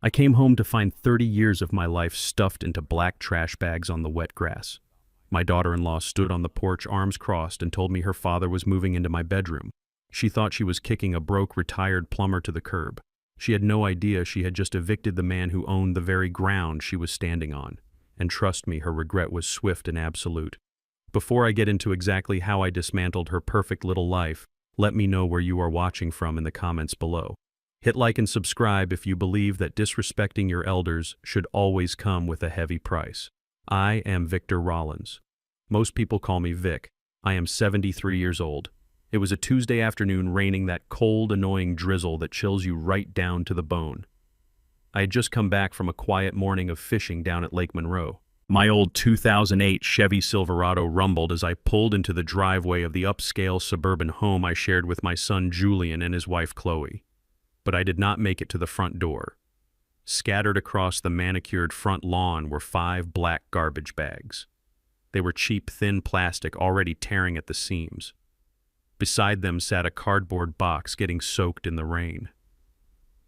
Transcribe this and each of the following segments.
I came home to find 30 years of my life stuffed into black trash bags on the wet grass. My daughter-in-law stood on the porch, arms crossed, and told me her father was moving into my bedroom. She thought she was kicking a broke retired plumber to the curb. She had no idea she had just evicted the man who owned the very ground she was standing on. And trust me, her regret was swift and absolute. Before I get into exactly how I dismantled her perfect little life, let me know where you are watching from in the comments below. Hit like and subscribe if you believe that disrespecting your elders should always come with a heavy price. I am Victor Rollins. Most people call me Vic. I am 73 years old. It was a Tuesday afternoon, raining that cold, annoying drizzle that chills you right down to the bone. I had just come back from a quiet morning of fishing down at Lake Monroe. My old 2008 Chevy Silverado rumbled as I pulled into the driveway of the upscale suburban home I shared with my son Julian and his wife Chloe. But I did not make it to the front door. Scattered across the manicured front lawn were 5 black garbage bags. They were cheap, thin plastic, already tearing at the seams. Beside them sat a cardboard box getting soaked in the rain.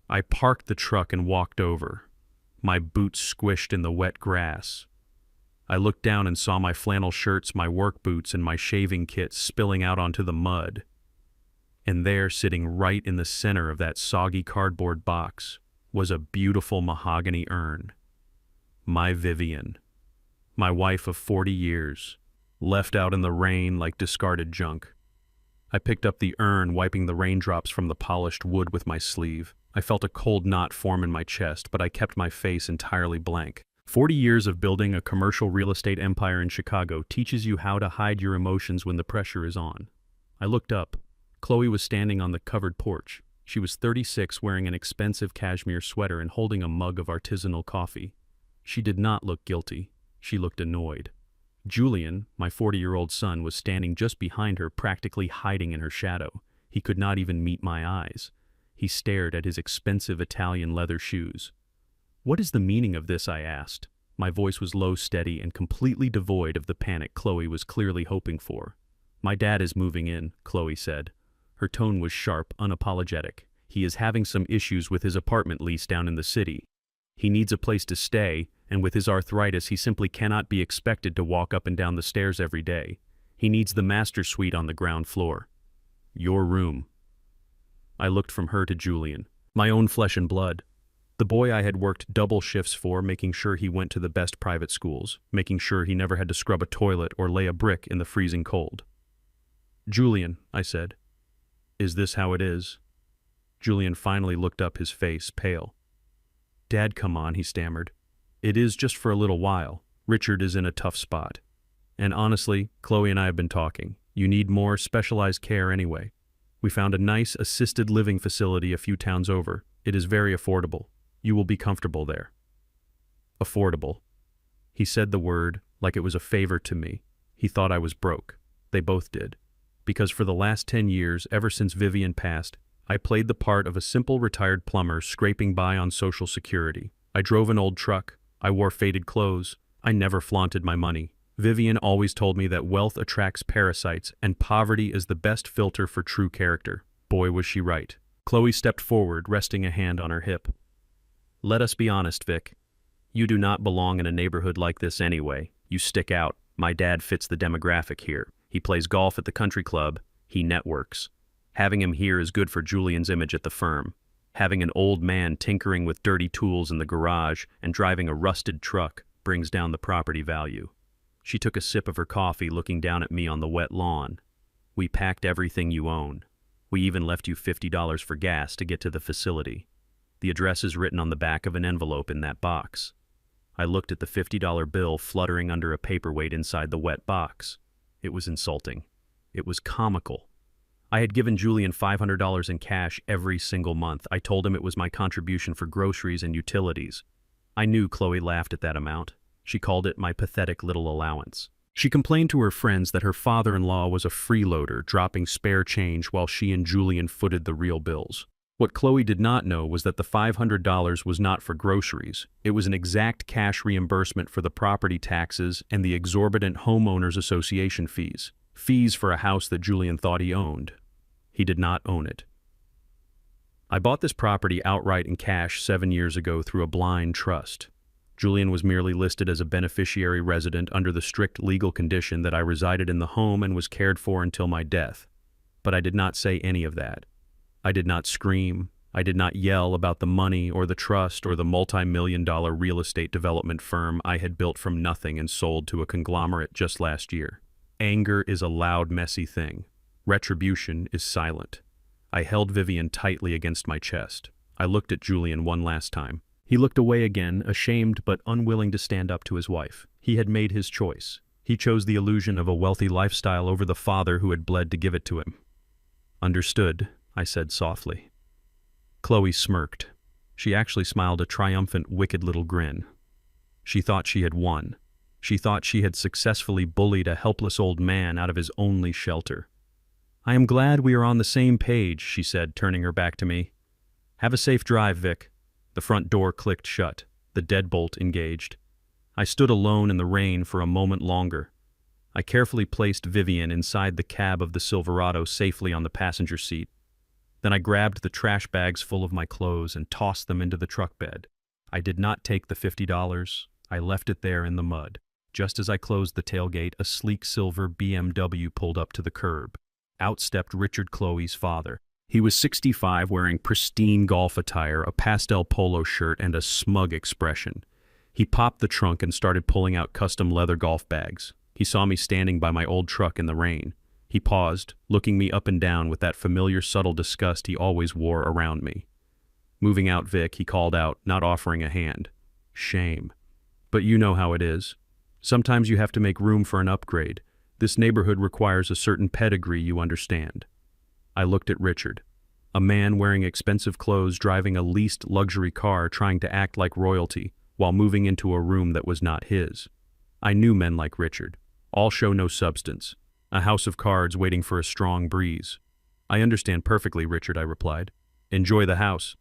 I parked the truck and walked over, my boots squished in the wet grass. I looked down and saw my flannel shirts, my work boots, and my shaving kit spilling out onto the mud. And there, sitting right in the center of that soggy cardboard box, was a beautiful mahogany urn. My Vivian, my wife of 40 years, left out in the rain like discarded junk. I picked up the urn, wiping the raindrops from the polished wood with my sleeve. I felt a cold knot form in my chest, but I kept my face entirely blank. 40 years of building a commercial real estate empire in Chicago teaches you how to hide your emotions when the pressure is on. I looked up. Chloe was standing on the covered porch. She was 36, wearing an expensive cashmere sweater and holding a mug of artisanal coffee. She did not look guilty. She looked annoyed. Julian, my 40-year-old son, was standing just behind her, practically hiding in her shadow. He could not even meet my eyes. He stared at his expensive Italian leather shoes. "What is the meaning of this?" I asked. My voice was low, steady, and completely devoid of the panic Chloe was clearly hoping for. "My dad is moving in," Chloe said. Her tone was sharp, unapologetic. "He is having some issues with his apartment lease down in the city. He needs a place to stay, and with his arthritis he simply cannot be expected to walk up and down the stairs every day. He needs the master suite on the ground floor. Your room." I looked from her to Julian, my own flesh and blood. The boy I had worked double shifts for, making sure he went to the best private schools, making sure he never had to scrub a toilet or lay a brick in the freezing cold. "Julian," I said, "is this how it is?" Julian finally looked up, his face pale. "Dad, come on," he stammered. "It is just for a little while. Richard is in a tough spot. And honestly, Chloe and I have been talking. You need more specialized care anyway. We found a nice assisted living facility a few towns over. It is very affordable. You will be comfortable there." Affordable. He said the word like it was a favor to me. He thought I was broke. They both did. Because for the last 10 years, ever since Vivian passed, I played the part of a simple retired plumber scraping by on Social Security. I drove an old truck. I wore faded clothes. I never flaunted my money. Vivian always told me that wealth attracts parasites and poverty is the best filter for true character. Boy, was she right. Chloe stepped forward, resting a hand on her hip. "Let us be honest, Vic. You do not belong in a neighborhood like this anyway. You stick out. My dad fits the demographic here. He plays golf at the country club. He networks. Having him here is good for Julian's image at the firm. Having an old man tinkering with dirty tools in the garage and driving a rusted truck brings down the property value." She took a sip of her coffee, looking down at me on the wet lawn. "We packed everything you own. We even left you $50 for gas to get to the facility. The address is written on the back of an envelope in that box." I looked at the $50 bill fluttering under a paperweight inside the wet box. It was insulting. It was comical. I had given Julian $500 in cash every single month. I told him it was my contribution for groceries and utilities. I knew Chloe laughed at that amount. She called it my pathetic little allowance. She complained to her friends that her father-in-law was a freeloader, dropping spare change while she and Julian footed the real bills. What Chloe did not know was that the $500 was not for groceries. It was an exact cash reimbursement for the property taxes and the exorbitant homeowners association fees. Fees for a house that Julian thought he owned. He did not own it. I bought this property outright in cash 7 years ago through a blind trust. Julian was merely listed as a beneficiary resident under the strict legal condition that I resided in the home and was cared for until my death. But I did not say any of that. I did not scream. I did not yell about the money or the trust or the multi-million-dollar real estate development firm I had built from nothing and sold to a conglomerate just last year. Anger is a loud, messy thing. Retribution is silent. I held Vivian tightly against my chest. I looked at Julian one last time. He looked away again, ashamed but unwilling to stand up to his wife. He had made his choice. He chose the illusion of a wealthy lifestyle over the father who had bled to give it to him. "Understood," I said softly. Chloe smirked. She actually smiled a triumphant, wicked little grin. She thought she had won. She thought she had successfully bullied a helpless old man out of his only shelter. "I am glad we are on the same page," she said, turning her back to me. "Have a safe drive, Vic." The front door clicked shut, the deadbolt engaged. I stood alone in the rain for a moment longer. I carefully placed Vivian inside the cab of the Silverado safely on the passenger seat. Then I grabbed the trash bags full of my clothes and tossed them into the truck bed. I did not take the $50. I left it there in the mud. Just as I closed the tailgate, a sleek silver BMW pulled up to the curb. Out stepped Richard, Chloe's father. He was 65, wearing pristine golf attire, a pastel polo shirt, and a smug expression. He popped the trunk and started pulling out custom leather golf bags. He saw me standing by my old truck in the rain. He paused, looking me up and down with that familiar subtle disgust he always wore around me. "Moving out, Vic," he called out, not offering a hand. "Shame. But you know how it is. Sometimes you have to make room for an upgrade. This neighborhood requires a certain pedigree, you understand." I looked at Richard. A man wearing expensive clothes, driving a leased luxury car, trying to act like royalty, while moving into a room that was not his. I knew men like Richard. All show no substance. A house of cards waiting for a strong breeze. "I understand perfectly, Richard," I replied. "Enjoy the house."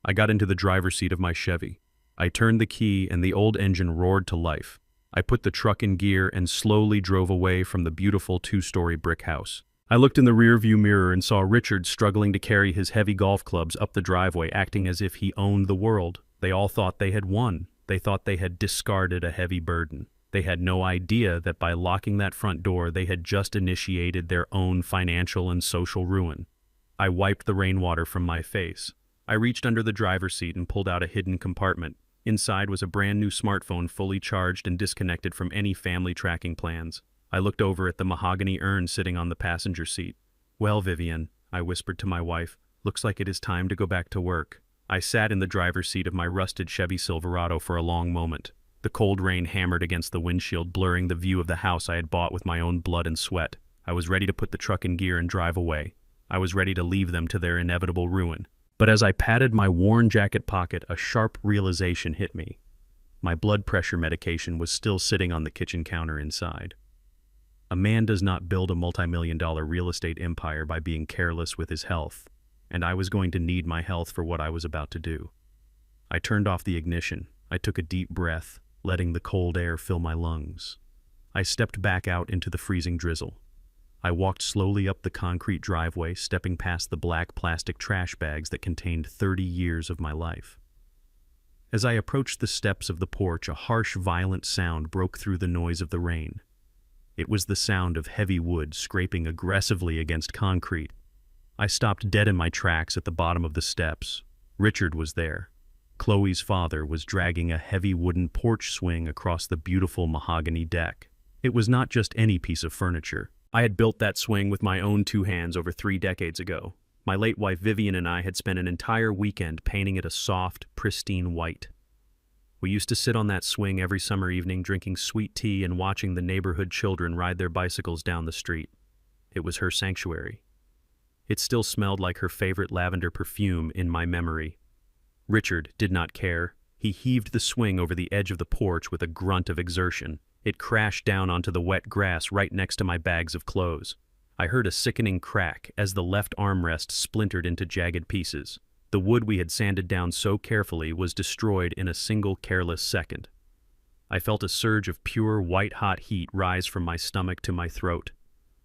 I got into the driver's seat of my Chevy. I turned the key and the old engine roared to life. I put the truck in gear and slowly drove away from the beautiful two-story brick house. I looked in the rearview mirror and saw Richard struggling to carry his heavy golf clubs up the driveway, acting as if he owned the world. They all thought they had won. They thought they had discarded a heavy burden. They had no idea that by locking that front door, they had just initiated their own financial and social ruin. I wiped the rainwater from my face. I reached under the driver's seat and pulled out a hidden compartment. Inside was a brand new smartphone, fully charged and disconnected from any family tracking plans. I looked over at the mahogany urn sitting on the passenger seat. "Well, Vivian," I whispered to my wife, "looks like it is time to go back to work." I sat in the driver's seat of my rusted Chevy Silverado for a long moment. The cold rain hammered against the windshield, blurring the view of the house I had bought with my own blood and sweat. I was ready to put the truck in gear and drive away. I was ready to leave them to their inevitable ruin. But as I patted my worn jacket pocket, a sharp realization hit me. My blood pressure medication was still sitting on the kitchen counter inside. A man does not build a multi-million-dollar real estate empire by being careless with his health, and I was going to need my health for what I was about to do. I turned off the ignition. I took a deep breath, letting the cold air fill my lungs. I stepped back out into the freezing drizzle. I walked slowly up the concrete driveway, stepping past the black plastic trash bags that contained 30 years of my life. As I approached the steps of the porch, a harsh, violent sound broke through the noise of the rain. It was the sound of heavy wood scraping aggressively against concrete. I stopped dead in my tracks at the bottom of the steps. Richard was there. Chloe's father was dragging a heavy wooden porch swing across the beautiful mahogany deck. It was not just any piece of furniture. I had built that swing with my own two hands over 3 decades ago. My late wife Vivian and I had spent an entire weekend painting it a soft, pristine white. We used to sit on that swing every summer evening, drinking sweet tea and watching the neighborhood children ride their bicycles down the street. It was her sanctuary. It still smelled like her favorite lavender perfume in my memory. Richard did not care. He heaved the swing over the edge of the porch with a grunt of exertion. It crashed down onto the wet grass right next to my bags of clothes. I heard a sickening crack as the left armrest splintered into jagged pieces. The wood we had sanded down so carefully was destroyed in a single careless second. I felt a surge of pure white-hot heat rise from my stomach to my throat.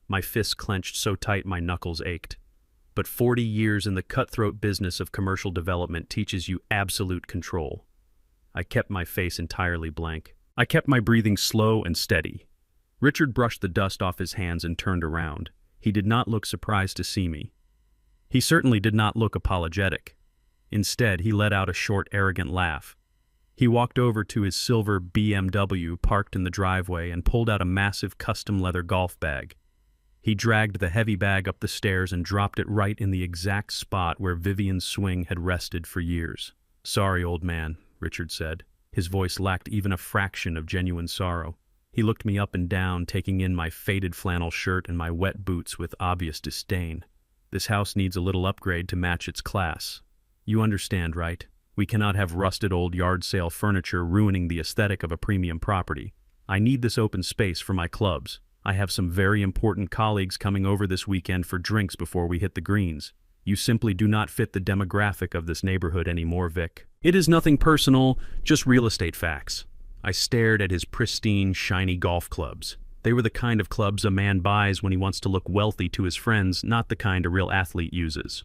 My fists clenched so tight my knuckles ached. but 40 years in the cutthroat business of commercial development teaches you absolute control. I kept my face entirely blank. I kept my breathing slow and steady. Richard brushed the dust off his hands and turned around. He did not look surprised to see me. He certainly did not look apologetic. Instead, he let out a short, arrogant laugh. He walked over to his silver BMW parked in the driveway and pulled out a massive custom leather golf bag. He dragged the heavy bag up the stairs and dropped it right in the exact spot where Vivian's swing had rested for years. "Sorry, old man," Richard said. His voice lacked even a fraction of genuine sorrow. He looked me up and down, taking in my faded flannel shirt and my wet boots with obvious disdain. "This house needs a little upgrade to match its class. You understand, right? We cannot have rusted old yard sale furniture ruining the aesthetic of a premium property. I need this open space for my clubs. I have some very important colleagues coming over this weekend for drinks before we hit the greens. You simply do not fit the demographic of this neighborhood anymore, Vic. It is nothing personal, just real estate facts." I stared at his pristine, shiny golf clubs. They were the kind of clubs a man buys when he wants to look wealthy to his friends, not the kind a real athlete uses.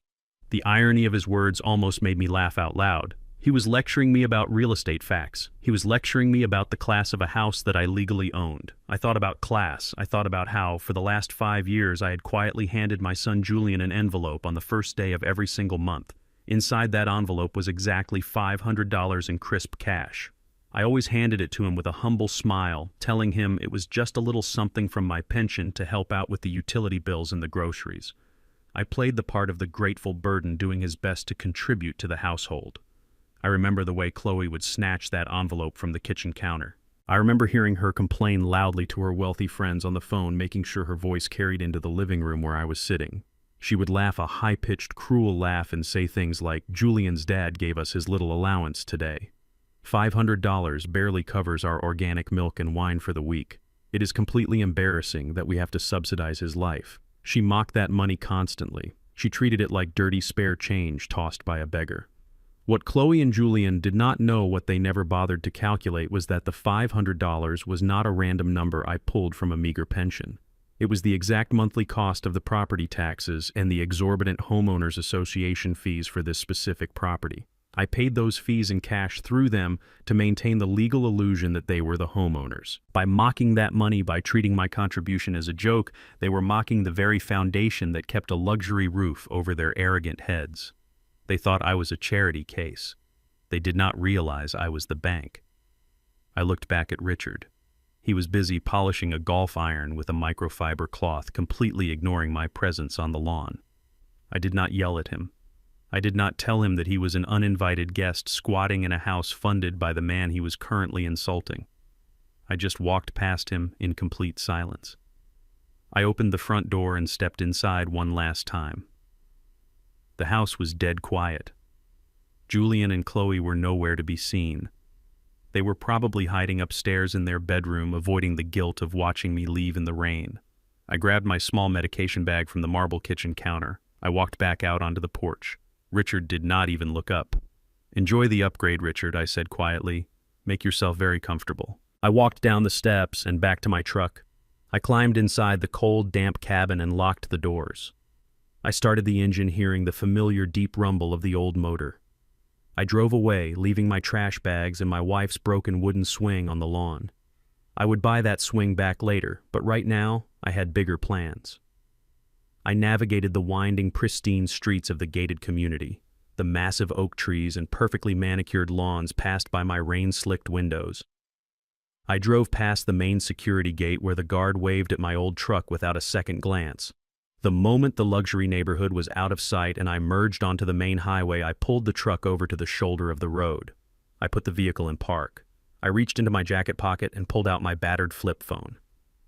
The irony of his words almost made me laugh out loud. He was lecturing me about real estate facts. He was lecturing me about the class of a house that I legally owned. I thought about class. I thought about how, for the last 5 years, I had quietly handed my son Julian an envelope on the first day of every single month. Inside that envelope was exactly $500 in crisp cash. I always handed it to him with a humble smile, telling him it was just a little something from my pension to help out with the utility bills and the groceries. I played the part of the grateful burden, doing his best to contribute to the household. I remember the way Chloe would snatch that envelope from the kitchen counter. I remember hearing her complain loudly to her wealthy friends on the phone, making sure her voice carried into the living room where I was sitting. She would laugh a high-pitched, cruel laugh and say things like, "Julian's dad gave us his little allowance today. $500 barely covers our organic milk and wine for the week. It is completely embarrassing that we have to subsidize his life." She mocked that money constantly. She treated it like dirty spare change tossed by a beggar. What Chloe and Julian did not know, what they never bothered to calculate, was that the $500 was not a random number I pulled from a meager pension. It was the exact monthly cost of the property taxes and the exorbitant homeowners association fees for this specific property. I paid those fees in cash through them to maintain the legal illusion that they were the homeowners. By mocking that money, by treating my contribution as a joke, they were mocking the very foundation that kept a luxury roof over their arrogant heads. They thought I was a charity case. They did not realize I was the bank. I looked back at Richard. He was busy polishing a golf iron with a microfiber cloth, completely ignoring my presence on the lawn. I did not yell at him. I did not tell him that he was an uninvited guest squatting in a house funded by the man he was currently insulting. I just walked past him in complete silence. I opened the front door and stepped inside one last time. The house was dead quiet. Julian and Chloe were nowhere to be seen. They were probably hiding upstairs in their bedroom, avoiding the guilt of watching me leave in the rain. I grabbed my small medication bag from the marble kitchen counter. I walked back out onto the porch. Richard did not even look up. "Enjoy the upgrade, Richard," I said quietly. "Make yourself very comfortable." I walked down the steps and back to my truck. I climbed inside the cold, damp cabin and locked the doors. I started the engine, hearing the familiar deep rumble of the old motor. I drove away, leaving my trash bags and my wife's broken wooden swing on the lawn. I would buy that swing back later, but right now, I had bigger plans. I navigated the winding, pristine streets of the gated community. The massive oak trees and perfectly manicured lawns passed by my rain-slicked windows. I drove past the main security gate where the guard waved at my old truck without a second glance. The moment the luxury neighborhood was out of sight and I merged onto the main highway, I pulled the truck over to the shoulder of the road. I put the vehicle in park. I reached into my jacket pocket and pulled out my battered flip phone.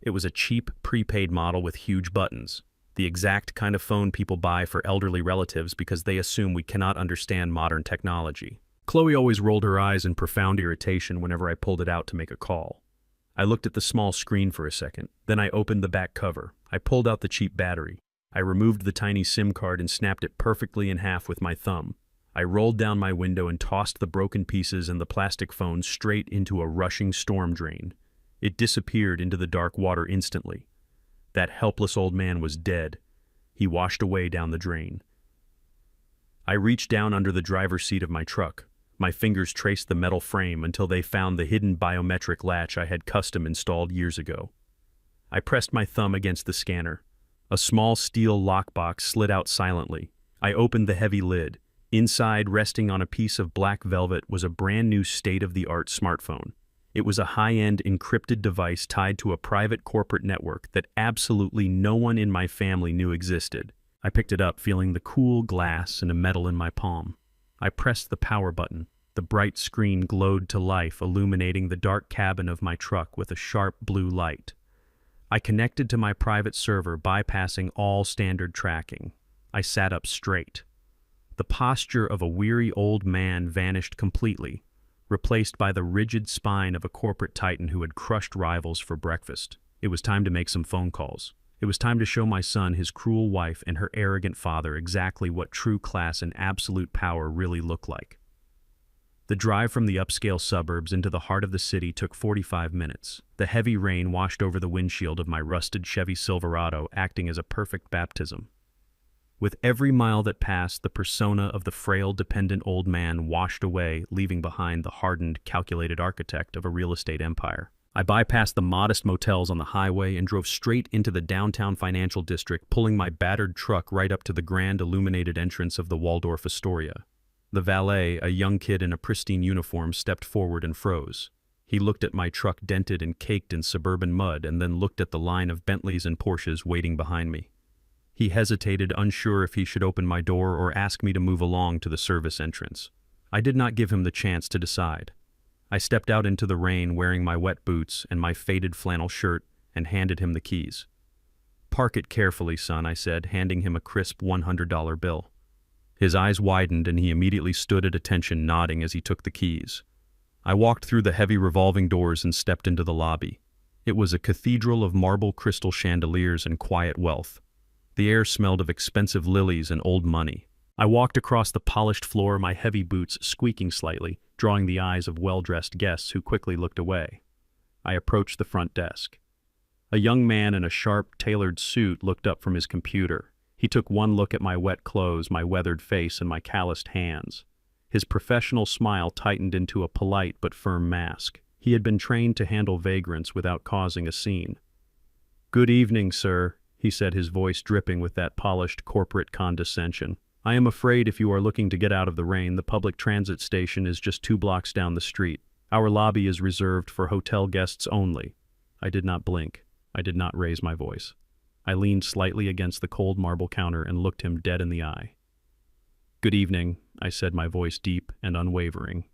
It was a cheap, prepaid model with huge buttons, the exact kind of phone people buy for elderly relatives because they assume we cannot understand modern technology. Chloe always rolled her eyes in profound irritation whenever I pulled it out to make a call. I looked at the small screen for a second. Then I opened the back cover. I pulled out the cheap battery. I removed the tiny SIM card and snapped it perfectly in half with my thumb. I rolled down my window and tossed the broken pieces and the plastic phone straight into a rushing storm drain. It disappeared into the dark water instantly. That helpless old man was dead. He washed away down the drain. I reached down under the driver's seat of my truck. My fingers traced the metal frame until they found the hidden biometric latch I had custom installed years ago. I pressed my thumb against the scanner. A small steel lockbox slid out silently. I opened the heavy lid. Inside, resting on a piece of black velvet, was a brand new state-of-the-art smartphone. It was a high-end encrypted device tied to a private corporate network that absolutely no one in my family knew existed. I picked it up, feeling the cool glass and a metal in my palm. I pressed the power button. The bright screen glowed to life, illuminating the dark cabin of my truck with a sharp blue light. I connected to my private server, bypassing all standard tracking. I sat up straight. The posture of a weary old man vanished completely, replaced by the rigid spine of a corporate titan who had crushed rivals for breakfast. It was time to make some phone calls. It was time to show my son, his cruel wife, and her arrogant father exactly what true class and absolute power really look like. The drive from the upscale suburbs into the heart of the city took 45 minutes. The heavy rain washed over the windshield of my rusted Chevy Silverado, acting as a perfect baptism. With every mile that passed, the persona of the frail, dependent old man washed away, leaving behind the hardened, calculated architect of a real estate empire. I bypassed the modest motels on the highway and drove straight into the downtown financial district, pulling my battered truck right up to the grand illuminated entrance of the Waldorf Astoria. The valet, a young kid in a pristine uniform, stepped forward and froze. He looked at my truck dented and caked in suburban mud and then looked at the line of Bentleys and Porsches waiting behind me. He hesitated, unsure if he should open my door or ask me to move along to the service entrance. I did not give him the chance to decide. I stepped out into the rain wearing my wet boots and my faded flannel shirt and handed him the keys. "Park it carefully, son," I said, handing him a crisp $100 bill. His eyes widened and he immediately stood at attention, nodding as he took the keys. I walked through the heavy revolving doors and stepped into the lobby. It was a cathedral of marble crystal chandeliers and quiet wealth. The air smelled of expensive lilies and old money. I walked across the polished floor, my heavy boots squeaking slightly, drawing the eyes of well-dressed guests who quickly looked away. I approached the front desk. A young man in a sharp, tailored suit looked up from his computer. He took one look at my wet clothes, my weathered face, and my calloused hands. His professional smile tightened into a polite but firm mask. He had been trained to handle vagrants without causing a scene. "Good evening, sir," he said, his voice dripping with that polished corporate condescension. "I am afraid if you are looking to get out of the rain, the public transit station is just 2 blocks down the street. Our lobby is reserved for hotel guests only." I did not blink. I did not raise my voice. I leaned slightly against the cold marble counter and looked him dead in the eye. "Good evening," I said, my voice deep and unwavering.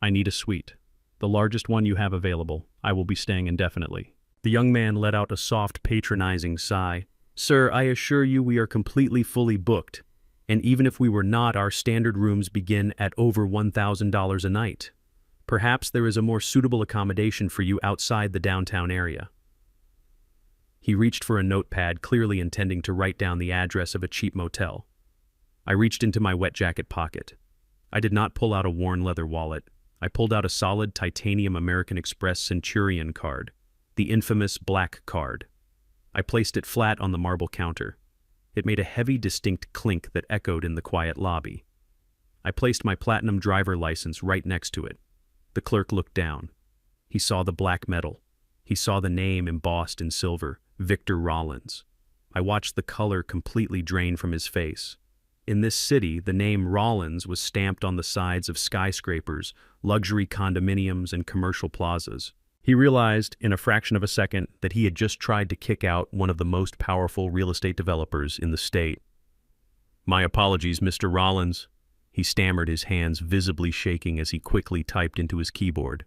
"I need a suite. The largest one you have available. I will be staying indefinitely." The young man let out a soft, patronizing sigh. "Sir, I assure you we are completely fully booked. And even if we were not, our standard rooms begin at over $1,000 a night. Perhaps there is a more suitable accommodation for you outside the downtown area." He reached for a notepad, clearly intending to write down the address of a cheap motel. I reached into my wet jacket pocket. I did not pull out a worn leather wallet. I pulled out a solid titanium American Express Centurion card, the infamous black card. I placed it flat on the marble counter. It made a heavy, distinct clink that echoed in the quiet lobby. I placed my platinum driver license right next to it. The clerk looked down. He saw the black metal. He saw the name embossed in silver, Victor Rollins. I watched the color completely drain from his face. In this city, the name Rollins was stamped on the sides of skyscrapers, luxury condominiums, and commercial plazas. He realized, in a fraction of a second, that he had just tried to kick out one of the most powerful real estate developers in the state. "My apologies, Mr. Rollins," he stammered, his hands visibly shaking as he quickly typed into his keyboard.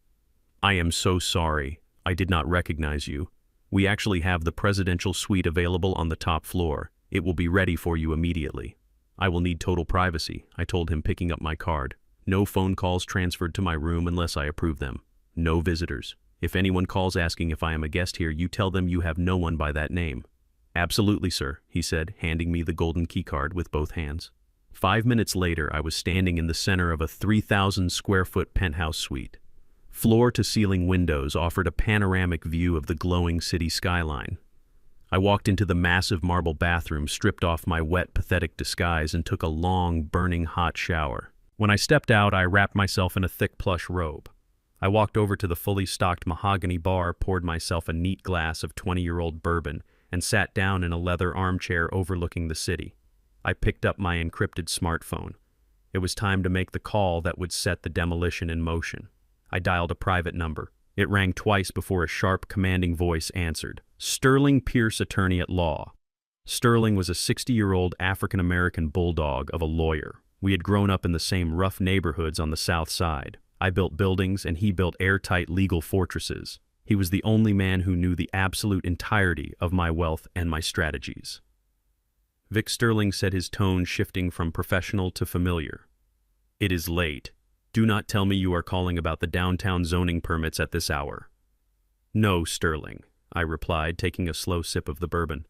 "I am so sorry. I did not recognize you. We actually have the presidential suite available on the top floor. It will be ready for you immediately." "I will need total privacy," I told him, picking up my card. "No phone calls transferred to my room unless I approve them. No visitors. If anyone calls asking if I am a guest here, you tell them you have no one by that name." "Absolutely, sir," he said, handing me the golden keycard with both hands. 5 minutes later, I was standing in the center of a 3,000-square-foot penthouse suite. Floor-to-ceiling windows offered a panoramic view of the glowing city skyline. I walked into the massive marble bathroom, stripped off my wet, pathetic disguise, and took a long, burning hot shower. When I stepped out, I wrapped myself in a thick plush robe. I walked over to the fully stocked mahogany bar, poured myself a neat glass of 20-year-old bourbon, and sat down in a leather armchair overlooking the city. I picked up my encrypted smartphone. It was time to make the call that would set the demolition in motion. I dialed a private number. It rang twice before a sharp, commanding voice answered. Sterling Pierce, attorney at law. Sterling was a 60-year-old African-American bulldog of a lawyer. We had grown up in the same rough neighborhoods on the South Side. I built buildings and he built airtight legal fortresses. He was the only man who knew the absolute entirety of my wealth and my strategies. Vic Sterling said, his tone shifting from professional to familiar. It is late. Do not tell me you are calling about the downtown zoning permits at this hour. No, Sterling, I replied, taking a slow sip of the bourbon.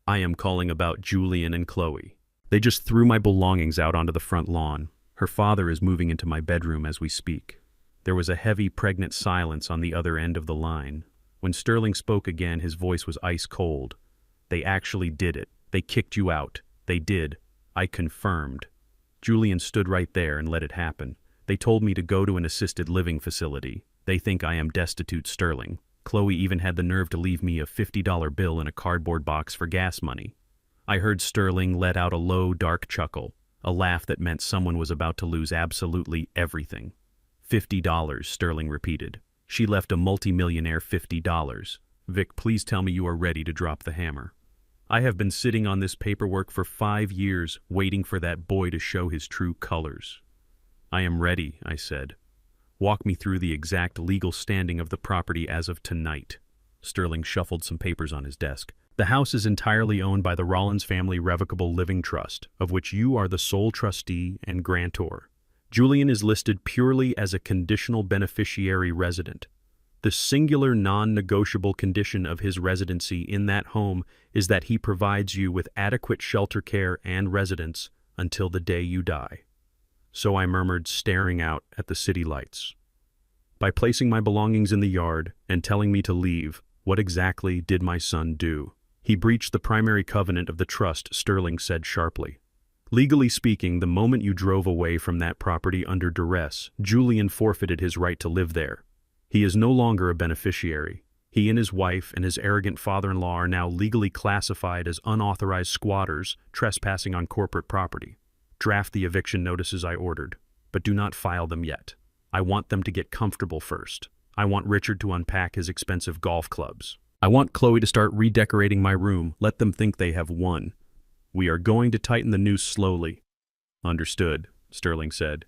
I am calling about Julian and Chloe. They just threw my belongings out onto the front lawn. Her father is moving into my bedroom as we speak. There was a heavy, pregnant silence on the other end of the line. When Sterling spoke again, his voice was ice cold. They actually did it. They kicked you out. They did. I confirmed. Julian stood right there and let it happen. They told me to go to an assisted living facility. They think I am destitute, Sterling. Chloe even had the nerve to leave me a $50 bill in a cardboard box for gas money. I heard Sterling let out a low, dark chuckle, a laugh that meant someone was about to lose absolutely everything. $50, Sterling repeated. She left a multimillionaire $50. Vic, please tell me you are ready to drop the hammer. I have been sitting on this paperwork for 5 years, waiting for that boy to show his true colors. I am ready, I said. Walk me through the exact legal standing of the property as of tonight. Sterling shuffled some papers on his desk. The house is entirely owned by the Rollins Family Revocable Living Trust, of which you are the sole trustee and grantor. Julian is listed purely as a conditional beneficiary resident. The singular non-negotiable condition of his residency in that home is that he provides you with adequate shelter care and residence until the day you die. So I murmured, staring out at the city lights. By placing my belongings in the yard and telling me to leave, what exactly did my son do? He breached the primary covenant of the trust, Sterling said sharply. Legally speaking, the moment you drove away from that property under duress, Julian forfeited his right to live there. He is no longer a beneficiary. He and his wife and his arrogant father-in-law are now legally classified as unauthorized squatters trespassing on corporate property. Draft the eviction notices I ordered, but do not file them yet. I want them to get comfortable first. I want Richard to unpack his expensive golf clubs. I want Chloe to start redecorating my room. Let them think they have won. We are going to tighten the noose slowly. Understood, Sterling said.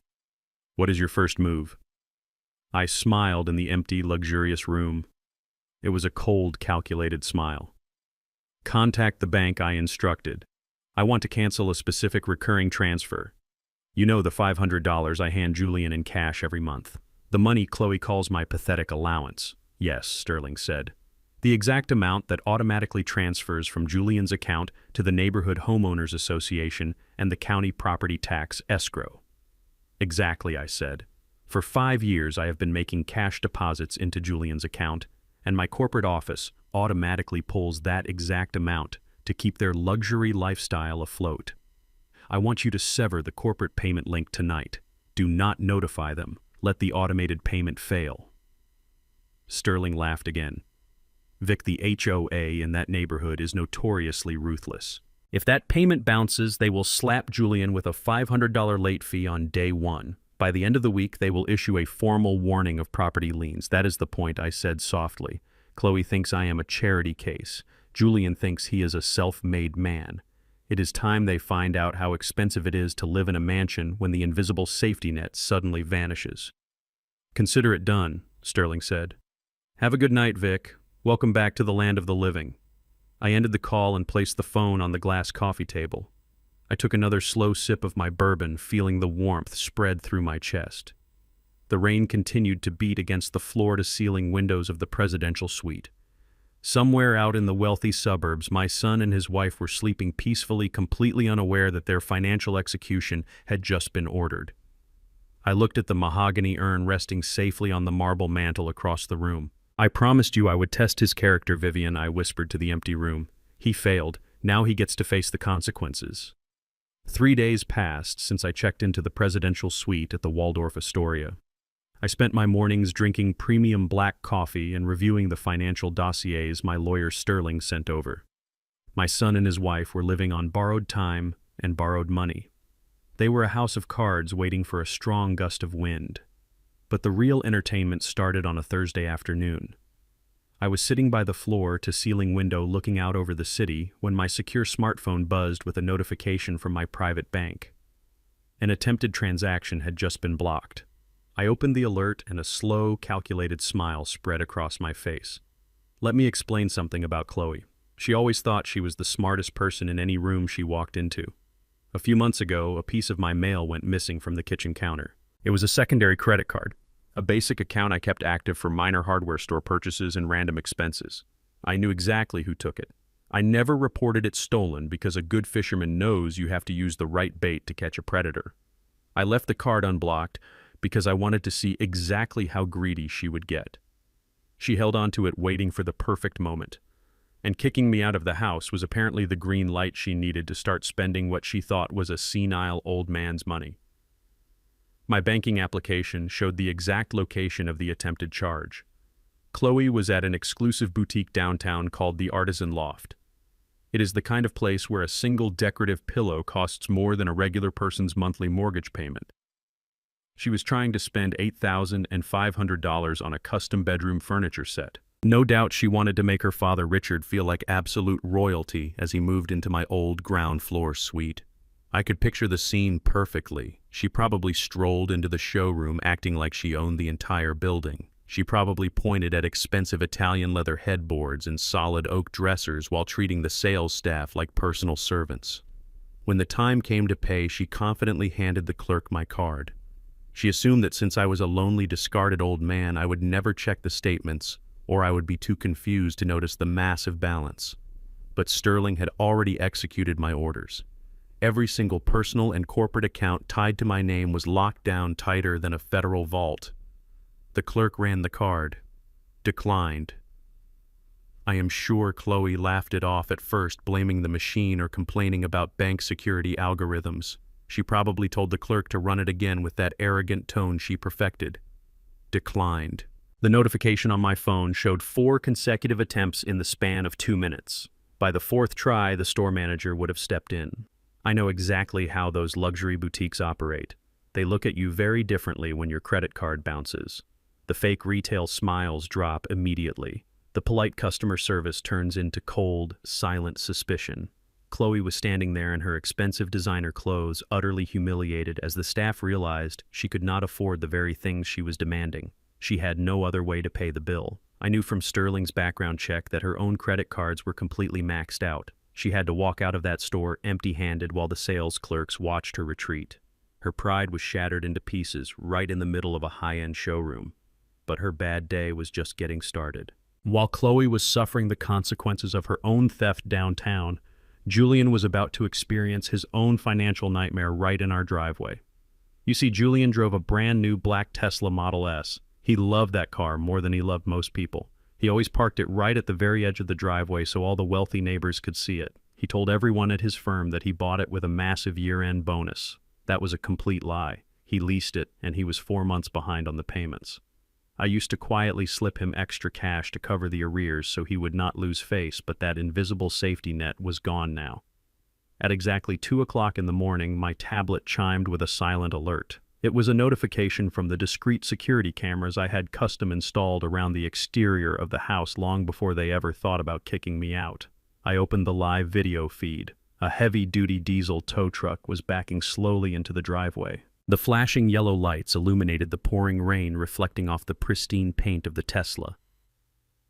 What is your first move? I smiled in the empty, luxurious room. It was a cold, calculated smile. Contact the bank, I instructed. I want to cancel a specific recurring transfer. You know, the $500 I hand Julian in cash every month. The money Chloe calls my pathetic allowance. Yes, Sterling said. The exact amount that automatically transfers from Julian's account to the Neighborhood Homeowners Association and the county property tax escrow. Exactly, I said. For 5 years I have been making cash deposits into Julian's account, and my corporate office automatically pulls that exact amount to keep their luxury lifestyle afloat. I want you to sever the corporate payment link tonight. Do not notify them. Let the automated payment fail. Sterling laughed again. Vic, the HOA in that neighborhood is notoriously ruthless. If that payment bounces, they will slap Julian with a $500 late fee on day one. By the end of the week, they will issue a formal warning of property liens. That is the point, I said softly. Chloe thinks I am a charity case. Julian thinks he is a self-made man. It is time they find out how expensive it is to live in a mansion when the invisible safety net suddenly vanishes. Consider it done, Sterling said. Have a good night, Vic. Welcome back to the land of the living. I ended the call and placed the phone on the glass coffee table. I took another slow sip of my bourbon, feeling the warmth spread through my chest. The rain continued to beat against the floor-to-ceiling windows of the presidential suite. Somewhere out in the wealthy suburbs, my son and his wife were sleeping peacefully, completely unaware that their financial execution had just been ordered. I looked at the mahogany urn resting safely on the marble mantel across the room. I promised you I would test his character, Vivian, I whispered to the empty room. He failed. Now he gets to face the consequences. 3 days passed since I checked into the presidential suite at the Waldorf Astoria. I spent my mornings drinking premium black coffee and reviewing the financial dossiers my lawyer Sterling sent over. My son and his wife were living on borrowed time and borrowed money. They were a house of cards waiting for a strong gust of wind. But the real entertainment started on a Thursday afternoon. I was sitting by the floor-to-ceiling window looking out over the city when my secure smartphone buzzed with a notification from my private bank. An attempted transaction had just been blocked. I opened the alert and a slow, calculated smile spread across my face. Let me explain something about Chloe. She always thought she was the smartest person in any room she walked into. A few months ago, a piece of my mail went missing from the kitchen counter. It was a secondary credit card. A basic account I kept active for minor hardware store purchases and random expenses. I knew exactly who took it. I never reported it stolen because a good fisherman knows you have to use the right bait to catch a predator. I left the card unblocked because I wanted to see exactly how greedy she would get. She held onto it waiting for the perfect moment. And kicking me out of the house was apparently the green light she needed to start spending what she thought was a senile old man's money. My banking application showed the exact location of the attempted charge. Chloe was at an exclusive boutique downtown called the Artisan Loft. It is the kind of place where a single decorative pillow costs more than a regular person's monthly mortgage payment. She was trying to spend $8,500 on a custom bedroom furniture set. No doubt she wanted to make her father Richard feel like absolute royalty as he moved into my old ground floor suite. I could picture the scene perfectly. She probably strolled into the showroom acting like she owned the entire building. She probably pointed at expensive Italian leather headboards and solid oak dressers while treating the sales staff like personal servants. When the time came to pay, she confidently handed the clerk my card. She assumed that since I was a lonely, discarded old man, I would never check the statements, or I would be too confused to notice the massive balance. But Sterling had already executed my orders. Every single personal and corporate account tied to my name was locked down tighter than a federal vault. The clerk ran the card. Declined. I am sure Chloe laughed it off at first, blaming the machine or complaining about bank security algorithms. She probably told the clerk to run it again with that arrogant tone she perfected. Declined. The notification on my phone showed 4 consecutive attempts in the span of 2 minutes. By the 4th try, the store manager would have stepped in. I know exactly how those luxury boutiques operate. They look at you very differently when your credit card bounces. The fake retail smiles drop immediately. The polite customer service turns into cold, silent suspicion. Chloe was standing there in her expensive designer clothes, utterly humiliated as the staff realized she could not afford the very things she was demanding. She had no other way to pay the bill. I knew from Sterling's background check that her own credit cards were completely maxed out. She had to walk out of that store empty-handed while the sales clerks watched her retreat. Her pride was shattered into pieces right in the middle of a high-end showroom. But her bad day was just getting started. While Chloe was suffering the consequences of her own theft downtown, Julian was about to experience his own financial nightmare right in our driveway. You see, Julian drove a brand new black Tesla Model S. He loved that car more than he loved most people. He always parked it right at the very edge of the driveway so all the wealthy neighbors could see it. He told everyone at his firm that he bought it with a massive year-end bonus. That was a complete lie. He leased it, and he was 4 months behind on the payments. I used to quietly slip him extra cash to cover the arrears so he would not lose face, but that invisible safety net was gone now. At exactly 2 o'clock in the morning, my tablet chimed with a silent alert. It was a notification from the discreet security cameras I had custom installed around the exterior of the house long before they ever thought about kicking me out. I opened the live video feed. A heavy-duty diesel tow truck was backing slowly into the driveway. The flashing yellow lights illuminated the pouring rain reflecting off the pristine paint of the Tesla.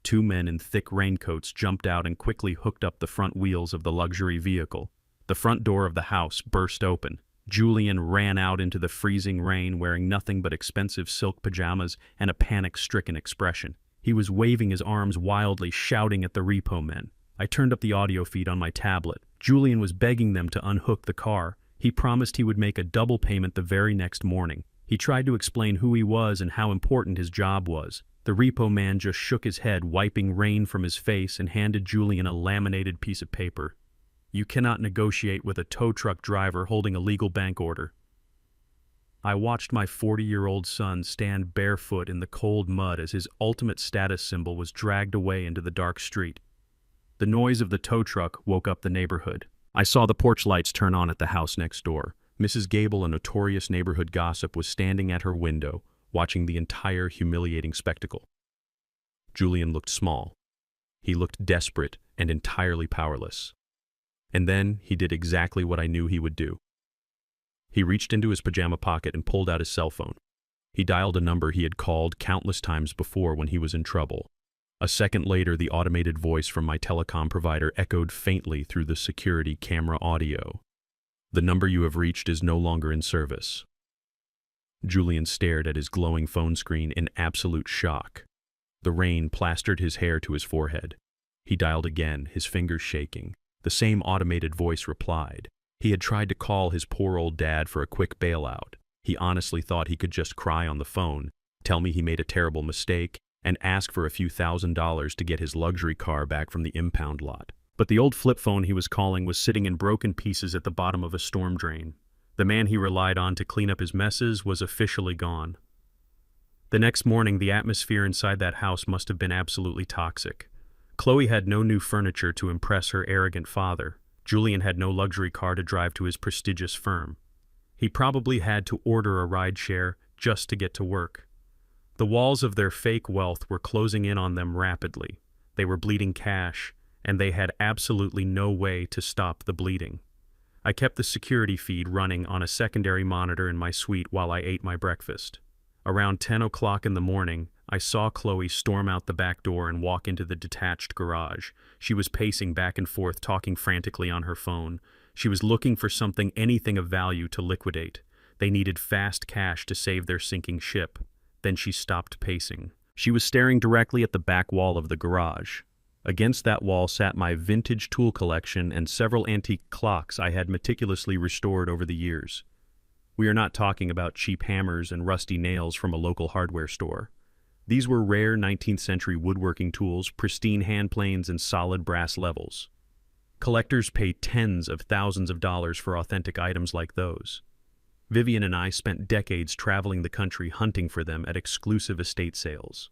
2 men in thick raincoats jumped out and quickly hooked up the front wheels of the luxury vehicle. The front door of the house burst open. Julian ran out into the freezing rain wearing nothing but expensive silk pajamas and a panic-stricken expression. He was waving his arms wildly, shouting at the repo men. I turned up the audio feed on my tablet. Julian was begging them to unhook the car. He promised he would make a double payment the very next morning. He tried to explain who he was and how important his job was. The repo man just shook his head, wiping rain from his face, and handed Julian a laminated piece of paper. "You cannot negotiate with a tow truck driver holding a legal bank order." I watched my 40-year-old son stand barefoot in the cold mud as his ultimate status symbol was dragged away into the dark street. The noise of the tow truck woke up the neighborhood. I saw the porch lights turn on at the house next door. Mrs. Gable, a notorious neighborhood gossip, was standing at her window, watching the entire humiliating spectacle. Julian looked small. He looked desperate and entirely powerless. And then he did exactly what I knew he would do. He reached into his pajama pocket and pulled out his cell phone. He dialed a number he had called countless times before when he was in trouble. A second later, the automated voice from my telecom provider echoed faintly through the security camera audio. "The number you have reached is no longer in service." Julian stared at his glowing phone screen in absolute shock. The rain plastered his hair to his forehead. He dialed again, his fingers shaking. The same automated voice replied. He had tried to call his poor old dad for a quick bailout. He honestly thought he could just cry on the phone, tell me he made a terrible mistake, and ask for a few $1,000s to get his luxury car back from the impound lot. But the old flip phone he was calling was sitting in broken pieces at the bottom of a storm drain. The man he relied on to clean up his messes was officially gone. The next morning, the atmosphere inside that house must have been absolutely toxic. Chloe had no new furniture to impress her arrogant father. Julian had no luxury car to drive to his prestigious firm. He probably had to order a rideshare just to get to work. The walls of their fake wealth were closing in on them rapidly. They were bleeding cash, and they had absolutely no way to stop the bleeding. I kept the security feed running on a secondary monitor in my suite while I ate my breakfast. Around 10 o'clock in the morning, I saw Chloe storm out the back door and walk into the detached garage. She was pacing back and forth, talking frantically on her phone. She was looking for something, anything of value to liquidate. They needed fast cash to save their sinking ship. Then she stopped pacing. She was staring directly at the back wall of the garage. Against that wall sat my vintage tool collection and several antique clocks I had meticulously restored over the years. We are not talking about cheap hammers and rusty nails from a local hardware store. These were rare 19th century woodworking tools, pristine hand planes, and solid brass levels. Collectors pay tens of thousands of dollars for authentic items like those. Vivian and I spent decades traveling the country hunting for them at exclusive estate sales.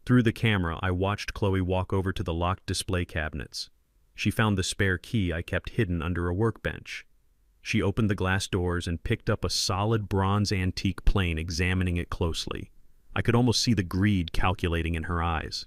Through the camera, I watched Chloe walk over to the locked display cabinets. She found the spare key I kept hidden under a workbench. She opened the glass doors and picked up a solid bronze antique plane, examining it closely. I could almost see the greed calculating in her eyes.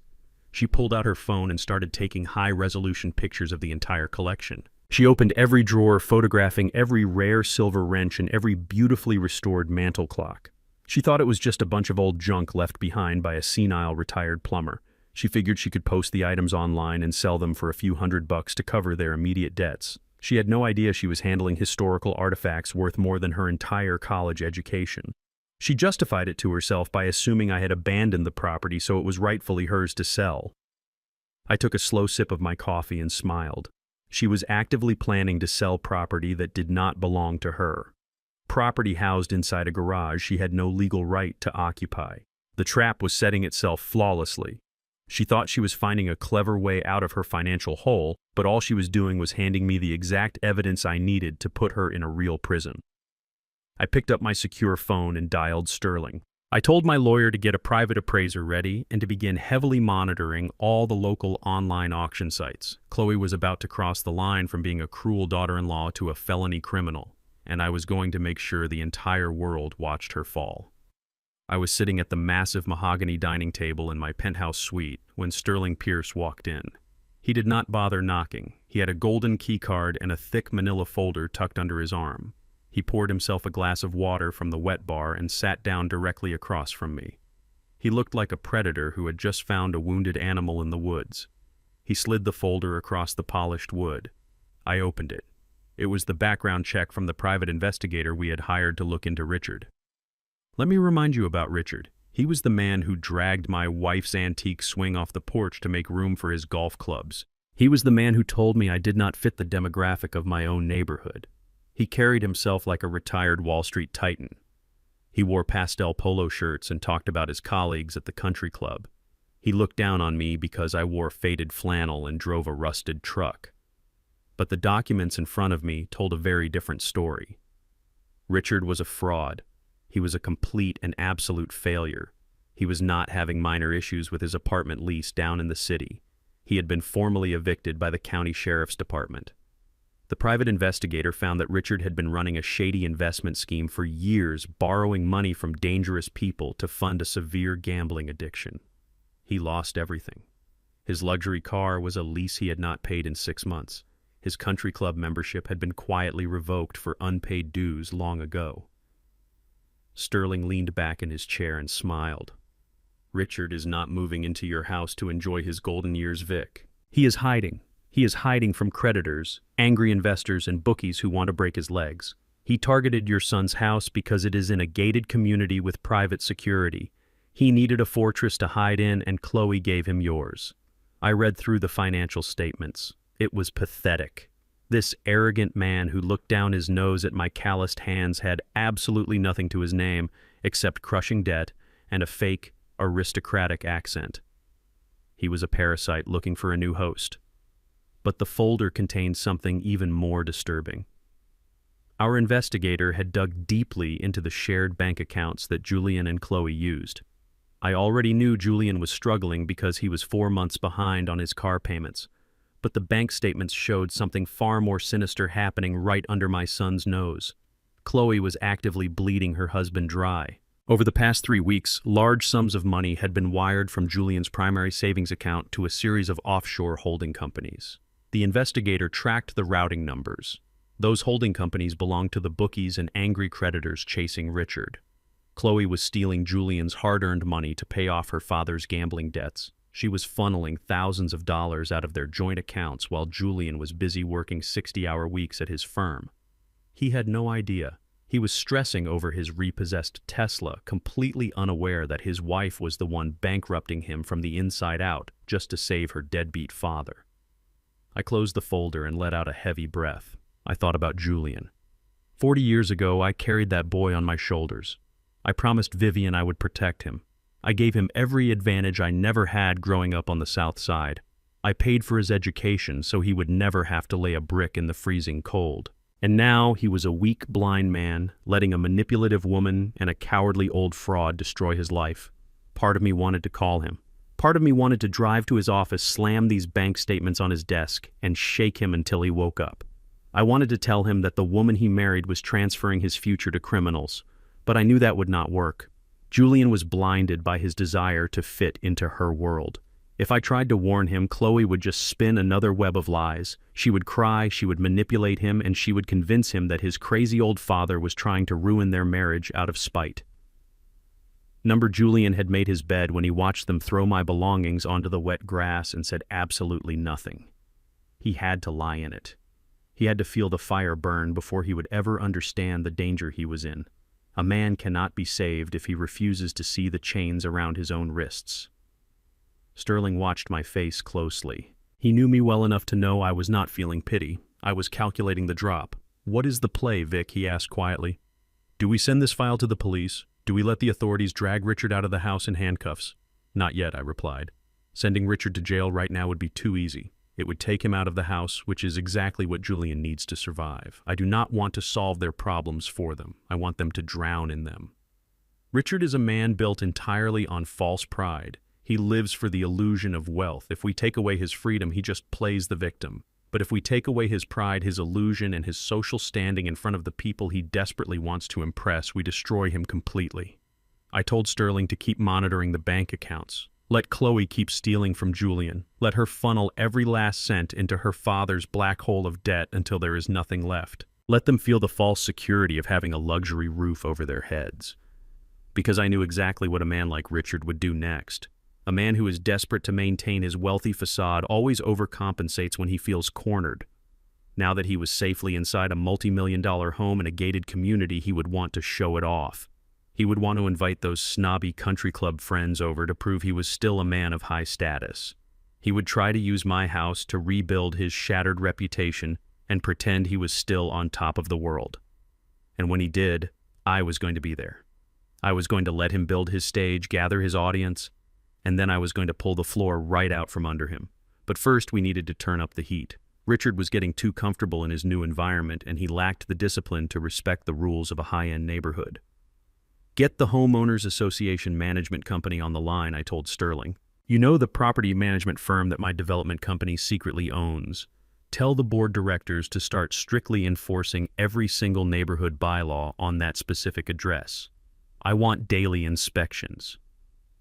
She pulled out her phone and started taking high-resolution pictures of the entire collection. She opened every drawer, photographing every rare silver wrench and every beautifully restored mantel clock. She thought it was just a bunch of old junk left behind by a senile retired plumber. She figured she could post the items online and sell them for a few $100 to cover their immediate debts. She had no idea she was handling historical artifacts worth more than her entire college education. She justified it to herself by assuming I had abandoned the property so it was rightfully hers to sell. I took a slow sip of my coffee and smiled. She was actively planning to sell property that did not belong to her. Property housed inside a garage she had no legal right to occupy. The trap was setting itself flawlessly. She thought she was finding a clever way out of her financial hole, but all she was doing was handing me the exact evidence I needed to put her in a real prison. I picked up my secure phone and dialed Sterling. I told my lawyer to get a private appraiser ready and to begin heavily monitoring all the local online auction sites. Chloe was about to cross the line from being a cruel daughter-in-law to a felony criminal, and I was going to make sure the entire world watched her fall. I was sitting at the massive mahogany dining table in my penthouse suite when Sterling Pierce walked in. He did not bother knocking. He had a golden key card and a thick manila folder tucked under his arm. He poured himself a glass of water from the wet bar and sat down directly across from me. He looked like a predator who had just found a wounded animal in the woods. He slid the folder across the polished wood. I opened it. It was the background check from the private investigator we had hired to look into Richard. Let me remind you about Richard. He was the man who dragged my wife's antique swing off the porch to make room for his golf clubs. He was the man who told me I did not fit the demographic of my own neighborhood. He carried himself like a retired Wall Street titan. He wore pastel polo shirts and talked about his colleagues at the country club. He looked down on me because I wore faded flannel and drove a rusted truck. But the documents in front of me told a very different story. Richard was a fraud. He was a complete and absolute failure. He was not having minor issues with his apartment lease down in the city. He had been formally evicted by the county sheriff's department. The private investigator found that Richard had been running a shady investment scheme for years, borrowing money from dangerous people to fund a severe gambling addiction. He lost everything. His luxury car was a lease he had not paid in 6 months. His country club membership had been quietly revoked for unpaid dues long ago. Sterling leaned back in his chair and smiled. Richard is not moving into your house to enjoy his golden years, Vic. He is hiding. He is hiding from creditors, angry investors, and bookies who want to break his legs. He targeted your son's house because it is in a gated community with private security. He needed a fortress to hide in, and Chloe gave him yours. I read through the financial statements. It was pathetic. This arrogant man who looked down his nose at my calloused hands had absolutely nothing to his name except crushing debt and a fake, aristocratic accent. He was a parasite looking for a new host. But the folder contained something even more disturbing. Our investigator had dug deeply into the shared bank accounts that Julian and Chloe used. I already knew Julian was struggling because he was 4 months behind on his car payments, but the bank statements showed something far more sinister happening right under my son's nose. Chloe was actively bleeding her husband dry. Over the past 3 weeks, large sums of money had been wired from Julian's primary savings account to a series of offshore holding companies. The investigator tracked the routing numbers. Those holding companies belonged to the bookies and angry creditors chasing Richard. Chloe was stealing Julian's hard-earned money to pay off her father's gambling debts. She was funneling thousands of dollars out of their joint accounts while Julian was busy working 60-hour weeks at his firm. He had no idea. He was stressing over his repossessed Tesla, completely unaware that his wife was the one bankrupting him from the inside out just to save her deadbeat father. I closed the folder and let out a heavy breath. I thought about Julian. 40 years ago, I carried that boy on my shoulders. I promised Vivian I would protect him. I gave him every advantage I never had growing up on the South Side. I paid for his education so he would never have to lay a brick in the freezing cold. And now he was a weak, blind man, letting a manipulative woman and a cowardly old fraud destroy his life. Part of me wanted to call him. Part of me wanted to drive to his office, slam these bank statements on his desk, and shake him until he woke up. I wanted to tell him that the woman he married was transferring his future to criminals, but I knew that would not work. Julian was blinded by his desire to fit into her world. If I tried to warn him, Chloe would just spin another web of lies. She would cry, she would manipulate him, and she would convince him that his crazy old father was trying to ruin their marriage out of spite. Number Julian had made his bed when he watched them throw my belongings onto the wet grass and said absolutely nothing. He had to lie in it. He had to feel the fire burn before he would ever understand the danger he was in. A man cannot be saved if he refuses to see the chains around his own wrists. Sterling watched my face closely. He knew me well enough to know I was not feeling pity. I was calculating the drop. "What is the play, Vic?" he asked quietly. "Do we send this file to the police? Do we let the authorities drag Richard out of the house in handcuffs?" "Not yet," I replied. "Sending Richard to jail right now would be too easy. It would take him out of the house, which is exactly what Julian needs to survive. I do not want to solve their problems for them. I want them to drown in them." Richard is a man built entirely on false pride. He lives for the illusion of wealth. If we take away his freedom, he just plays the victim. But if we take away his pride, his illusion, and his social standing in front of the people he desperately wants to impress, we destroy him completely. I told Sterling to keep monitoring the bank accounts. Let Chloe keep stealing from Julian. Let her funnel every last cent into her father's black hole of debt until there is nothing left. Let them feel the false security of having a luxury roof over their heads. Because I knew exactly what a man like Richard would do next. A man who is desperate to maintain his wealthy facade always overcompensates when he feels cornered. Now that he was safely inside a multi-million-dollar home in a gated community, he would want to show it off. He would want to invite those snobby country club friends over to prove he was still a man of high status. He would try to use my house to rebuild his shattered reputation and pretend he was still on top of the world. And when he did, I was going to be there. I was going to let him build his stage, gather his audience, and then I was going to pull the floor right out from under him. But first, we needed to turn up the heat. Richard was getting too comfortable in his new environment, and he lacked the discipline to respect the rules of a high-end neighborhood. Get the Homeowners Association Management Company on the line, I told Sterling. You know, the property management firm that my development company secretly owns. Tell the board directors to start strictly enforcing every single neighborhood bylaw on that specific address. I want daily inspections.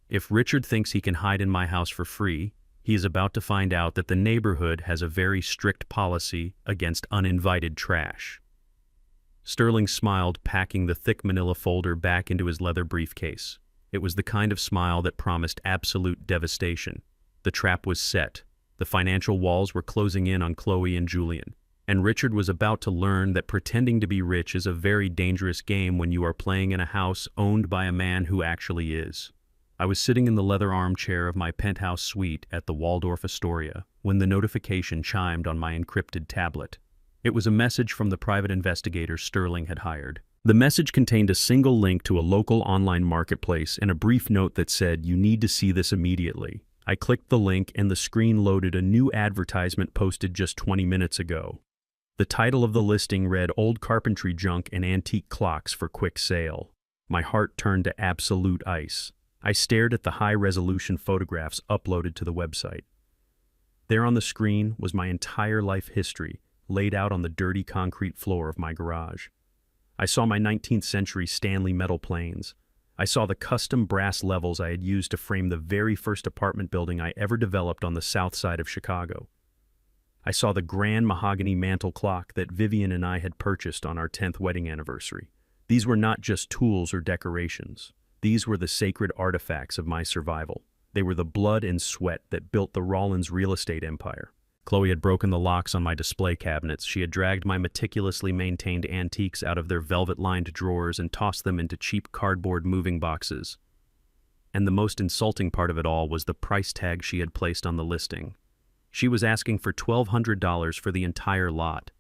If Richard thinks he can hide in my house for free, he is about to find out that the neighborhood has a very strict policy against uninvited trash. Sterling smiled, packing the thick manila folder back into his leather briefcase. It was the kind of smile that promised absolute devastation. The trap was set. The financial walls were closing in on Chloe and Julian, and Richard was about to learn that pretending to be rich is a very dangerous game when you are playing in a house owned by a man who actually is. I was sitting in the leather armchair of my penthouse suite at the Waldorf Astoria when the notification chimed on my encrypted tablet. It was a message from the private investigator Sterling had hired. The message contained a single link to a local online marketplace and a brief note that said, "You need to see this immediately." I clicked the link and the screen loaded a new advertisement posted just 20 minutes ago. The title of the listing read, "Old carpentry junk and antique clocks for quick sale." My heart turned to absolute ice. I stared at the high-resolution photographs uploaded to the website. There on the screen was my entire life history, laid out on the dirty concrete floor of my garage. I saw my 19th century Stanley metal planes. I saw the custom brass levels I had used to frame the very first apartment building I ever developed on the south side of Chicago. I saw the grand mahogany mantel clock that Vivian and I had purchased on our 10th wedding anniversary. These were not just tools or decorations. These were the sacred artifacts of my survival. They were the blood and sweat that built the Rollins real estate empire. Chloe had broken the locks on my display cabinets. She had dragged my meticulously maintained antiques out of their velvet-lined drawers and tossed them into cheap cardboard moving boxes. And the most insulting part of it all was the price tag she had placed on the listing. She was asking for $1,200 for the entire lot.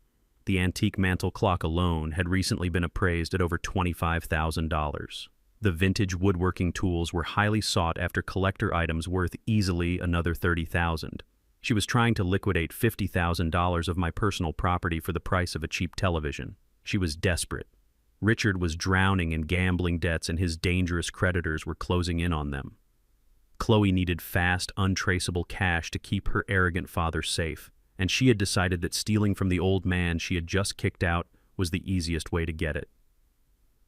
The antique mantel clock alone had recently been appraised at over $25,000. The vintage woodworking tools were highly sought after collector items worth easily another $30,000. She was trying to liquidate $50,000 of my personal property for the price of a cheap television. She was desperate. Richard was drowning in gambling debts and his dangerous creditors were closing in on them. Chloe needed fast, untraceable cash to keep her arrogant father safe, and she had decided that stealing from the old man she had just kicked out was the easiest way to get it.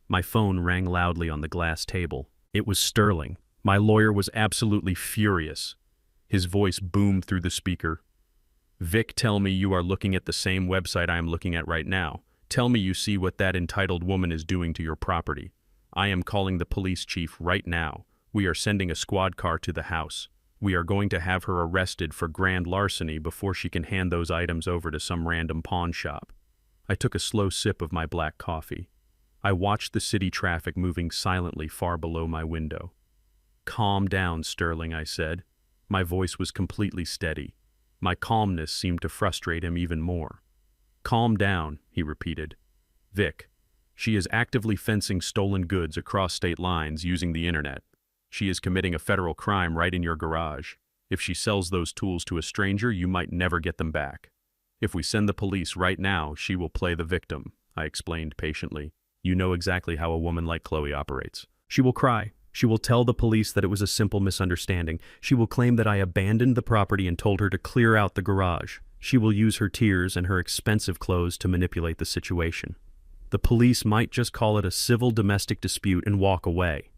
My phone rang loudly on the glass table. It was Sterling. My lawyer was absolutely furious. His voice boomed through the speaker. "Vic, tell me you are looking at the same website I am looking at right now. Tell me you see what that entitled woman is doing to your property. I am calling the police chief right now. We are sending a squad car to the house. We are going to have her arrested for grand larceny before she can hand those items over to some random pawn shop." I took a slow sip of my black coffee. I watched the city traffic moving silently far below my window. "Calm down, Sterling," I said. My voice was completely steady. My calmness seemed to frustrate him even more. "Calm down," he repeated. "Vic, she is actively fencing stolen goods across state lines using the internet. She is committing a federal crime right in your garage. If she sells those tools to a stranger, you might never get them back. If we send the police right now, she will play the victim," I explained patiently. "You know exactly how a woman like Chloe operates. She will cry. She will tell the police that it was a simple misunderstanding. She will claim that I abandoned the property and told her to clear out the garage. She will use her tears and her expensive clothes to manipulate the situation. The police might just call it a civil domestic dispute and walk away.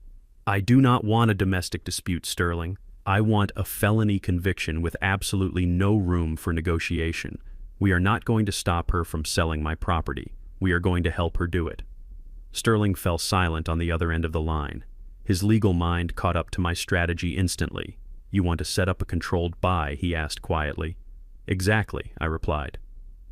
I do not want a domestic dispute, Sterling. I want a felony conviction with absolutely no room for negotiation. We are not going to stop her from selling my property. We are going to help her do it." Sterling fell silent on the other end of the line. His legal mind caught up to my strategy instantly. "You want to set up a controlled buy?" he asked quietly. "Exactly," I replied.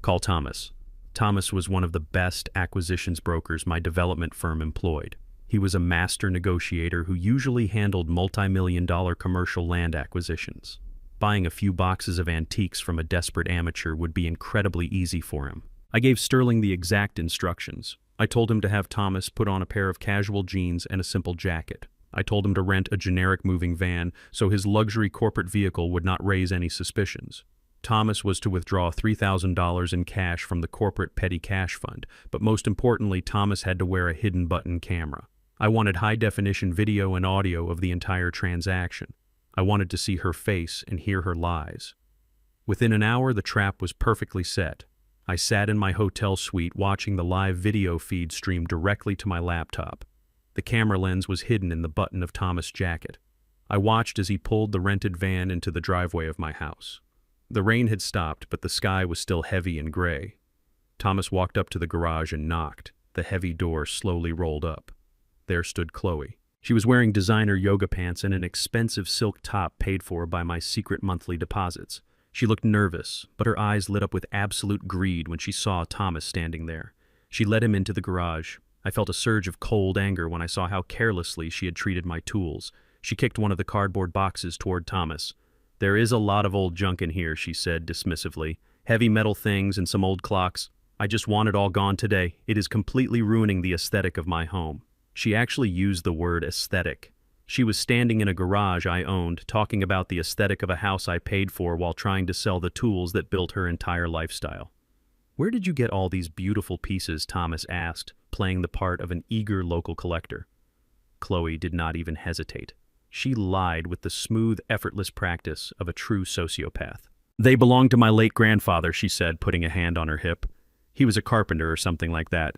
"Call Thomas." Thomas was one of the best acquisitions brokers my development firm employed. He was a master negotiator who usually handled multi-million-dollar commercial land acquisitions. Buying a few boxes of antiques from a desperate amateur would be incredibly easy for him. I gave Sterling the exact instructions. I told him to have Thomas put on a pair of casual jeans and a simple jacket. I told him to rent a generic moving van so his luxury corporate vehicle would not raise any suspicions. Thomas was to withdraw $3,000 in cash from the corporate petty cash fund, but most importantly, Thomas had to wear a hidden button camera. I wanted high-definition video and audio of the entire transaction. I wanted to see her face and hear her lies. Within an hour, the trap was perfectly set. I sat in my hotel suite watching the live video feed stream directly to my laptop. The camera lens was hidden in the button of Thomas' jacket. I watched as he pulled the rented van into the driveway of my house. The rain had stopped, but the sky was still heavy and gray. Thomas walked up to the garage and knocked. The heavy door slowly rolled up. There stood Chloe. She was wearing designer yoga pants and an expensive silk top paid for by my secret monthly deposits. She looked nervous, but her eyes lit up with absolute greed when she saw Thomas standing there. She led him into the garage. I felt a surge of cold anger when I saw how carelessly she had treated my tools. She kicked one of the cardboard boxes toward Thomas. "There is a lot of old junk in here," she said dismissively. "Heavy metal things and some old clocks. I just want it all gone today. It is completely ruining the aesthetic of my home." She actually used the word aesthetic. She was standing in a garage I owned, talking about the aesthetic of a house I paid for while trying to sell the tools that built her entire lifestyle. "Where did you get all these beautiful pieces?" Thomas asked, playing the part of an eager local collector. Chloe did not even hesitate. She lied with the smooth, effortless practice of a true sociopath. "They belonged to my late grandfather," she said, putting a hand on her hip. "He was a carpenter or something like that.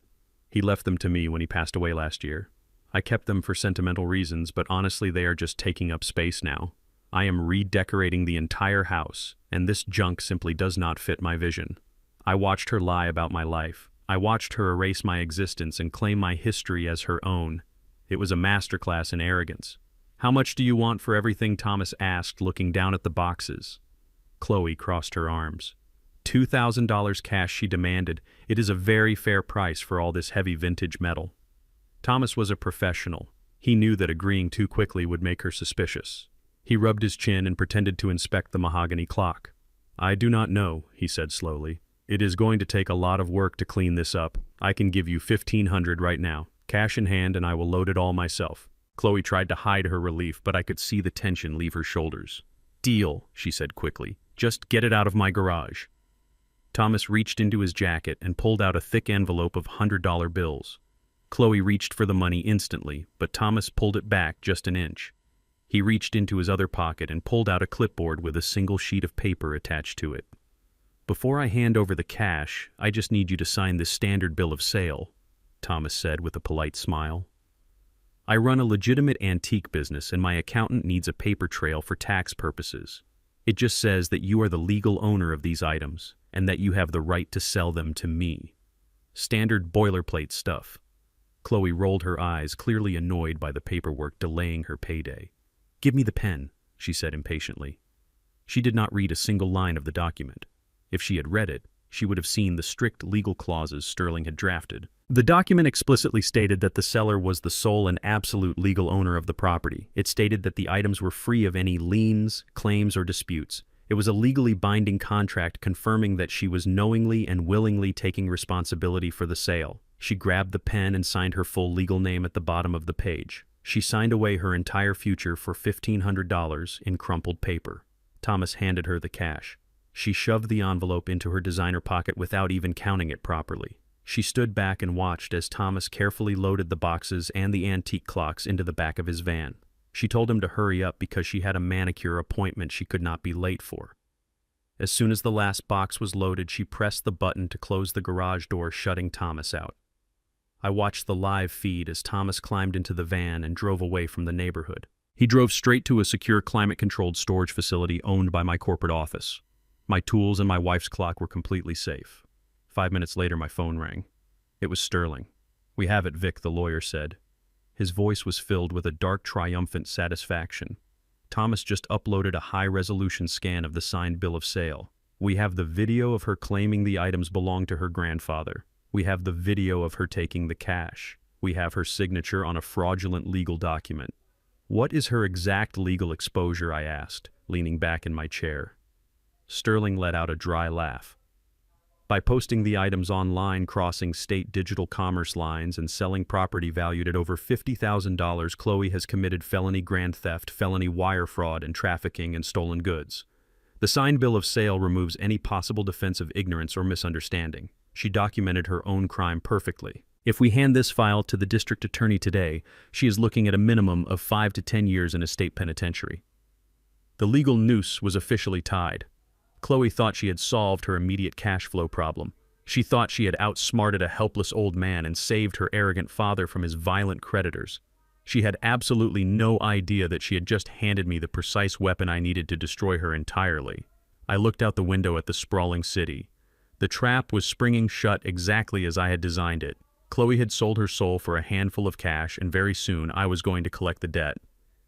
He left them to me when he passed away last year. I kept them for sentimental reasons, but honestly they are just taking up space now. I am redecorating the entire house, and this junk simply does not fit my vision." I watched her lie about my life. I watched her erase my existence and claim my history as her own. It was a masterclass in arrogance. "How much do you want for everything?" Thomas asked, looking down at the boxes. Chloe crossed her arms. $2,000 cash, she demanded. "It is a very fair price for all this heavy vintage metal." Thomas was a professional. He knew that agreeing too quickly would make her suspicious. He rubbed his chin and pretended to inspect the mahogany clock. "I do not know," he said slowly. "It is going to take a lot of work to clean this up. I can give you $1,500 right now, cash in hand, and I will load it all myself." Chloe tried to hide her relief, but I could see the tension leave her shoulders. "Deal," she said quickly. "Just get it out of my garage." Thomas reached into his jacket and pulled out a thick envelope of $100 bills. Chloe reached for the money instantly, but Thomas pulled it back just an inch. He reached into his other pocket and pulled out a clipboard with a single sheet of paper attached to it. "Before I hand over the cash, I just need you to sign this standard bill of sale," Thomas said with a polite smile. "I run a legitimate antique business and my accountant needs a paper trail for tax purposes. It just says that you are the legal owner of these items and that you have the right to sell them to me. Standard boilerplate stuff." Chloe rolled her eyes, clearly annoyed by the paperwork delaying her payday. "Give me the pen," she said impatiently. She did not read a single line of the document. If she had read it, she would have seen the strict legal clauses Sterling had drafted. The document explicitly stated that the seller was the sole and absolute legal owner of the property. It stated that the items were free of any liens, claims, or disputes. It was a legally binding contract confirming that she was knowingly and willingly taking responsibility for the sale. She grabbed the pen and signed her full legal name at the bottom of the page. She signed away her entire future for $1,500 in crumpled paper. Thomas handed her the cash. She shoved the envelope into her designer pocket without even counting it properly. She stood back and watched as Thomas carefully loaded the boxes and the antique clocks into the back of his van. She told him to hurry up because she had a manicure appointment she could not be late for. As soon as the last box was loaded, she pressed the button to close the garage door, shutting Thomas out. I watched the live feed as Thomas climbed into the van and drove away from the neighborhood. He drove straight to a secure climate-controlled storage facility owned by my corporate office. My tools and my wife's clock were completely safe. 5 minutes later, my phone rang. It was Sterling. "We have it, Vic," the lawyer said. His voice was filled with a dark, triumphant satisfaction. "Thomas just uploaded a high-resolution scan of the signed bill of sale. We have the video of her claiming the items belong to her grandfather. We have the video of her taking the cash. We have her signature on a fraudulent legal document." "What is her exact legal exposure?" I asked, leaning back in my chair. Sterling let out a dry laugh. By posting the items online, crossing state digital commerce lines, and selling property valued at over $50,000, Chloe has committed felony grand theft, felony wire fraud, and trafficking in stolen goods. The signed bill of sale removes any possible defense of ignorance or misunderstanding. She documented her own crime perfectly. If we hand this file to the district attorney today, she is looking at a minimum of 5 to 10 years in a state penitentiary. The legal noose was officially tied. Chloe thought she had solved her immediate cash flow problem. She thought she had outsmarted a helpless old man and saved her arrogant father from his violent creditors. She had absolutely no idea that she had just handed me the precise weapon I needed to destroy her entirely. I looked out the window at the sprawling city. The trap was springing shut exactly as I had designed it. Chloe had sold her soul for a handful of cash, and very soon I was going to collect the debt.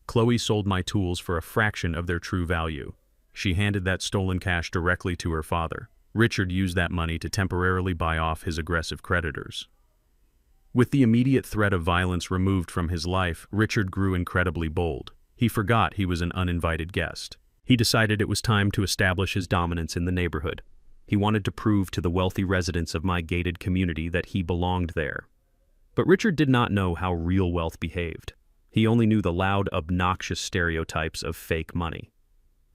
Chloe sold my tools for a fraction of their true value. She handed that stolen cash directly to her father. Richard used that money to temporarily buy off his aggressive creditors. With the immediate threat of violence removed from his life, Richard grew incredibly bold. He forgot he was an uninvited guest. He decided it was time to establish his dominance in the neighborhood. He wanted to prove to the wealthy residents of my gated community that he belonged there. But Richard did not know how real wealth behaved. He only knew the loud, obnoxious stereotypes of fake money.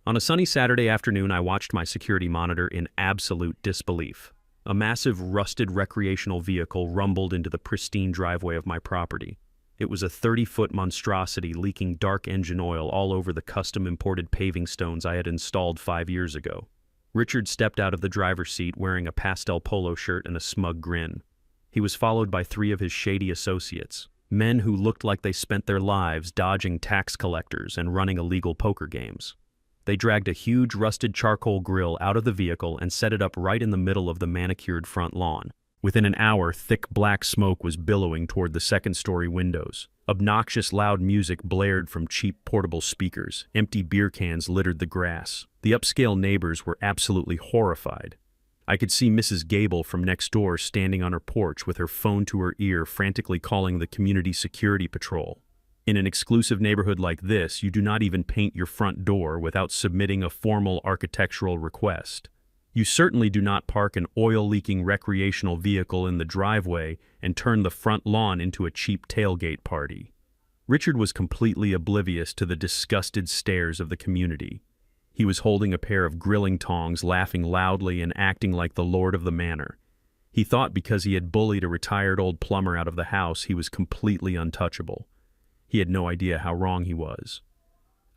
On a sunny Saturday afternoon, I watched my security monitor in absolute disbelief. A massive, rusted recreational vehicle rumbled into the pristine driveway of my property. It was a 30-foot monstrosity leaking dark engine oil all over the custom-imported paving stones I had installed 5 years ago. Richard stepped out of the driver's seat wearing a pastel polo shirt and a smug grin. He was followed by 3 of his shady associates, men who looked like they spent their lives dodging tax collectors and running illegal poker games. They dragged a huge rusted charcoal grill out of the vehicle and set it up right in the middle of the manicured front lawn. Within an hour, thick black smoke was billowing toward the second-story windows. Obnoxious loud music blared from cheap portable speakers. Empty beer cans littered the grass. The upscale neighbors were absolutely horrified. I could see Mrs. Gable from next door standing on her porch with her phone to her ear, frantically calling the community security patrol. In an exclusive neighborhood like this, you do not even paint your front door without submitting a formal architectural request. You certainly do not park an oil-leaking recreational vehicle in the driveway and turn the front lawn into a cheap tailgate party. Richard was completely oblivious to the disgusted stares of the community. He was holding a pair of grilling tongs, laughing loudly and acting like the lord of the manor. He thought because he had bullied a retired old plumber out of the house, he was completely untouchable. He had no idea how wrong he was.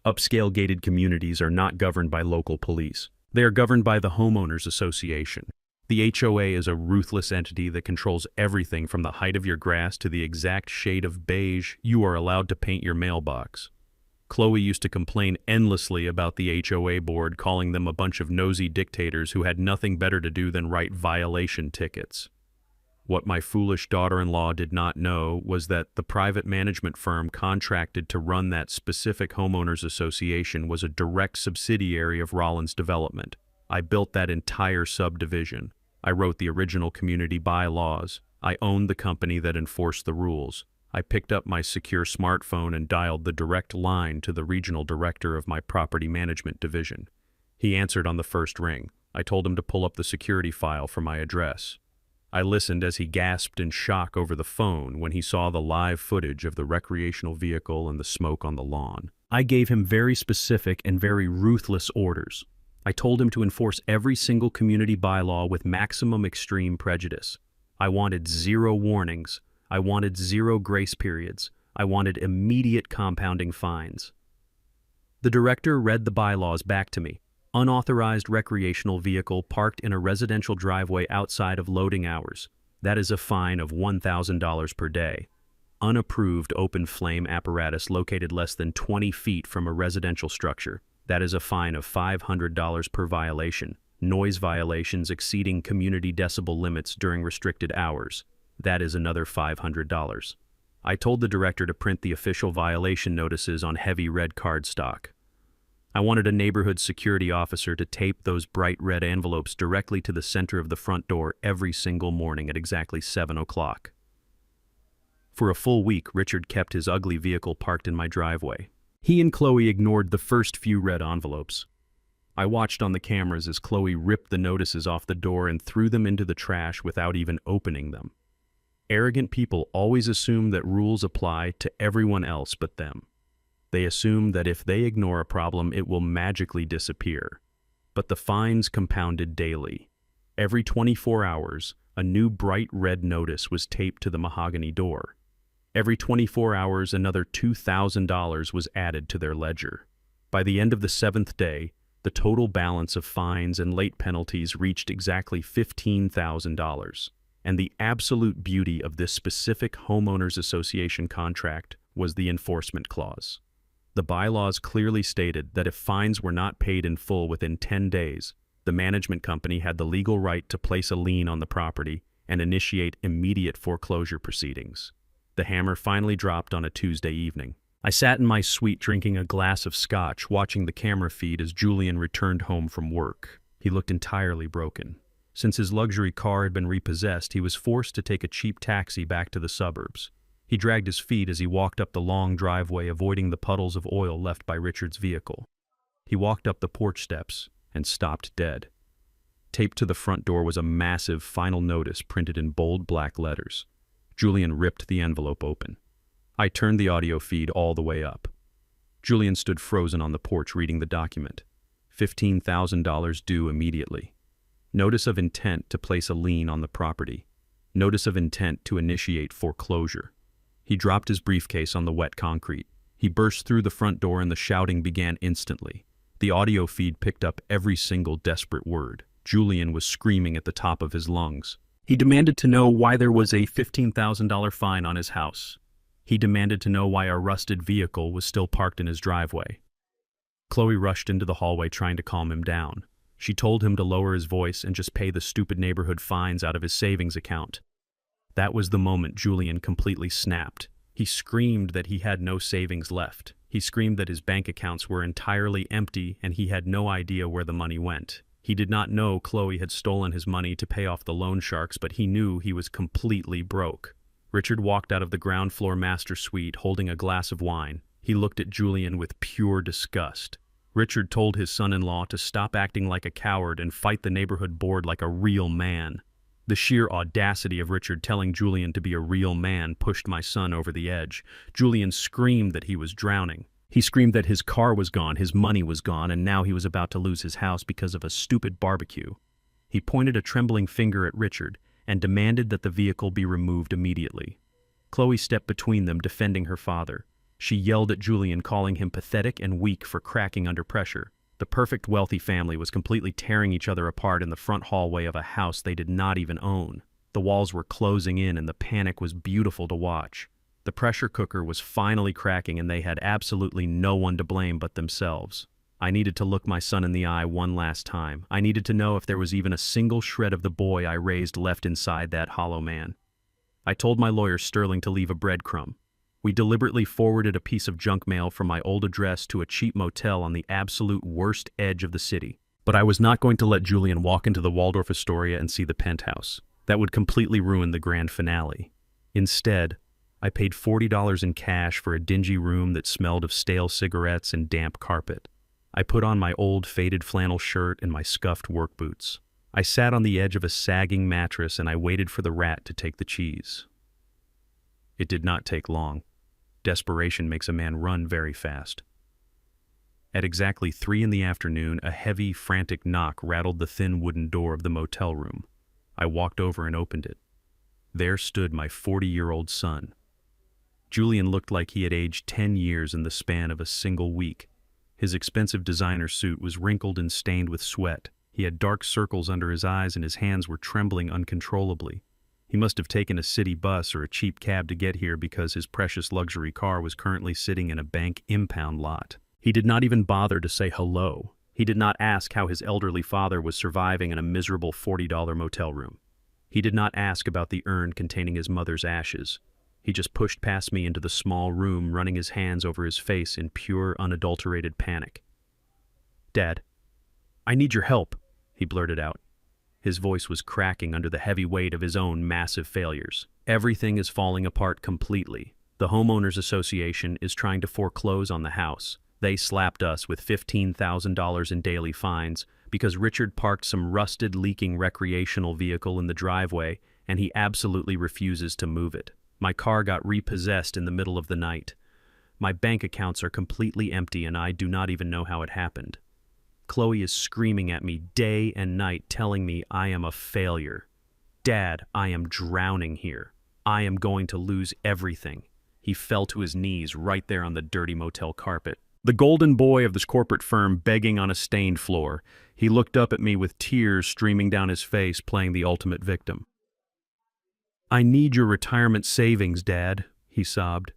Upscale gated communities are not governed by local police. They are governed by the homeowners association. The HOA is a ruthless entity that controls everything from the height of your grass to the exact shade of beige you are allowed to paint your mailbox. Chloe used to complain endlessly about the HOA board, calling them a bunch of nosy dictators who had nothing better to do than write violation tickets. What my foolish daughter-in-law did not know was that the private management firm contracted to run that specific homeowners association was a direct subsidiary of Rollins Development. I built that entire subdivision. I wrote the original community bylaws. I owned the company that enforced the rules. I picked up my secure smartphone and dialed the direct line to the regional director of my property management division. He answered on the first ring. I told him to pull up the security file for my address. I listened as he gasped in shock over the phone when he saw the live footage of the recreational vehicle and the smoke on the lawn. I gave him very specific and very ruthless orders. I told him to enforce every single community bylaw with maximum extreme prejudice. I wanted 0 warnings. I wanted 0 grace periods. I wanted immediate compounding fines. The director read the bylaws back to me. Unauthorized recreational vehicle parked in a residential driveway outside of loading hours. That is a fine of $1,000 per day. Unapproved open flame apparatus located less than 20 feet from a residential structure. That is a fine of $500 per violation. Noise violations exceeding community decibel limits during restricted hours. That is another $500. I told the director to print the official violation notices on heavy red cardstock. I wanted a neighborhood security officer to tape those bright red envelopes directly to the center of the front door every single morning at exactly 7 o'clock. For a full week, Richard kept his ugly vehicle parked in my driveway. He and Chloe ignored the first few red envelopes. I watched on the cameras as Chloe ripped the notices off the door and threw them into the trash without even opening them. Arrogant people always assume that rules apply to everyone else but them. They assume that if they ignore a problem, it will magically disappear. But the fines compounded daily. Every 24 hours, a new bright red notice was taped to the mahogany door. Every 24 hours, another $2,000 was added to their ledger. By the end of the 7th day, the total balance of fines and late penalties reached exactly $15,000. And the absolute beauty of this specific homeowners association contract was the enforcement clause. The bylaws clearly stated that if fines were not paid in full within 10 days, the management company had the legal right to place a lien on the property and initiate immediate foreclosure proceedings. The hammer finally dropped on a Tuesday evening. I sat in my suite drinking a glass of scotch, watching the camera feed as Julian returned home from work. He looked entirely broken. Since his luxury car had been repossessed, he was forced to take a cheap taxi back to the suburbs. He dragged his feet as he walked up the long driveway, avoiding the puddles of oil left by Richard's vehicle. He walked up the porch steps and stopped dead. Taped to the front door was a massive final notice printed in bold black letters. Julian ripped the envelope open. I turned the audio feed all the way up. Julian stood frozen on the porch reading the document. $15,000 due immediately. Notice of intent to place a lien on the property. Notice of intent to initiate foreclosure. He dropped his briefcase on the wet concrete. He burst through the front door and the shouting began instantly. The audio feed picked up every single desperate word. Julian was screaming at the top of his lungs. He demanded to know why there was a $15,000 fine on his house. He demanded to know why a rusted vehicle was still parked in his driveway. Chloe rushed into the hallway trying to calm him down. She told him to lower his voice and just pay the stupid neighborhood fines out of his savings account. That was the moment Julian completely snapped. He screamed that he had no savings left. He screamed that his bank accounts were entirely empty and he had no idea where the money went. He did not know Chloe had stolen his money to pay off the loan sharks, but he knew he was completely broke. Richard walked out of the ground floor master suite holding a glass of wine. He looked at Julian with pure disgust. Richard told his son-in-law to stop acting like a coward and fight the neighborhood board like a real man. The sheer audacity of Richard telling Julian to be a real man pushed my son over the edge. Julian screamed that he was drowning. He screamed that his car was gone, his money was gone, and now he was about to lose his house because of a stupid barbecue. He pointed a trembling finger at Richard and demanded that the vehicle be removed immediately. Chloe stepped between them, defending her father. She yelled at Julian, calling him pathetic and weak for cracking under pressure. The perfect wealthy family was completely tearing each other apart in the front hallway of a house they did not even own. The walls were closing in and the panic was beautiful to watch. The pressure cooker was finally cracking and they had absolutely no one to blame but themselves. I needed to look my son in the eye one last time. I needed to know if there was even a single shred of the boy I raised left inside that hollow man. I told my lawyer Sterling to leave a breadcrumb. We deliberately forwarded a piece of junk mail from my old address to a cheap motel on the absolute worst edge of the city. But I was not going to let Julian walk into the Waldorf Astoria and see the penthouse. That would completely ruin the grand finale. Instead, I paid $40 in cash for a dingy room that smelled of stale cigarettes and damp carpet. I put on my old faded flannel shirt and my scuffed work boots. I sat on the edge of a sagging mattress and I waited for the rat to take the cheese. It did not take long. Desperation makes a man run very fast. At exactly 3 p.m, a heavy, frantic knock rattled the thin wooden door of the motel room. I walked over and opened it. There stood my 40-year-old son. Julian looked like he had aged 10 years in the span of a single week. His expensive designer suit was wrinkled and stained with sweat. He had dark circles under his eyes and his hands were trembling uncontrollably. He must have taken a city bus or a cheap cab to get here because his precious luxury car was currently sitting in a bank impound lot. He did not even bother to say hello. He did not ask how his elderly father was surviving in a miserable $40 motel room. He did not ask about the urn containing his mother's ashes. He just pushed past me into the small room, running his hands over his face in pure, unadulterated panic. "Dad, I need your help," he blurted out. His voice was cracking under the heavy weight of his own massive failures. "Everything is falling apart completely. The homeowners association is trying to foreclose on the house. They slapped us with $15,000 in daily fines because Richard parked some rusted, leaking recreational vehicle in the driveway and he absolutely refuses to move it. My car got repossessed in the middle of the night. My bank accounts are completely empty and I do not even know how it happened. Chloe is screaming at me day and night, telling me I am a failure. Dad, I am drowning here. I am going to lose everything. He fell to his knees right there on the dirty motel carpet. The golden boy of this corporate firm begging on a stained floor. He looked up at me with tears streaming down his face, playing the ultimate victim. I need your retirement savings, Dad, he sobbed.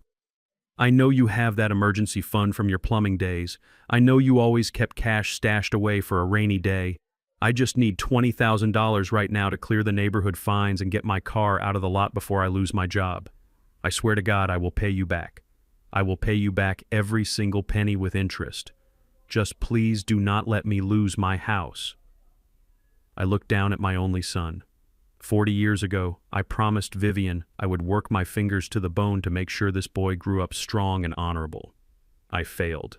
I know you have that emergency fund from your plumbing days. I know you always kept cash stashed away for a rainy day. I just need $20,000 right now to clear the neighborhood fines and get my car out of the lot before I lose my job. I swear to God, I will pay you back. I will pay you back every single penny with interest. Just please do not let me lose my house. I looked down at my only son. 40 years ago, I promised Vivian I would work my fingers to the bone to make sure this boy grew up strong and honorable. I failed.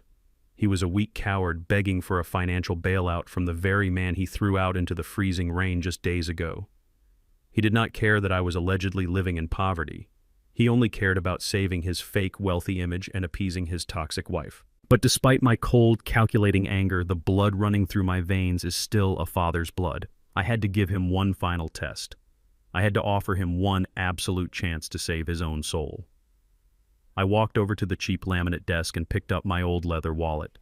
He was a weak coward begging for a financial bailout from the very man he threw out into the freezing rain just days ago. He did not care that I was allegedly living in poverty. He only cared about saving his fake wealthy image and appeasing his toxic wife. But despite my cold, calculating anger, the blood running through my veins is still a father's blood. I had to give him one final test. I had to offer him one absolute chance to save his own soul. I walked over to the cheap laminate desk and picked up my old leather wallet.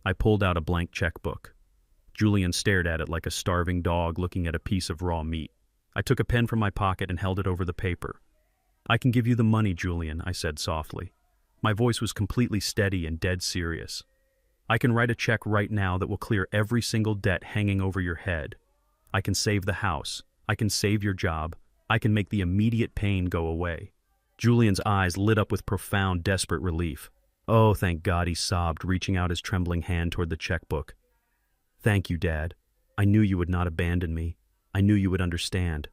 I pulled out a blank checkbook. Julian stared at it like a starving dog looking at a piece of raw meat. I took a pen from my pocket and held it over the paper. I can give you the money, Julian, I said softly. My voice was completely steady and dead serious. I can write a check right now that will clear every single debt hanging over your head. I can save the house. I can save your job. I can make the immediate pain go away. Julian's eyes lit up with profound, desperate relief. Oh, thank God, he sobbed, reaching out his trembling hand toward the checkbook. Thank you, Dad. I knew you would not abandon me. I knew you would understand.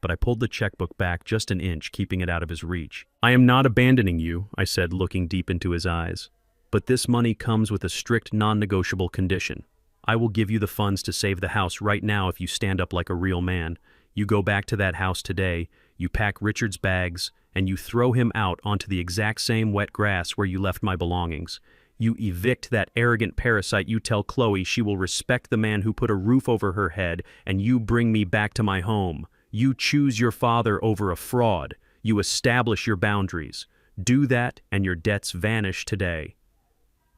But I pulled the checkbook back just an inch, keeping it out of his reach. I am not abandoning you, I said, looking deep into his eyes. But this money comes with a strict, non-negotiable condition. I will give you the funds to save the house right now if you stand up like a real man. You go back to that house today, you pack Richard's bags, and you throw him out onto the exact same wet grass where you left my belongings. You evict that arrogant parasite. You tell Chloe she will respect the man who put a roof over her head, and you bring me back to my home. You choose your father over a fraud. You establish your boundaries. Do that, and your debts vanish today.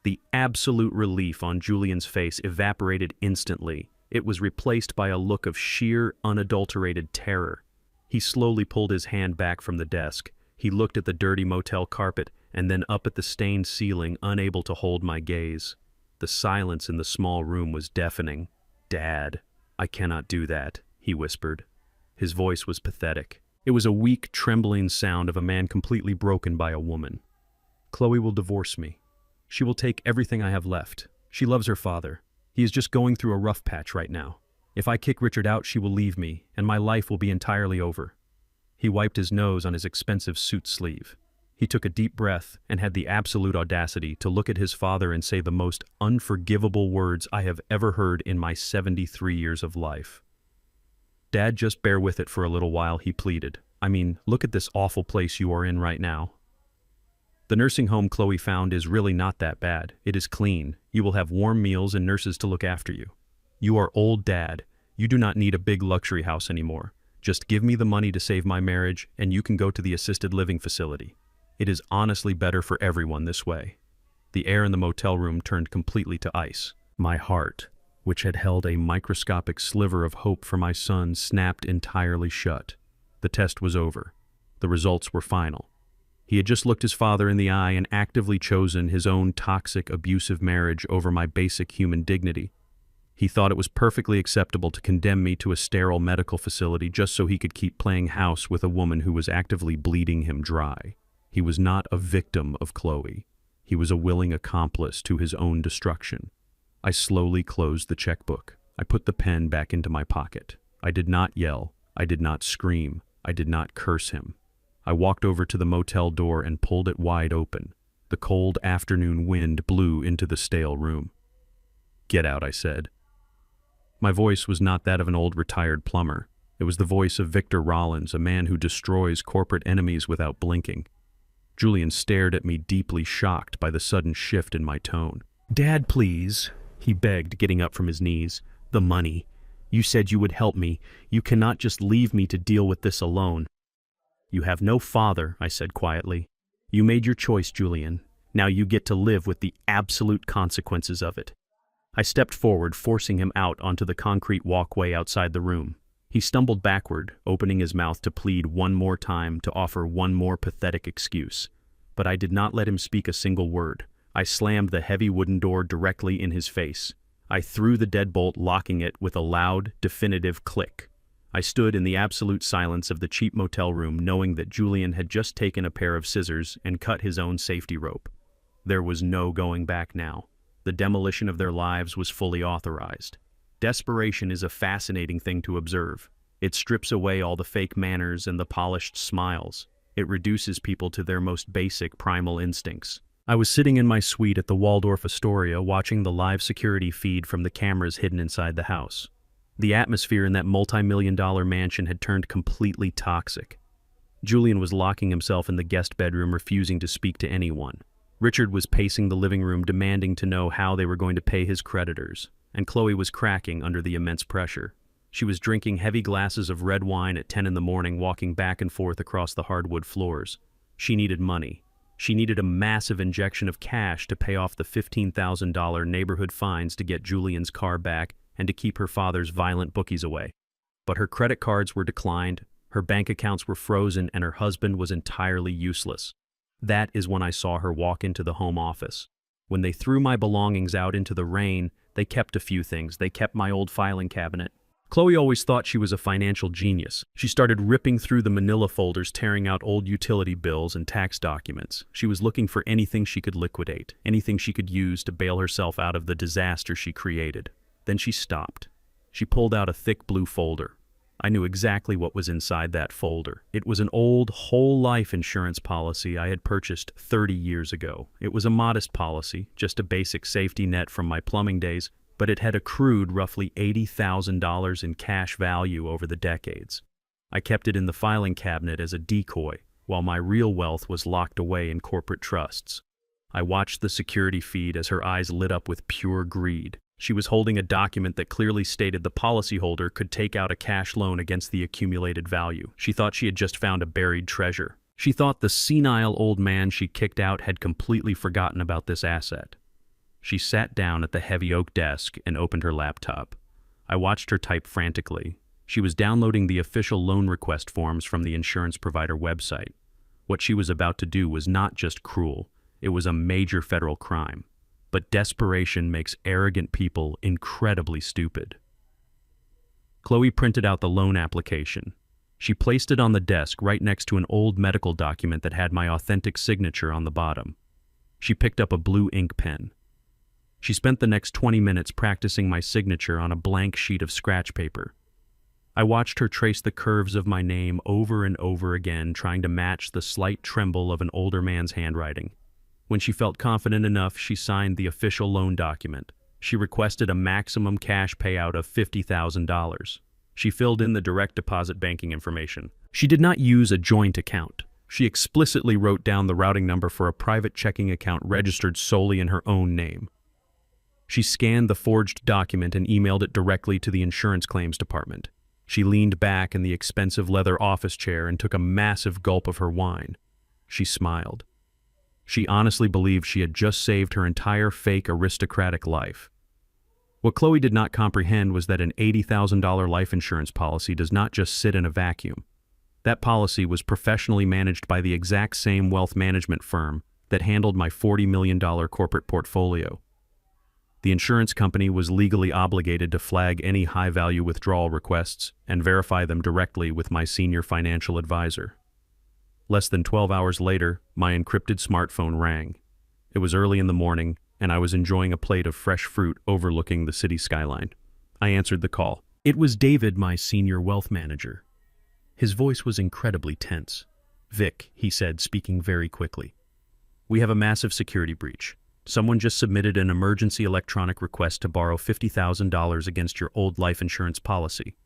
The absolute relief on Julian's face evaporated instantly. It was replaced by a look of sheer, unadulterated terror. He slowly pulled his hand back from the desk. He looked at the dirty motel carpet and then up at the stained ceiling, unable to hold my gaze. The silence in the small room was deafening. "Dad, I cannot do that," he whispered. His voice was pathetic. It was a weak, trembling sound of a man completely broken by a woman. "Chloe will divorce me. She will take everything I have left. She loves her father. He is just going through a rough patch right now. If I kick Richard out, she will leave me, and my life will be entirely over." He wiped his nose on his expensive suit sleeve. He took a deep breath and had the absolute audacity to look at his father and say the most unforgivable words I have ever heard in my 73 years of life. "Dad, just bear with it for a little while," he pleaded. "I mean, look at this awful place you are in right now. The nursing home Chloe found is really not that bad. It is clean. You will have warm meals and nurses to look after you. You are old, Dad. You do not need a big luxury house anymore. Just give me the money to save my marriage, and you can go to the assisted living facility. It is honestly better for everyone this way." The air in the motel room turned completely to ice. My heart, which had held a microscopic sliver of hope for my son, snapped entirely shut. The test was over. The results were final. He had just looked his father in the eye and actively chosen his own toxic, abusive marriage over my basic human dignity. He thought it was perfectly acceptable to condemn me to a sterile medical facility just so he could keep playing house with a woman who was actively bleeding him dry. He was not a victim of Chloe. He was a willing accomplice to his own destruction. I slowly closed the checkbook. I put the pen back into my pocket. I did not yell. I did not scream. I did not curse him. I walked over to the motel door and pulled it wide open. The cold afternoon wind blew into the stale room. "Get out," I said. My voice was not that of an old retired plumber. It was the voice of Victor Rollins, a man who destroys corporate enemies without blinking. Julian stared at me, deeply shocked by the sudden shift in my tone. "Dad, please," he begged, getting up from his knees. "The money. You said you would help me. You cannot just leave me to deal with this alone." "You have no father," I said quietly. "You made your choice, Julian. Now you get to live with the absolute consequences of it." I stepped forward, forcing him out onto the concrete walkway outside the room. He stumbled backward, opening his mouth to plead one more time, to offer one more pathetic excuse. But I did not let him speak a single word. I slammed the heavy wooden door directly in his face. I threw the deadbolt, locking it with a loud, definitive click. I stood in the absolute silence of the cheap motel room, knowing that Julian had just taken a pair of scissors and cut his own safety rope. There was no going back now. The demolition of their lives was fully authorized. Desperation is a fascinating thing to observe. It strips away all the fake manners and the polished smiles. It reduces people to their most basic primal instincts. I was sitting in my suite at the Waldorf Astoria, watching the live security feed from the cameras hidden inside the house. The atmosphere in that multi-million-dollar mansion had turned completely toxic. Julian was locking himself in the guest bedroom, refusing to speak to anyone. Richard was pacing the living room, demanding to know how they were going to pay his creditors, and Chloe was cracking under the immense pressure. She was drinking heavy glasses of red wine at 10 in the morning, walking back and forth across the hardwood floors. She needed money. She needed a massive injection of cash to pay off the $15,000 neighborhood fines, to get Julian's car back, and to keep her father's violent bookies away. But her credit cards were declined, her bank accounts were frozen, and her husband was entirely useless. That is when I saw her walk into the home office. When they threw my belongings out into the rain, they kept a few things. They kept my old filing cabinet. Chloe always thought she was a financial genius. She started ripping through the manila folders, tearing out old utility bills and tax documents. She was looking for anything she could liquidate, anything she could use to bail herself out of the disaster she created. Then she stopped. She pulled out a thick blue folder. I knew exactly what was inside that folder. It was an old whole life insurance policy I had purchased 30 years ago. It was a modest policy, just a basic safety net from my plumbing days, but it had accrued roughly $80,000 in cash value over the decades. I kept it in the filing cabinet as a decoy, while my real wealth was locked away in corporate trusts. I watched the security feed as her eyes lit up with pure greed. She was holding a document that clearly stated the policyholder could take out a cash loan against the accumulated value. She thought she had just found a buried treasure. She thought the senile old man she kicked out had completely forgotten about this asset. She sat down at the heavy oak desk and opened her laptop. I watched her type frantically. She was downloading the official loan request forms from the insurance provider website. What she was about to do was not just cruel, it was a major federal crime. But desperation makes arrogant people incredibly stupid. Chloe printed out the loan application. She placed it on the desk right next to an old medical document that had my authentic signature on the bottom. She picked up a blue ink pen. She spent the next 20 minutes practicing my signature on a blank sheet of scratch paper. I watched her trace the curves of my name over and over again, trying to match the slight tremble of an older man's handwriting. When she felt confident enough, she signed the official loan document. She requested a maximum cash payout of $50,000. She filled in the direct deposit banking information. She did not use a joint account. She explicitly wrote down the routing number for a private checking account registered solely in her own name. She scanned the forged document and emailed it directly to the insurance claims department. She leaned back in the expensive leather office chair and took a massive gulp of her wine. She smiled. She honestly believed she had just saved her entire fake aristocratic life. What Chloe did not comprehend was that an $80,000 life insurance policy does not just sit in a vacuum. That policy was professionally managed by the exact same wealth management firm that handled my $40 million corporate portfolio. The insurance company was legally obligated to flag any high-value withdrawal requests and verify them directly with my senior financial advisor. Less than 12 hours later, my encrypted smartphone rang. It was early in the morning, and I was enjoying a plate of fresh fruit overlooking the city skyline. I answered the call. It was David, my senior wealth manager. His voice was incredibly tense. "Vic," he said, speaking very quickly. We have a massive security breach. Someone just submitted an emergency electronic request to borrow $50,000 against your old life insurance policy.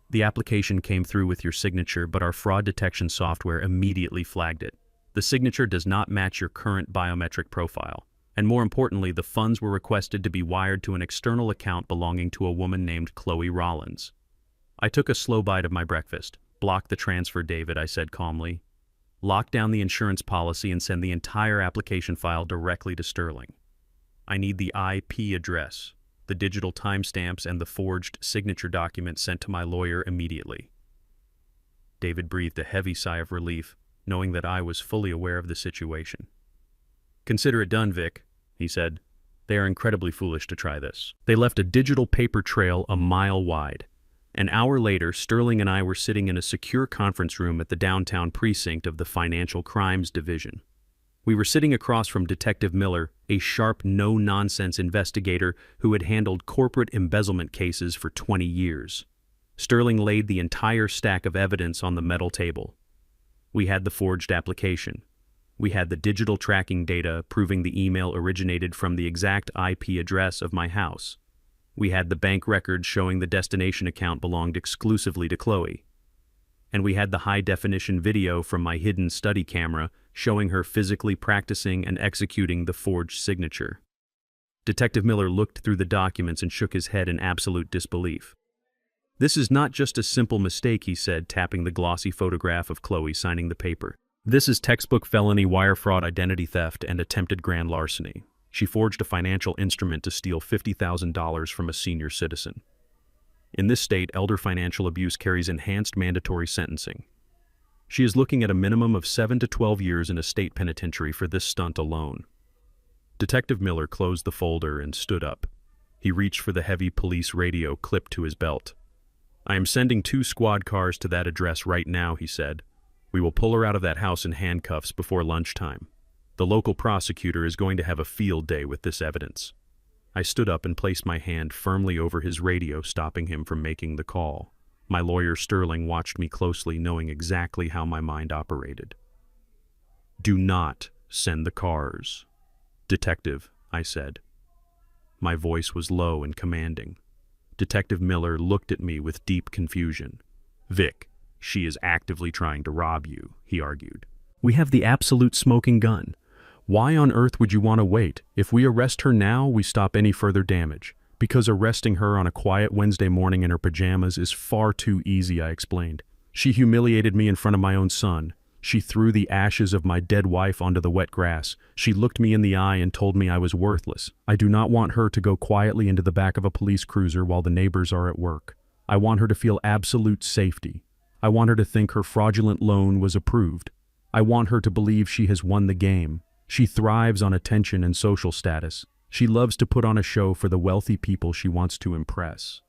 The application came through with your signature, but our fraud detection software immediately flagged it. The signature does not match your current biometric profile. And more importantly, the funds were requested to be wired to an external account belonging to a woman named Chloe Rollins. I took a slow bite of my breakfast. Block the transfer, David, I said calmly. Lock down the insurance policy and send the entire application file directly to Sterling. I need the IP address, the digital timestamps, and the forged signature document sent to my lawyer immediately. David breathed a heavy sigh of relief, knowing that I was fully aware of the situation. Consider it done, Vic, he said. They are incredibly foolish to try this. They left a digital paper trail a mile wide. An hour later, Sterling and I were sitting in a secure conference room at the downtown precinct of the Financial Crimes Division. We were sitting across from Detective Miller, a sharp, no-nonsense investigator who had handled corporate embezzlement cases for 20 years. Sterling laid the entire stack of evidence on the metal table. We had the forged application. We had the digital tracking data proving the email originated from the exact IP address of my house. We had the bank records showing the destination account belonged exclusively to Chloe. And we had the high-definition video from my hidden study camera showing her physically practicing and executing the forged signature. Detective Miller looked through the documents and shook his head in absolute disbelief. This is not just a simple mistake, he said, tapping the glossy photograph of Chloe signing the paper. This is textbook felony, wire fraud, identity theft, and attempted grand larceny. She forged a financial instrument to steal $50,000 from a senior citizen. In this state, elder financial abuse carries enhanced mandatory sentencing. She is looking at a minimum of 7 to 12 years in a state penitentiary for this stunt alone. Detective Miller closed the folder and stood up. He reached for the heavy police radio clipped to his belt. I am sending 2 squad cars to that address right now, he said. We will pull her out of that house in handcuffs before lunchtime. The local prosecutor is going to have a field day with this evidence. I stood up and placed my hand firmly over his radio, stopping him from making the call. My lawyer Sterling watched me closely, knowing exactly how my mind operated. Do not send the cars. Detective, I said. My voice was low and commanding. Detective Miller looked at me with deep confusion. Vic, she is actively trying to rob you, he argued. We have the absolute smoking gun. Why on earth would you want to wait? If we arrest her now, we stop any further damage. Because arresting her on a quiet Wednesday morning in her pajamas is far too easy, I explained. She humiliated me in front of my own son. She threw the ashes of my dead wife onto the wet grass. She looked me in the eye and told me I was worthless. I do not want her to go quietly into the back of a police cruiser while the neighbors are at work. I want her to feel absolute safety. I want her to think her fraudulent loan was approved. I want her to believe she has won the game. She thrives on attention and social status. She loves to put on a show for the wealthy people she wants to impress.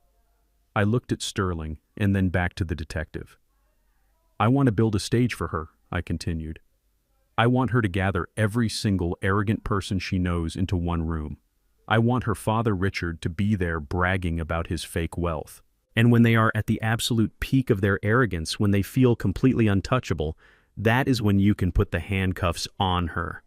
I looked at Sterling and then back to the detective. I want to build a stage for her, I continued. I want her to gather every single arrogant person she knows into one room. I want her father Richard to be there bragging about his fake wealth. And when they are at the absolute peak of their arrogance, when they feel completely untouchable, that is when you can put the handcuffs on her.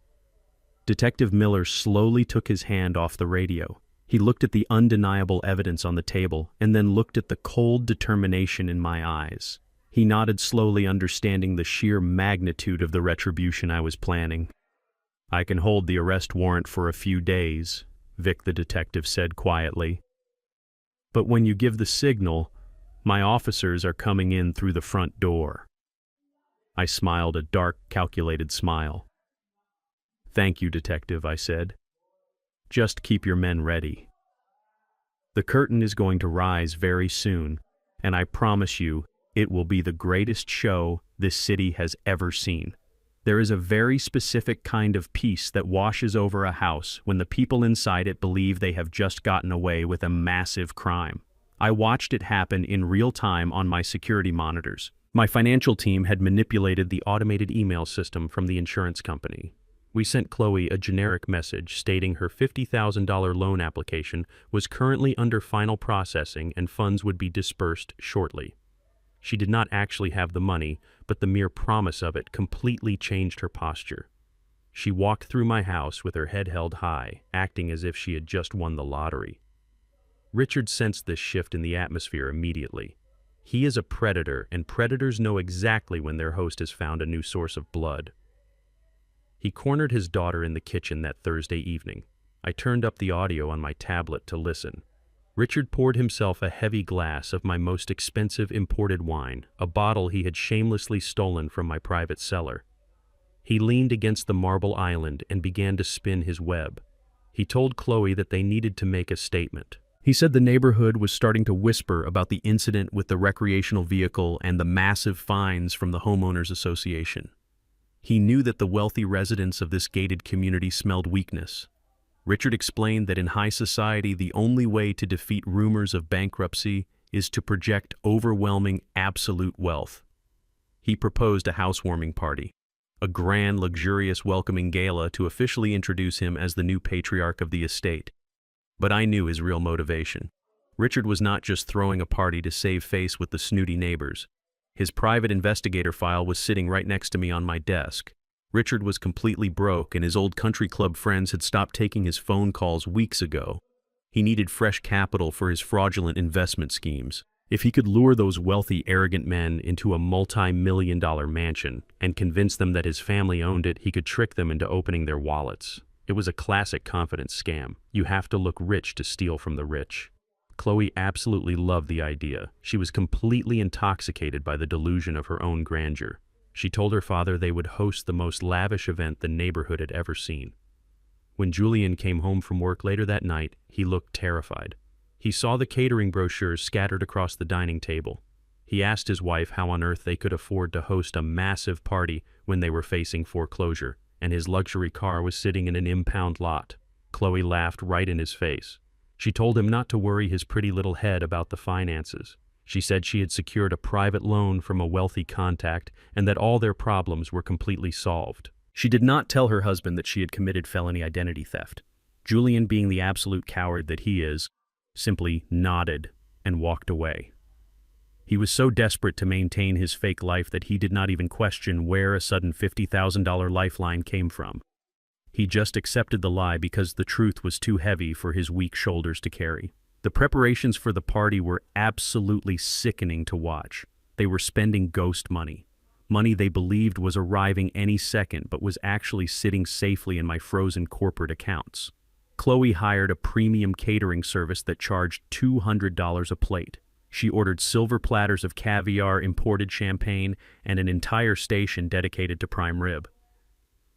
Detective Miller slowly took his hand off the radio. He looked at the undeniable evidence on the table and then looked at the cold determination in my eyes. He nodded slowly, understanding the sheer magnitude of the retribution I was planning. I can hold the arrest warrant for a few days, Vic the detective said quietly. But when you give the signal, my officers are coming in through the front door. I smiled a dark, calculated smile. Thank you, detective, I said. Just keep your men ready. The curtain is going to rise very soon, and I promise you, it will be the greatest show this city has ever seen. There is a very specific kind of peace that washes over a house when the people inside it believe they have just gotten away with a massive crime. I watched it happen in real time on my security monitors. My financial team had manipulated the automated email system from the insurance company. We sent Chloe a generic message stating her $50,000 loan application was currently under final processing and funds would be dispersed shortly. She did not actually have the money, but the mere promise of it completely changed her posture. She walked through my house with her head held high, acting as if she had just won the lottery. Richard sensed this shift in the atmosphere immediately. He is a predator, and predators know exactly when their host has found a new source of blood. He cornered his daughter in the kitchen that Thursday evening. I turned up the audio on my tablet to listen. Richard poured himself a heavy glass of my most expensive imported wine, a bottle he had shamelessly stolen from my private cellar. He leaned against the marble island and began to spin his web. He told Chloe that they needed to make a statement. He said the neighborhood was starting to whisper about the incident with the recreational vehicle and the massive fines from the homeowners association. He knew that the wealthy residents of this gated community smelled weakness. Richard explained that in high society, the only way to defeat rumors of bankruptcy is to project overwhelming absolute wealth. He proposed a housewarming party, a grand, luxurious welcoming gala to officially introduce him as the new patriarch of the estate. But I knew his real motivation. Richard was not just throwing a party to save face with the snooty neighbors. His private investigator file was sitting right next to me on my desk. Richard was completely broke, and his old country club friends had stopped taking his phone calls weeks ago. He needed fresh capital for his fraudulent investment schemes. If he could lure those wealthy, arrogant men into a multi-million-dollar mansion and convince them that his family owned it, he could trick them into opening their wallets. It was a classic confidence scam. You have to look rich to steal from the rich. Chloe absolutely loved the idea. She was completely intoxicated by the delusion of her own grandeur. She told her father they would host the most lavish event the neighborhood had ever seen. When Julian came home from work later that night, he looked terrified. He saw the catering brochures scattered across the dining table. He asked his wife how on earth they could afford to host a massive party when they were facing foreclosure, and his luxury car was sitting in an impound lot. Chloe laughed right in his face. She told him not to worry his pretty little head about the finances. She said she had secured a private loan from a wealthy contact and that all their problems were completely solved. She did not tell her husband that she had committed felony identity theft. Julian, being the absolute coward that he is, simply nodded and walked away. He was so desperate to maintain his fake life that he did not even question where a sudden $50,000 lifeline came from. He just accepted the lie because the truth was too heavy for his weak shoulders to carry. The preparations for the party were absolutely sickening to watch. They were spending ghost money. Money they believed was arriving any second but was actually sitting safely in my frozen corporate accounts. Chloe hired a premium catering service that charged $200 a plate. She ordered silver platters of caviar, imported champagne, and an entire station dedicated to prime rib.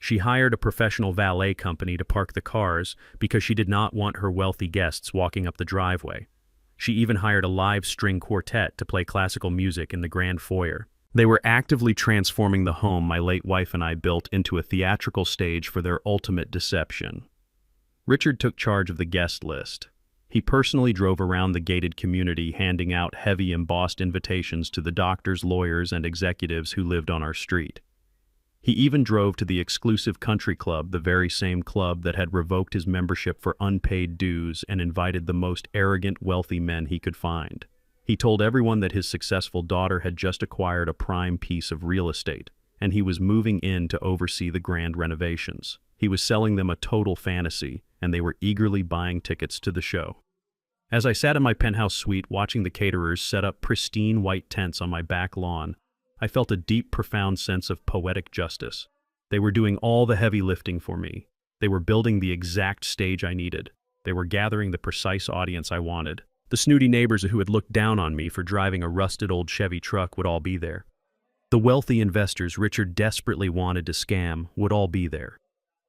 She hired a professional valet company to park the cars because she did not want her wealthy guests walking up the driveway. She even hired a live string quartet to play classical music in the grand foyer. They were actively transforming the home my late wife and I built into a theatrical stage for their ultimate deception. Richard took charge of the guest list. He personally drove around the gated community handing out heavy embossed invitations to the doctors, lawyers, and executives who lived on our street. He even drove to the exclusive country club, the very same club that had revoked his membership for unpaid dues, and invited the most arrogant, wealthy men he could find. He told everyone that his successful daughter had just acquired a prime piece of real estate, and he was moving in to oversee the grand renovations. He was selling them a total fantasy, and they were eagerly buying tickets to the show. As I sat in my penthouse suite watching the caterers set up pristine white tents on my back lawn, I felt a deep, profound sense of poetic justice. They were doing all the heavy lifting for me. They were building the exact stage I needed. They were gathering the precise audience I wanted. The snooty neighbors who had looked down on me for driving a rusted old Chevy truck would all be there. The wealthy investors Richard desperately wanted to scam would all be there.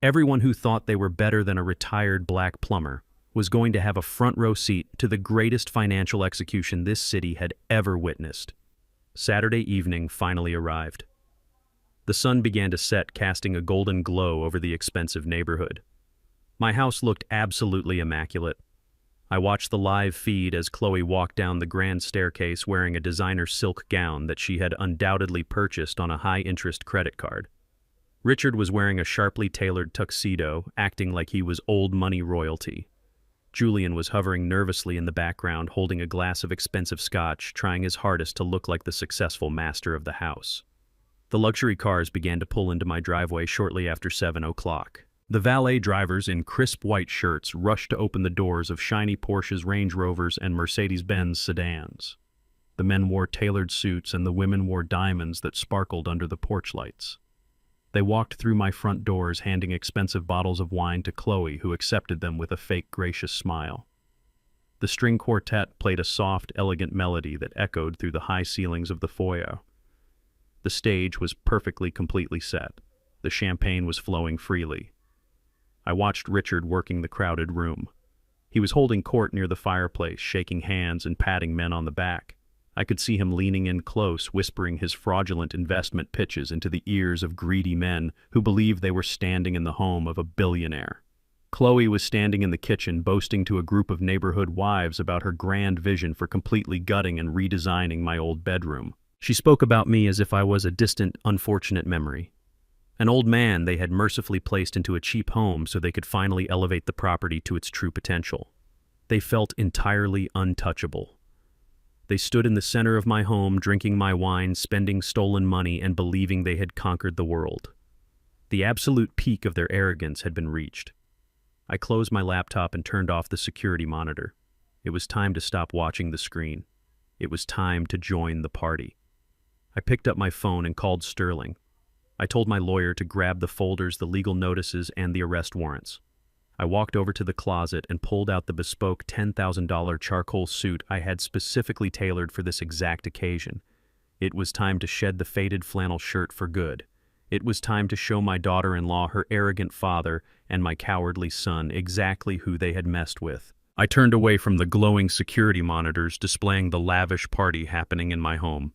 Everyone who thought they were better than a retired black plumber was going to have a front row seat to the greatest financial execution this city had ever witnessed. Saturday evening finally arrived. The sun began to set, casting a golden glow over the expensive neighborhood. My house looked absolutely immaculate. I watched the live feed as Chloe walked down the grand staircase wearing a designer silk gown that she had undoubtedly purchased on a high-interest credit card. Richard was wearing a sharply tailored tuxedo, acting like he was old money royalty. Julian was hovering nervously in the background, holding a glass of expensive scotch, trying his hardest to look like the successful master of the house. The luxury cars began to pull into my driveway shortly after 7 o'clock. The valet drivers in crisp white shirts rushed to open the doors of shiny Porsches, Range Rovers, and Mercedes-Benz sedans. The men wore tailored suits and the women wore diamonds that sparkled under the porch lights. They walked through my front doors handing expensive bottles of wine to Chloe, who accepted them with a fake gracious smile. The string quartet played a soft, elegant melody that echoed through the high ceilings of the foyer. The stage was perfectly, completely set. The champagne was flowing freely. I watched Richard working the crowded room. He was holding court near the fireplace, shaking hands and patting men on the back. I could see him leaning in close, whispering his fraudulent investment pitches into the ears of greedy men who believed they were standing in the home of a billionaire. Chloe was standing in the kitchen, boasting to a group of neighborhood wives about her grand vision for completely gutting and redesigning my old bedroom. She spoke about me as if I was a distant, unfortunate memory. An old man they had mercifully placed into a cheap home so they could finally elevate the property to its true potential. They felt entirely untouchable. They stood in the center of my home, drinking my wine, spending stolen money, and believing they had conquered the world. The absolute peak of their arrogance had been reached. I closed my laptop and turned off the security monitor. It was time to stop watching the screen. It was time to join the party. I picked up my phone and called Sterling. I told my lawyer to grab the folders, the legal notices, and the arrest warrants. I walked over to the closet and pulled out the bespoke $10,000 charcoal suit I had specifically tailored for this exact occasion. It was time to shed the faded flannel shirt for good. It was time to show my daughter-in-law, her arrogant father, and my cowardly son exactly who they had messed with. I turned away from the glowing security monitors displaying the lavish party happening in my home.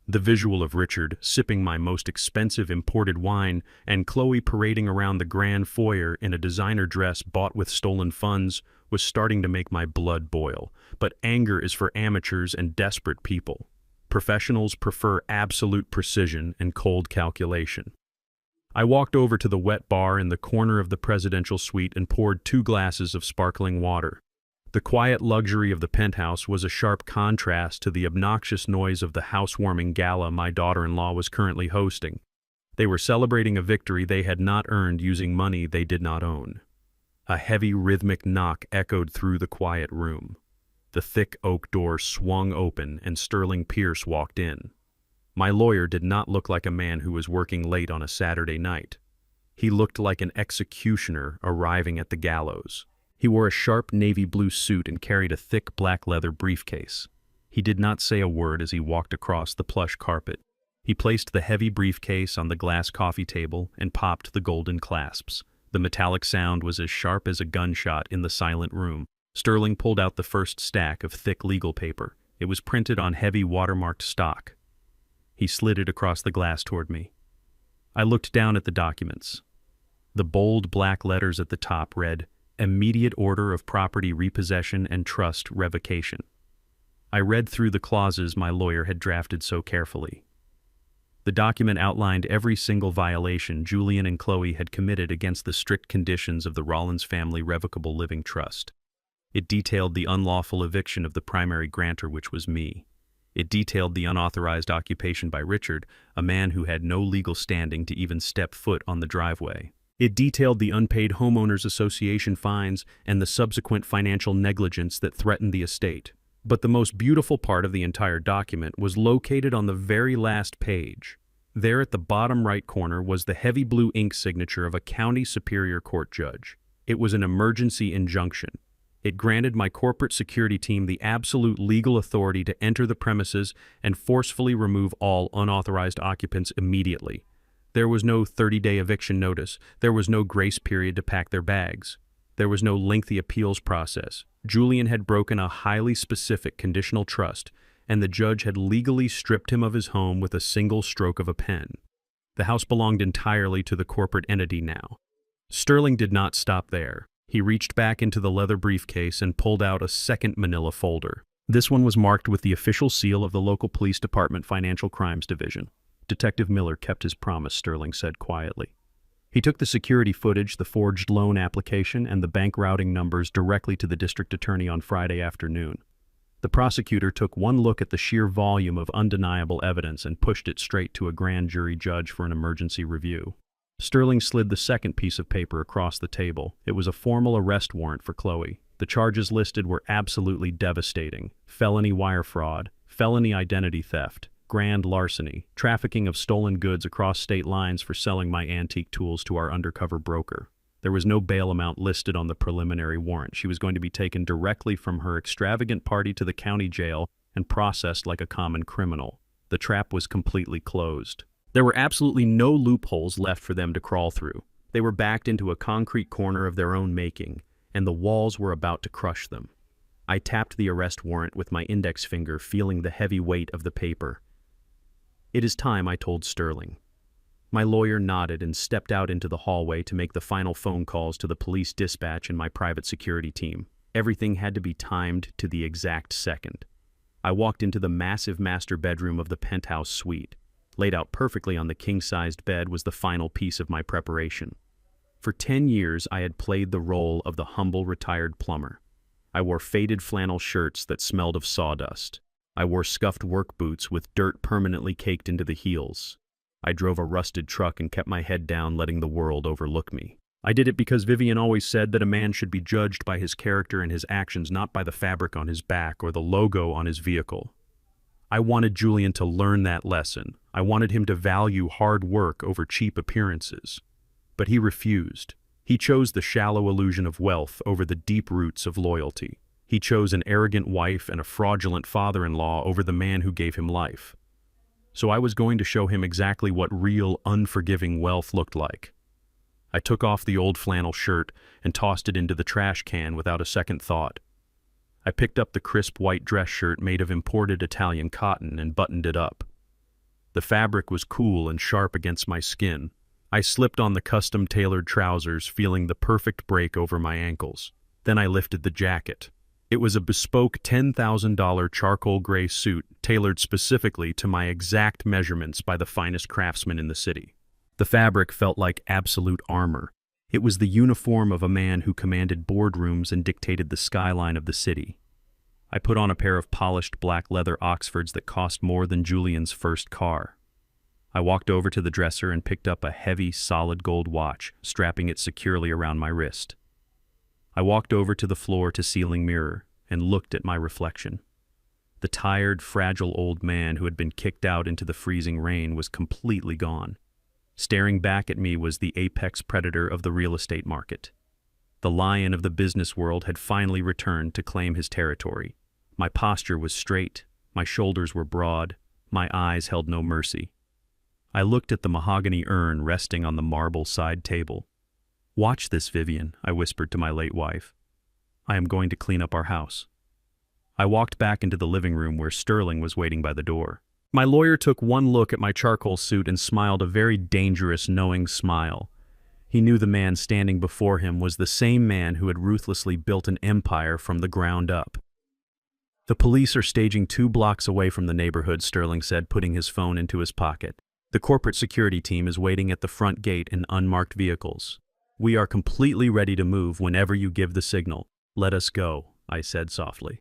The visual of Richard sipping my most expensive imported wine and Chloe parading around the grand foyer in a designer dress bought with stolen funds was starting to make my blood boil. But anger is for amateurs and desperate people. Professionals prefer absolute precision and cold calculation. I walked over to the wet bar in the corner of the presidential suite and poured 2 glasses of sparkling water. The quiet luxury of the penthouse was a sharp contrast to the obnoxious noise of the housewarming gala my daughter-in-law was currently hosting. They were celebrating a victory they had not earned using money they did not own. A heavy rhythmic knock echoed through the quiet room. The thick oak door swung open and Sterling Pierce walked in. My lawyer did not look like a man who was working late on a Saturday night. He looked like an executioner arriving at the gallows. He wore a sharp navy blue suit and carried a thick black leather briefcase. He did not say a word as he walked across the plush carpet. He placed the heavy briefcase on the glass coffee table and popped the golden clasps. The metallic sound was as sharp as a gunshot in the silent room. Sterling pulled out the first stack of thick legal paper. It was printed on heavy watermarked stock. He slid it across the glass toward me. I looked down at the documents. The bold black letters at the top read, "Immediate order of property repossession and trust revocation." I read through the clauses my lawyer had drafted so carefully. The document outlined every single violation Julian and Chloe had committed against the strict conditions of the Rollins Family Revocable Living Trust. It detailed the unlawful eviction of the primary grantor, which was me. It detailed the unauthorized occupation by Richard, a man who had no legal standing to even step foot on the driveway. It detailed the unpaid homeowners association fines and the subsequent financial negligence that threatened the estate. But the most beautiful part of the entire document was located on the very last page. There at the bottom right corner was the heavy blue ink signature of a county superior court judge. It was an emergency injunction. It granted my corporate security team the absolute legal authority to enter the premises and forcefully remove all unauthorized occupants immediately. There was no 30-day eviction notice. There was no grace period to pack their bags. There was no lengthy appeals process. Julian had broken a highly specific conditional trust, and the judge had legally stripped him of his home with a single stroke of a pen. The house belonged entirely to the corporate entity now. Sterling did not stop there. He reached back into the leather briefcase and pulled out a second manila folder. This one was marked with the official seal of the local police department Financial Crimes Division. Detective Miller kept his promise, Sterling said quietly. He took the security footage, the forged loan application, and the bank routing numbers directly to the district attorney on Friday afternoon. The prosecutor took one look at the sheer volume of undeniable evidence and pushed it straight to a grand jury judge for an emergency review. Sterling slid the second piece of paper across the table. It was a formal arrest warrant for Chloe. The charges listed were absolutely devastating: felony wire fraud, felony identity theft, grand larceny, trafficking of stolen goods across state lines for selling my antique tools to our undercover broker. There was no bail amount listed on the preliminary warrant. She was going to be taken directly from her extravagant party to the county jail and processed like a common criminal. The trap was completely closed. There were absolutely no loopholes left for them to crawl through. They were backed into a concrete corner of their own making, and the walls were about to crush them. I tapped the arrest warrant with my index finger, feeling the heavy weight of the paper. "It is time," I told Sterling. My lawyer nodded and stepped out into the hallway to make the final phone calls to the police dispatch and my private security team. Everything had to be timed to the exact second. I walked into the massive master bedroom of the penthouse suite. Laid out perfectly on the king-sized bed was the final piece of my preparation. For 10 years, I had played the role of the humble retired plumber. I wore faded flannel shirts that smelled of sawdust. I wore scuffed work boots with dirt permanently caked into the heels. I drove a rusted truck and kept my head down, letting the world overlook me. I did it because Vivian always said that a man should be judged by his character and his actions, not by the fabric on his back or the logo on his vehicle. I wanted Julian to learn that lesson. I wanted him to value hard work over cheap appearances. But he refused. He chose the shallow illusion of wealth over the deep roots of loyalty. He chose an arrogant wife and a fraudulent father-in-law over the man who gave him life. So I was going to show him exactly what real, unforgiving wealth looked like. I took off the old flannel shirt and tossed it into the trash can without a second thought. I picked up the crisp white dress shirt made of imported Italian cotton and buttoned it up. The fabric was cool and sharp against my skin. I slipped on the custom-tailored trousers, feeling the perfect break over my ankles. Then I lifted the jacket. It was a bespoke $10,000 charcoal gray suit tailored specifically to my exact measurements by the finest craftsmen in the city. The fabric felt like absolute armor. It was the uniform of a man who commanded boardrooms and dictated the skyline of the city. I put on a pair of polished black leather Oxfords that cost more than Julian's first car. I walked over to the dresser and picked up a heavy, solid gold watch, strapping it securely around my wrist. I walked over to the floor-to-ceiling mirror and looked at my reflection. The tired, fragile old man who had been kicked out into the freezing rain was completely gone. Staring back at me was the apex predator of the real estate market. The lion of the business world had finally returned to claim his territory. My posture was straight, my shoulders were broad, my eyes held no mercy. I looked at the mahogany urn resting on the marble side table. "Watch this, Vivian," I whispered to my late wife. "I am going to clean up our house." I walked back into the living room where Sterling was waiting by the door. My lawyer took one look at my charcoal suit and smiled a very dangerous, knowing smile. He knew the man standing before him was the same man who had ruthlessly built an empire from the ground up. "The police are staging 2 blocks away from the neighborhood," Sterling said, putting his phone into his pocket. "The corporate security team is waiting at the front gate in unmarked vehicles. We are completely ready to move whenever you give the signal. Let us go," I said softly.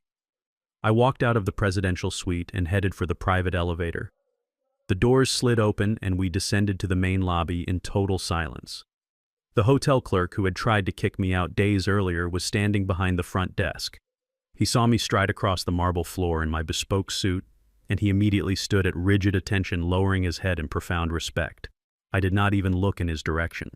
I walked out of the presidential suite and headed for the private elevator. The doors slid open and we descended to the main lobby in total silence. The hotel clerk who had tried to kick me out days earlier was standing behind the front desk. He saw me stride across the marble floor in my bespoke suit, and he immediately stood at rigid attention, lowering his head in profound respect. I did not even look in his direction.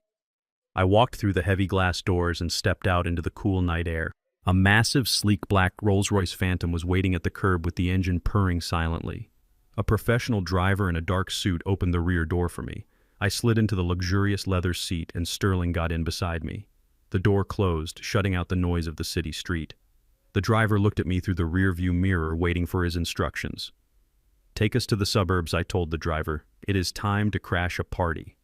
I walked through the heavy glass doors and stepped out into the cool night air. A massive, sleek black Rolls-Royce Phantom was waiting at the curb with the engine purring silently. A professional driver in a dark suit opened the rear door for me. I slid into the luxurious leather seat and Sterling got in beside me. The door closed, shutting out the noise of the city street. The driver looked at me through the rear-view mirror, waiting for his instructions. "Take us to the suburbs," I told the driver. "It is time to crash a party."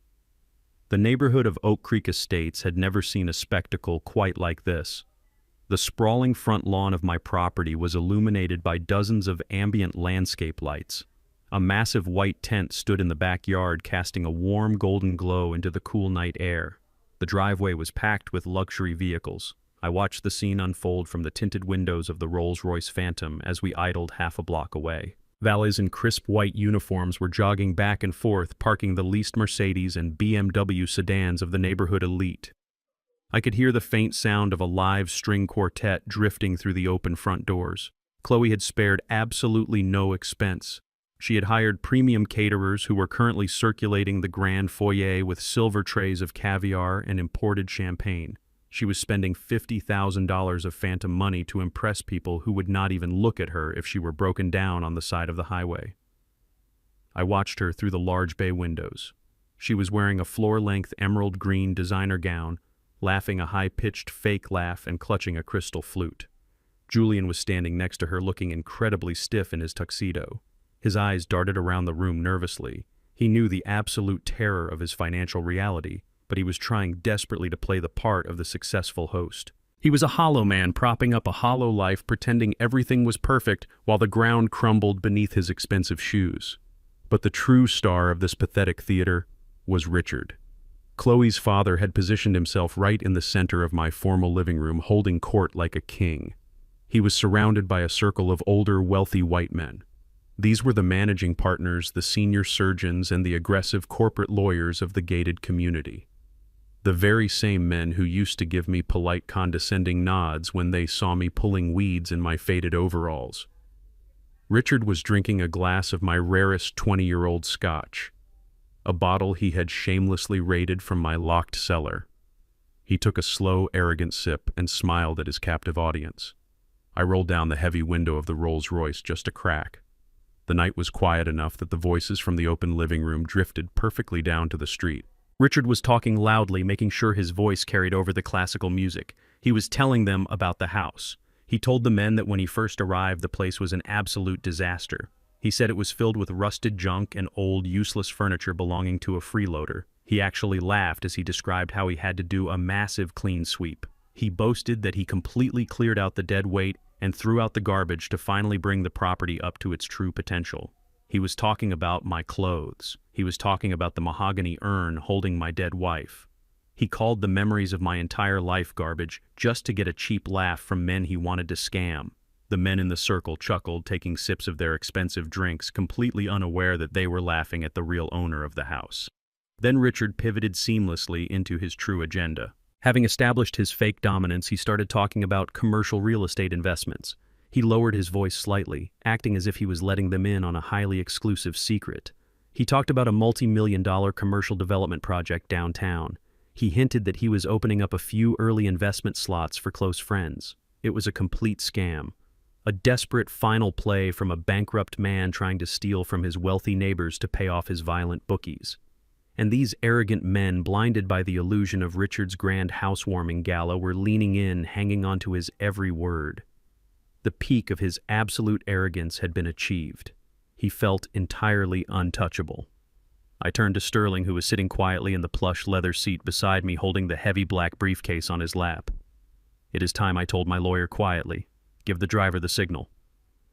The neighborhood of Oak Creek Estates had never seen a spectacle quite like this. The sprawling front lawn of my property was illuminated by dozens of ambient landscape lights. A massive white tent stood in the backyard, casting a warm golden glow into the cool night air. The driveway was packed with luxury vehicles. I watched the scene unfold from the tinted windows of the Rolls-Royce Phantom as we idled half a block away. Valets in crisp white uniforms were jogging back and forth, parking the leased Mercedes and BMW sedans of the neighborhood elite. I could hear the faint sound of a live string quartet drifting through the open front doors. Chloe had spared absolutely no expense. She had hired premium caterers who were currently circulating the grand foyer with silver trays of caviar and imported champagne. She was spending $50,000 of phantom money to impress people who would not even look at her if she were broken down on the side of the highway. I watched her through the large bay windows. She was wearing a floor-length emerald green designer gown, laughing a high-pitched fake laugh and clutching a crystal flute. Julian was standing next to her, looking incredibly stiff in his tuxedo. His eyes darted around the room nervously. He knew the absolute terror of his financial reality, but he was trying desperately to play the part of the successful host. He was a hollow man propping up a hollow life, pretending everything was perfect while the ground crumbled beneath his expensive shoes. But the true star of this pathetic theater was Richard. Chloe's father had positioned himself right in the center of my formal living room, holding court like a king. He was surrounded by a circle of older, wealthy white men. These were the managing partners, the senior surgeons, and the aggressive corporate lawyers of the gated community. The very same men who used to give me polite, condescending nods when they saw me pulling weeds in my faded overalls. Richard was drinking a glass of my rarest 20-year-old scotch, a bottle he had shamelessly raided from my locked cellar. He took a slow, arrogant sip and smiled at his captive audience. I rolled down the heavy window of the Rolls-Royce just a crack. The night was quiet enough that the voices from the open living room drifted perfectly down to the street. Richard was talking loudly, making sure his voice carried over the classical music. He was telling them about the house. He told the men that when he first arrived, the place was an absolute disaster. He said it was filled with rusted junk and old, useless furniture belonging to a freeloader. He actually laughed as he described how he had to do a massive clean sweep. He boasted that he completely cleared out the dead weight and threw out the garbage to finally bring the property up to its true potential. He was talking about my clothes. He was talking about the mahogany urn holding my dead wife. He called the memories of my entire life garbage just to get a cheap laugh from men he wanted to scam. The men in the circle chuckled, taking sips of their expensive drinks, completely unaware that they were laughing at the real owner of the house. Then Richard pivoted seamlessly into his true agenda. Having established his fake dominance, he started talking about commercial real estate investments. He lowered his voice slightly, acting as if he was letting them in on a highly exclusive secret. He talked about a multi-million-dollar commercial development project downtown. He hinted that he was opening up a few early investment slots for close friends. It was a complete scam. A desperate final play from a bankrupt man trying to steal from his wealthy neighbors to pay off his violent bookies. And these arrogant men, blinded by the illusion of Richard's grand housewarming gala, were leaning in, hanging onto his every word. The peak of his absolute arrogance had been achieved. He felt entirely untouchable. I turned to Sterling, who was sitting quietly in the plush leather seat beside me, holding the heavy black briefcase on his lap. "It is time," I told my lawyer quietly. "Give the driver the signal."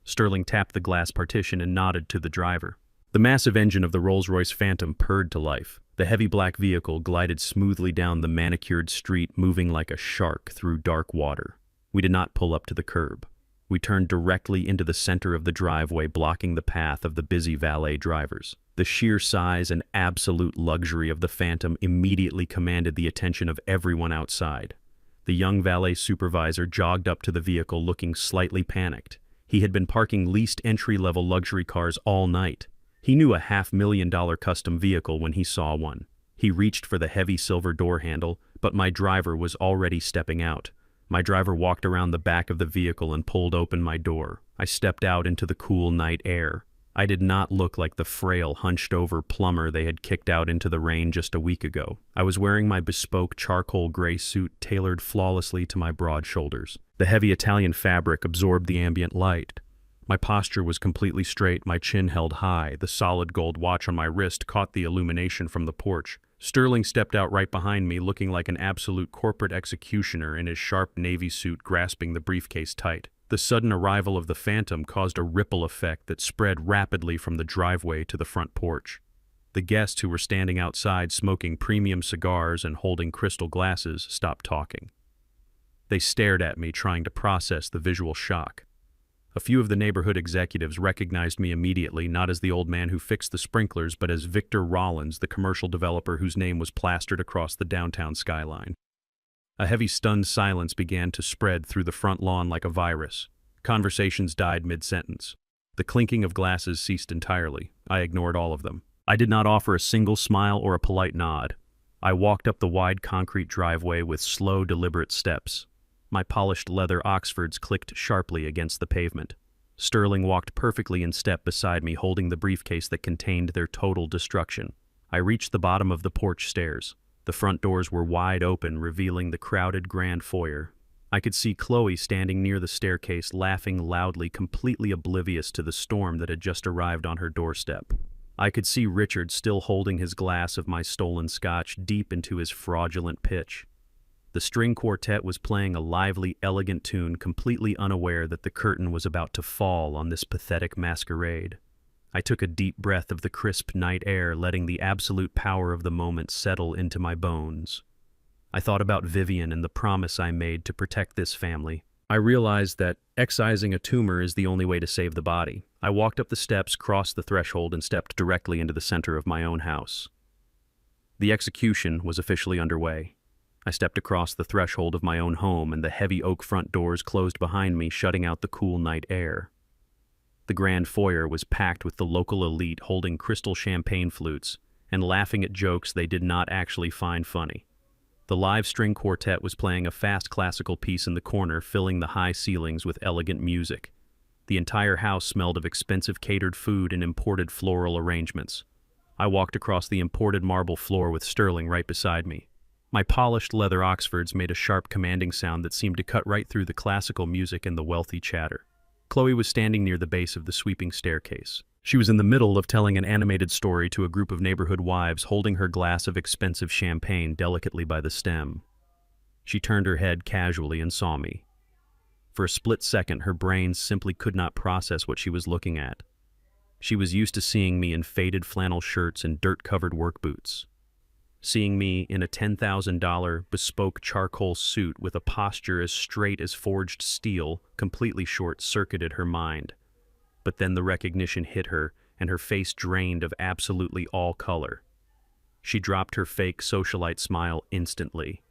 Sterling tapped the glass partition and nodded to the driver. The massive engine of the Rolls-Royce Phantom purred to life. The heavy black vehicle glided smoothly down the manicured street, moving like a shark through dark water. We did not pull up to the curb. We turned directly into the center of the driveway, blocking the path of the busy valet drivers. The sheer size and absolute luxury of the Phantom immediately commanded the attention of everyone outside. The young valet supervisor jogged up to the vehicle looking slightly panicked. He had been parking leased entry-level luxury cars all night. He knew a $500,000 custom vehicle when he saw one. He reached for the heavy silver door handle, but my driver was already stepping out. My driver walked around the back of the vehicle and pulled open my door. I stepped out into the cool night air. I did not look like the frail, hunched-over plumber they had kicked out into the rain just a week ago. I was wearing my bespoke charcoal gray suit tailored flawlessly to my broad shoulders. The heavy Italian fabric absorbed the ambient light. My posture was completely straight, my chin held high. The solid gold watch on my wrist caught the illumination from the porch. Sterling stepped out right behind me, looking like an absolute corporate executioner in his sharp navy suit, grasping the briefcase tight. The sudden arrival of the Phantom caused a ripple effect that spread rapidly from the driveway to the front porch. The guests who were standing outside smoking premium cigars and holding crystal glasses stopped talking. They stared at me, trying to process the visual shock. A few of the neighborhood executives recognized me immediately, not as the old man who fixed the sprinklers, but as Victor Rollins, the commercial developer whose name was plastered across the downtown skyline. A heavy, stunned silence began to spread through the front lawn like a virus. Conversations died mid-sentence. The clinking of glasses ceased entirely. I ignored all of them. I did not offer a single smile or a polite nod. I walked up the wide concrete driveway with slow, deliberate steps. My polished leather Oxfords clicked sharply against the pavement. Sterling walked perfectly in step beside me, holding the briefcase that contained their total destruction. I reached the bottom of the porch stairs. The front doors were wide open, revealing the crowded grand foyer. I could see Chloe standing near the staircase, laughing loudly, completely oblivious to the storm that had just arrived on her doorstep. I could see Richard still holding his glass of my stolen scotch deep into his fraudulent pitch. The string quartet was playing a lively, elegant tune, completely unaware that the curtain was about to fall on this pathetic masquerade. I took a deep breath of the crisp night air, letting the absolute power of the moment settle into my bones. I thought about Vivian and the promise I made to protect this family. I realized that excising a tumor is the only way to save the body. I walked up the steps, crossed the threshold, and stepped directly into the center of my own house. The execution was officially underway. I stepped across the threshold of my own home, and the heavy oak front doors closed behind me, shutting out the cool night air. The grand foyer was packed with the local elite holding crystal champagne flutes and laughing at jokes they did not actually find funny. The live string quartet was playing a fast classical piece in the corner, filling the high ceilings with elegant music. The entire house smelled of expensive catered food and imported floral arrangements. I walked across the imported marble floor with Sterling right beside me. My polished leather Oxfords made a sharp, commanding sound that seemed to cut right through the classical music and the wealthy chatter. Chloe was standing near the base of the sweeping staircase. She was in the middle of telling an animated story to a group of neighborhood wives, holding her glass of expensive champagne delicately by the stem. She turned her head casually and saw me. For a split second, her brain simply could not process what she was looking at. She was used to seeing me in faded flannel shirts and dirt-covered work boots. Seeing me in a $10,000 bespoke charcoal suit with a posture as straight as forged steel completely short-circuited her mind. But then the recognition hit her, and her face drained of absolutely all color. She dropped her fake socialite smile instantly.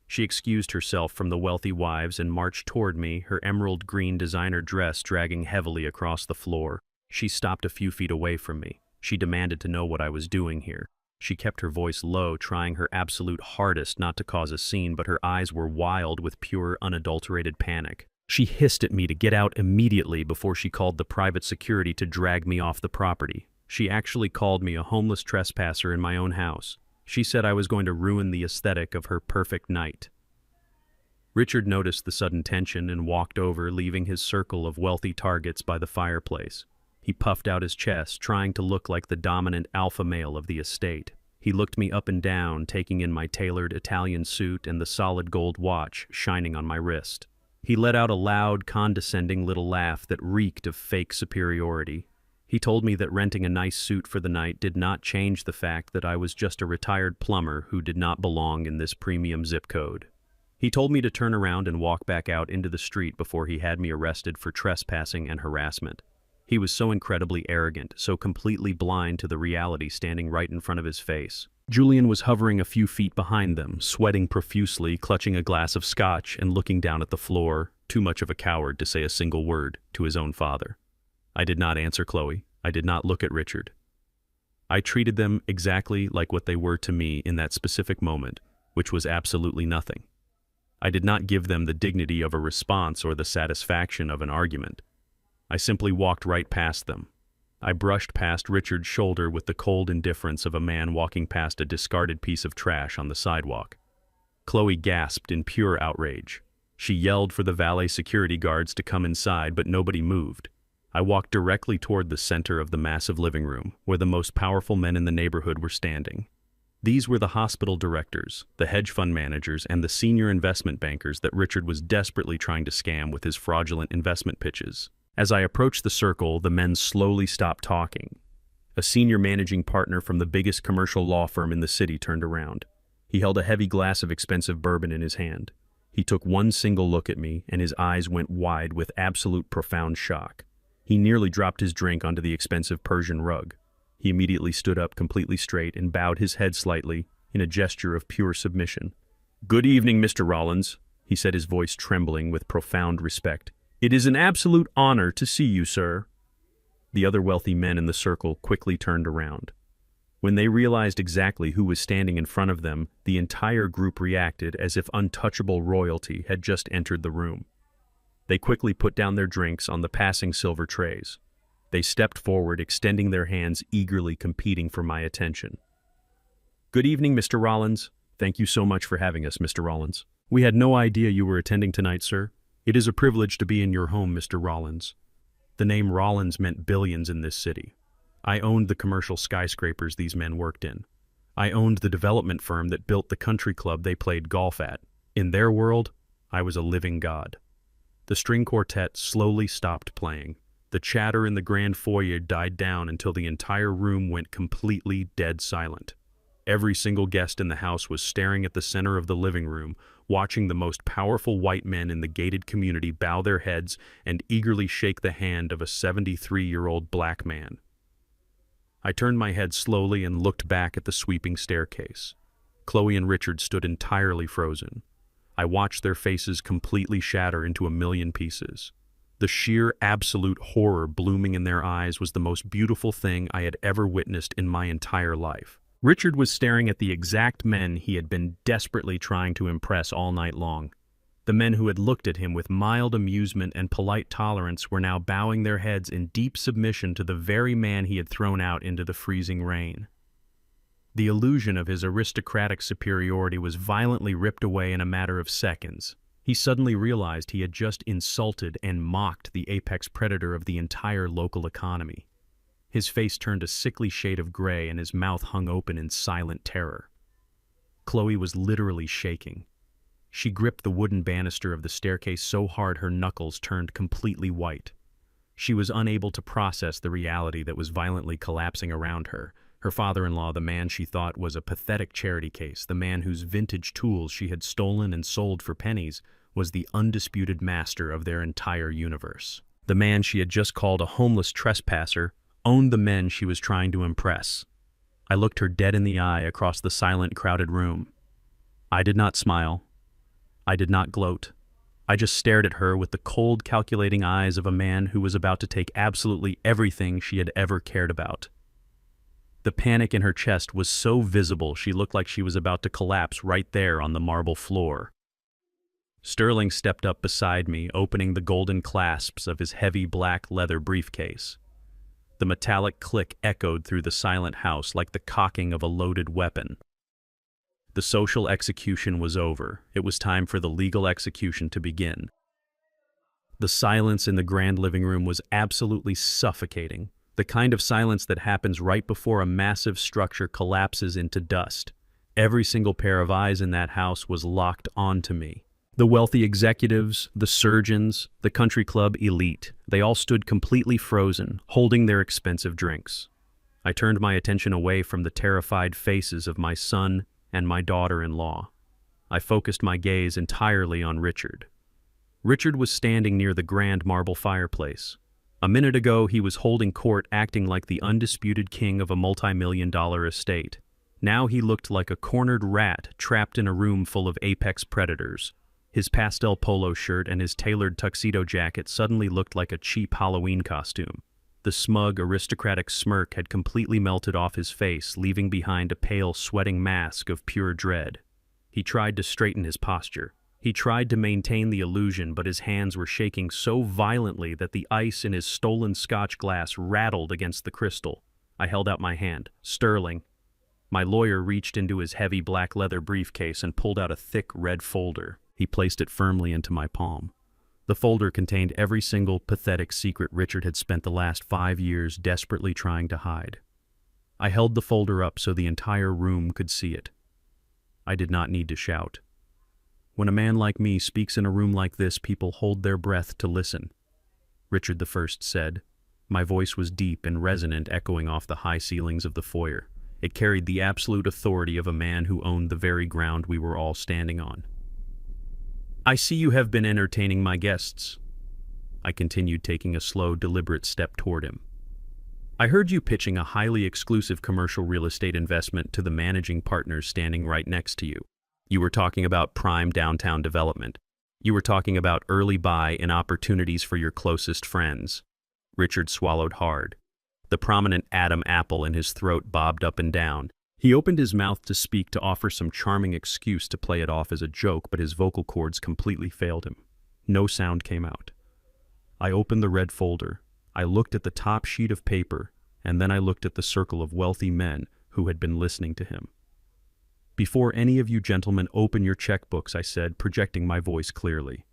She excused herself from the wealthy wives and marched toward me, her emerald green designer dress dragging heavily across the floor. She stopped a few feet away from me. She demanded to know what I was doing here. She kept her voice low, trying her absolute hardest not to cause a scene, but her eyes were wild with pure, unadulterated panic. She hissed at me to get out immediately before she called the private security to drag me off the property. She actually called me a homeless trespasser in my own house. She said I was going to ruin the aesthetic of her perfect night. Richard noticed the sudden tension and walked over, leaving his circle of wealthy targets by the fireplace. He puffed out his chest, trying to look like the dominant alpha male of the estate. He looked me up and down, taking in my tailored Italian suit and the solid gold watch shining on my wrist. He let out a loud, condescending little laugh that reeked of fake superiority. He told me that renting a nice suit for the night did not change the fact that I was just a retired plumber who did not belong in this premium zip code. He told me to turn around and walk back out into the street before he had me arrested for trespassing and harassment. He was so incredibly arrogant, so completely blind to the reality standing right in front of his face. Julian was hovering a few feet behind them, sweating profusely, clutching a glass of scotch and looking down at the floor, too much of a coward to say a single word to his own father. I did not answer Chloe. I did not look at Richard. I treated them exactly like what they were to me in that specific moment, which was absolutely nothing. I did not give them the dignity of a response or the satisfaction of an argument. I simply walked right past them. I brushed past Richard's shoulder with the cold indifference of a man walking past a discarded piece of trash on the sidewalk. Chloe gasped in pure outrage. She yelled for the valet security guards to come inside, but nobody moved. I walked directly toward the center of the massive living room, where the most powerful men in the neighborhood were standing. These were the hospital directors, the hedge fund managers, and the senior investment bankers that Richard was desperately trying to scam with his fraudulent investment pitches. As I approached the circle, the men slowly stopped talking. A senior managing partner from the biggest commercial law firm in the city turned around. He held a heavy glass of expensive bourbon in his hand. He took one single look at me, and his eyes went wide with absolute profound shock. He nearly dropped his drink onto the expensive Persian rug. He immediately stood up completely straight and bowed his head slightly in a gesture of pure submission. "Good evening, Mr. Rollins," he said, his voice trembling with profound respect. "It is an absolute honor to see you, sir." The other wealthy men in the circle quickly turned around. When they realized exactly who was standing in front of them, the entire group reacted as if untouchable royalty had just entered the room. They quickly put down their drinks on the passing silver trays. They stepped forward, extending their hands, eagerly competing for my attention. "Good evening, Mr. Rollins. Thank you so much for having us, Mr. Rollins. We had no idea you were attending tonight, sir. It is a privilege to be in your home, Mr. Rollins." The name Rollins meant billions in this city. I owned the commercial skyscrapers these men worked in. I owned the development firm that built the country club they played golf at. In their world, I was a living god. The string quartet slowly stopped playing. The chatter in the grand foyer died down until the entire room went completely dead silent. Every single guest in the house was staring at the center of the living room, watching the most powerful white men in the gated community bow their heads and eagerly shake the hand of a 73-year-old black man. I turned my head slowly and looked back at the sweeping staircase. Chloe and Richard stood entirely frozen. I watched their faces completely shatter into a million pieces. The sheer absolute horror blooming in their eyes was the most beautiful thing I had ever witnessed in my entire life. Richard was staring at the exact men he had been desperately trying to impress all night long. The men who had looked at him with mild amusement and polite tolerance were now bowing their heads in deep submission to the very man he had thrown out into the freezing rain. The illusion of his aristocratic superiority was violently ripped away in a matter of seconds. He suddenly realized he had just insulted and mocked the apex predator of the entire local economy. His face turned a sickly shade of gray and his mouth hung open in silent terror. Chloe was literally shaking. She gripped the wooden banister of the staircase so hard her knuckles turned completely white. She was unable to process the reality that was violently collapsing around her. Her father-in-law, the man she thought was a pathetic charity case, the man whose vintage tools she had stolen and sold for pennies, was the undisputed master of their entire universe. The man she had just called a homeless trespasser owned the men she was trying to impress. I looked her dead in the eye across the silent, crowded room. I did not smile. I did not gloat. I just stared at her with the cold, calculating eyes of a man who was about to take absolutely everything she had ever cared about. The panic in her chest was so visible she looked like she was about to collapse right there on the marble floor. Sterling stepped up beside me, opening the golden clasps of his heavy black leather briefcase. The metallic click echoed through the silent house like the cocking of a loaded weapon. The social execution was over. It was time for the legal execution to begin. The silence in the grand living room was absolutely suffocating, the kind of silence that happens right before a massive structure collapses into dust. Every single pair of eyes in that house was locked onto me. The wealthy executives, the surgeons, the country club elite, they all stood completely frozen, holding their expensive drinks. I turned my attention away from the terrified faces of my son and my daughter-in-law. I focused my gaze entirely on Richard. Richard was standing near the grand marble fireplace. A minute ago, he was holding court, acting like the undisputed king of a multi-million-dollar estate. Now he looked like a cornered rat trapped in a room full of apex predators. His pastel polo shirt and his tailored tuxedo jacket suddenly looked like a cheap Halloween costume. The smug, aristocratic smirk had completely melted off his face, leaving behind a pale, sweating mask of pure dread. He tried to straighten his posture. He tried to maintain the illusion, but his hands were shaking so violently that the ice in his stolen Scotch glass rattled against the crystal. I held out my hand. "Sterling." My lawyer reached into his heavy black leather briefcase and pulled out a thick red folder. He placed it firmly into my palm. The folder contained every single pathetic secret Richard had spent the last 5 years desperately trying to hide. I held the folder up so the entire room could see it. I did not need to shout. When a man like me speaks in a room like this, people hold their breath to listen. Richard I said. My voice was deep and resonant, echoing off the high ceilings of the foyer. It carried the absolute authority of a man who owned the very ground we were all standing on. I see you have been entertaining my guests. I continued, taking a slow, deliberate step toward him. I heard you pitching a highly exclusive commercial real estate investment to the managing partners standing right next to you. You were talking about prime downtown development. You were talking about early buy and opportunities for your closest friends. Richard swallowed hard. The prominent Adam apple in his throat bobbed up and down. He opened his mouth to speak, to offer some charming excuse to play it off as a joke, but his vocal cords completely failed him. No sound came out. I opened the red folder. I looked at the top sheet of paper, and then I looked at the circle of wealthy men who had been listening to him. Before any of you gentlemen open your checkbooks, I said, projecting my voice clearly,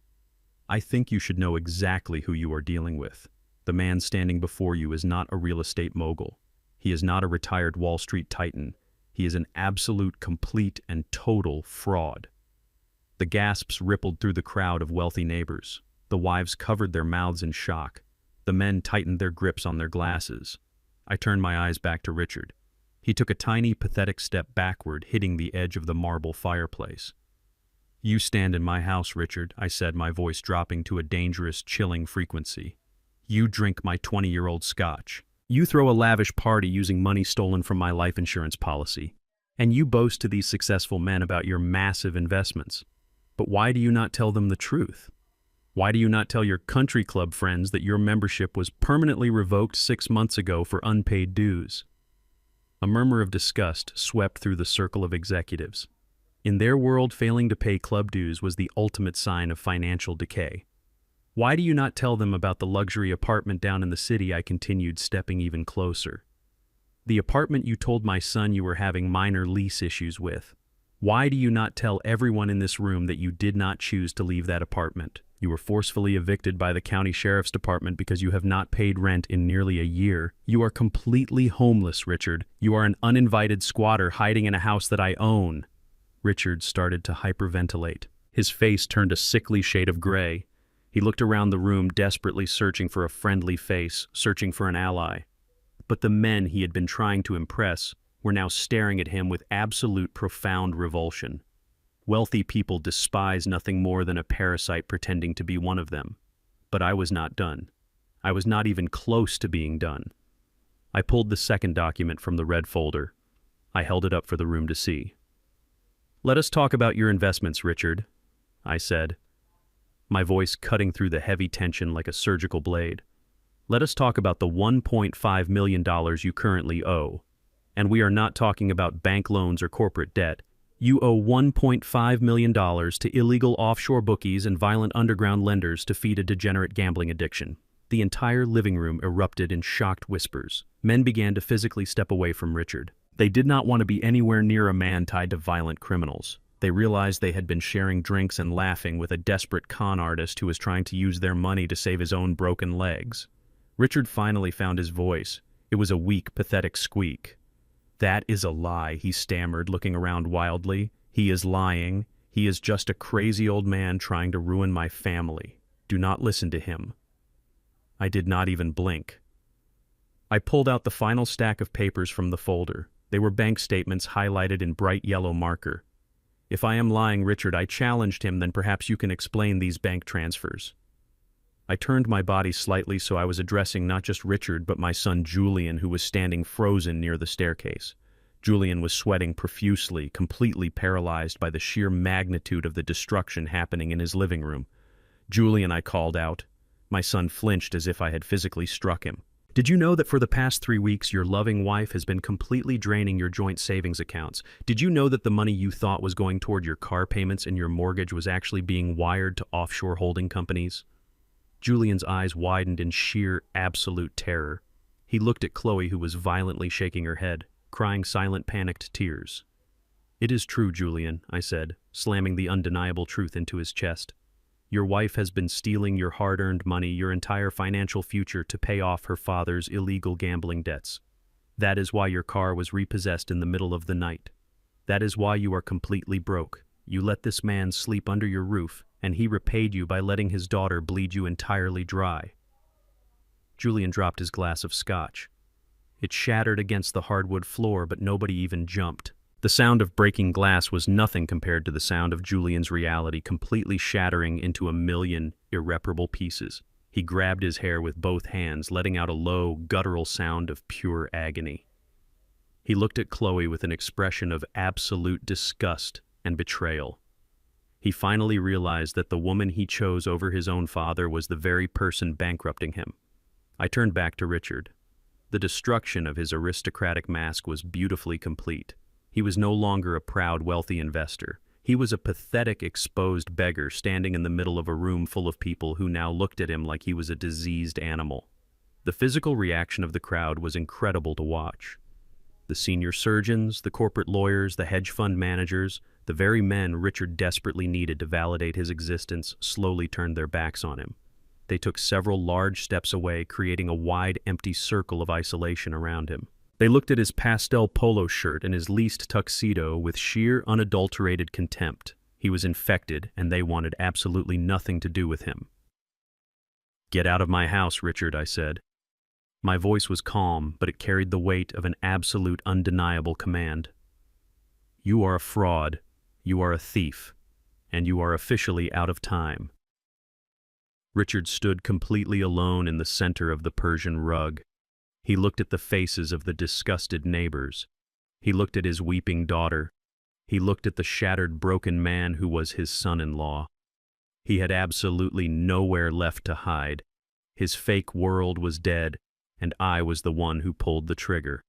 I think you should know exactly who you are dealing with. The man standing before you is not a real estate mogul. He is not a retired Wall Street titan. He is an absolute, complete, and total fraud. The gasps rippled through the crowd of wealthy neighbors. The wives covered their mouths in shock. The men tightened their grips on their glasses. I turned my eyes back to Richard. He took a tiny, pathetic step backward, hitting the edge of the marble fireplace. You stand in my house, Richard, I said, my voice dropping to a dangerous, chilling frequency. You drink my 20-year-old scotch. You throw a lavish party using money stolen from my life insurance policy. And you boast to these successful men about your massive investments. But why do you not tell them the truth? Why do you not tell your country club friends that your membership was permanently revoked 6 months ago for unpaid dues? A murmur of disgust swept through the circle of executives. In their world, failing to pay club dues was the ultimate sign of financial decay. Why do you not tell them about the luxury apartment down in the city? I continued, stepping even closer. The apartment you told my son you were having minor lease issues with. Why do you not tell everyone in this room that you did not choose to leave that apartment? You were forcefully evicted by the county sheriff's department because you have not paid rent in nearly a year. You are completely homeless, Richard. You are an uninvited squatter hiding in a house that I own. Richard started to hyperventilate. His face turned a sickly shade of gray. He looked around the room, desperately searching for a friendly face, searching for an ally. But the men he had been trying to impress were now staring at him with absolute, profound revulsion. Wealthy people despise nothing more than a parasite pretending to be one of them. But I was not done. I was not even close to being done. I pulled the second document from the red folder. I held it up for the room to see. Let us talk about your investments, Richard, I said, my voice cutting through the heavy tension like a surgical blade. Let us talk about the $1.5 million you currently owe. And we are not talking about bank loans or corporate debt. You owe $1.5 million to illegal offshore bookies and violent underground lenders to feed a degenerate gambling addiction. The entire living room erupted in shocked whispers. Men began to physically step away from Richard. They did not want to be anywhere near a man tied to violent criminals. They realized they had been sharing drinks and laughing with a desperate con artist who was trying to use their money to save his own broken legs. Richard finally found his voice. It was a weak, pathetic squeak. That is a lie, he stammered, looking around wildly. He is lying. He is just a crazy old man trying to ruin my family. Do not listen to him. I did not even blink. I pulled out the final stack of papers from the folder. They were bank statements highlighted in bright yellow marker. If I am lying, Richard, I challenged him, then perhaps you can explain these bank transfers. I turned my body slightly so I was addressing not just Richard, but my son Julian, who was standing frozen near the staircase. Julian was sweating profusely, completely paralyzed by the sheer magnitude of the destruction happening in his living room. Julian, I called out. My son flinched as if I had physically struck him. Did you know that for the past 3 weeks your loving wife has been completely draining your joint savings accounts? Did you know that the money you thought was going toward your car payments and your mortgage was actually being wired to offshore holding companies? Julian's eyes widened in sheer, absolute terror. He looked at Chloe, who was violently shaking her head, crying silent, panicked tears. It is true, Julian, I said, slamming the undeniable truth into his chest. Your wife has been stealing your hard-earned money, your entire financial future, to pay off her father's illegal gambling debts. That is why your car was repossessed in the middle of the night. That is why you are completely broke. You let this man sleep under your roof, and he repaid you by letting his daughter bleed you entirely dry. Julian dropped his glass of scotch. It shattered against the hardwood floor, but nobody even jumped. The sound of breaking glass was nothing compared to the sound of Julian's reality completely shattering into a million irreparable pieces. He grabbed his hair with both hands, letting out a low, guttural sound of pure agony. He looked at Chloe with an expression of absolute disgust and betrayal. He finally realized that the woman he chose over his own father was the very person bankrupting him. I turned back to Richard. The destruction of his aristocratic mask was beautifully complete. He was no longer a proud, wealthy investor. He was a pathetic, exposed beggar standing in the middle of a room full of people who now looked at him like he was a diseased animal. The physical reaction of the crowd was incredible to watch. The senior surgeons, the corporate lawyers, the hedge fund managers, the very men Richard desperately needed to validate his existence, slowly turned their backs on him. They took several large steps away, creating a wide, empty circle of isolation around him. They looked at his pastel polo shirt and his leased tuxedo with sheer, unadulterated contempt. He was infected, and they wanted absolutely nothing to do with him. "Get out of my house, Richard," I said. My voice was calm, but it carried the weight of an absolute, undeniable command. "You are a fraud, you are a thief, and you are officially out of time." Richard stood completely alone in the center of the Persian rug. He looked at the faces of the disgusted neighbors. He looked at his weeping daughter. He looked at the shattered, broken man who was his son-in-law. He had absolutely nowhere left to hide. His fake world was dead, and I was the one who pulled the trigger.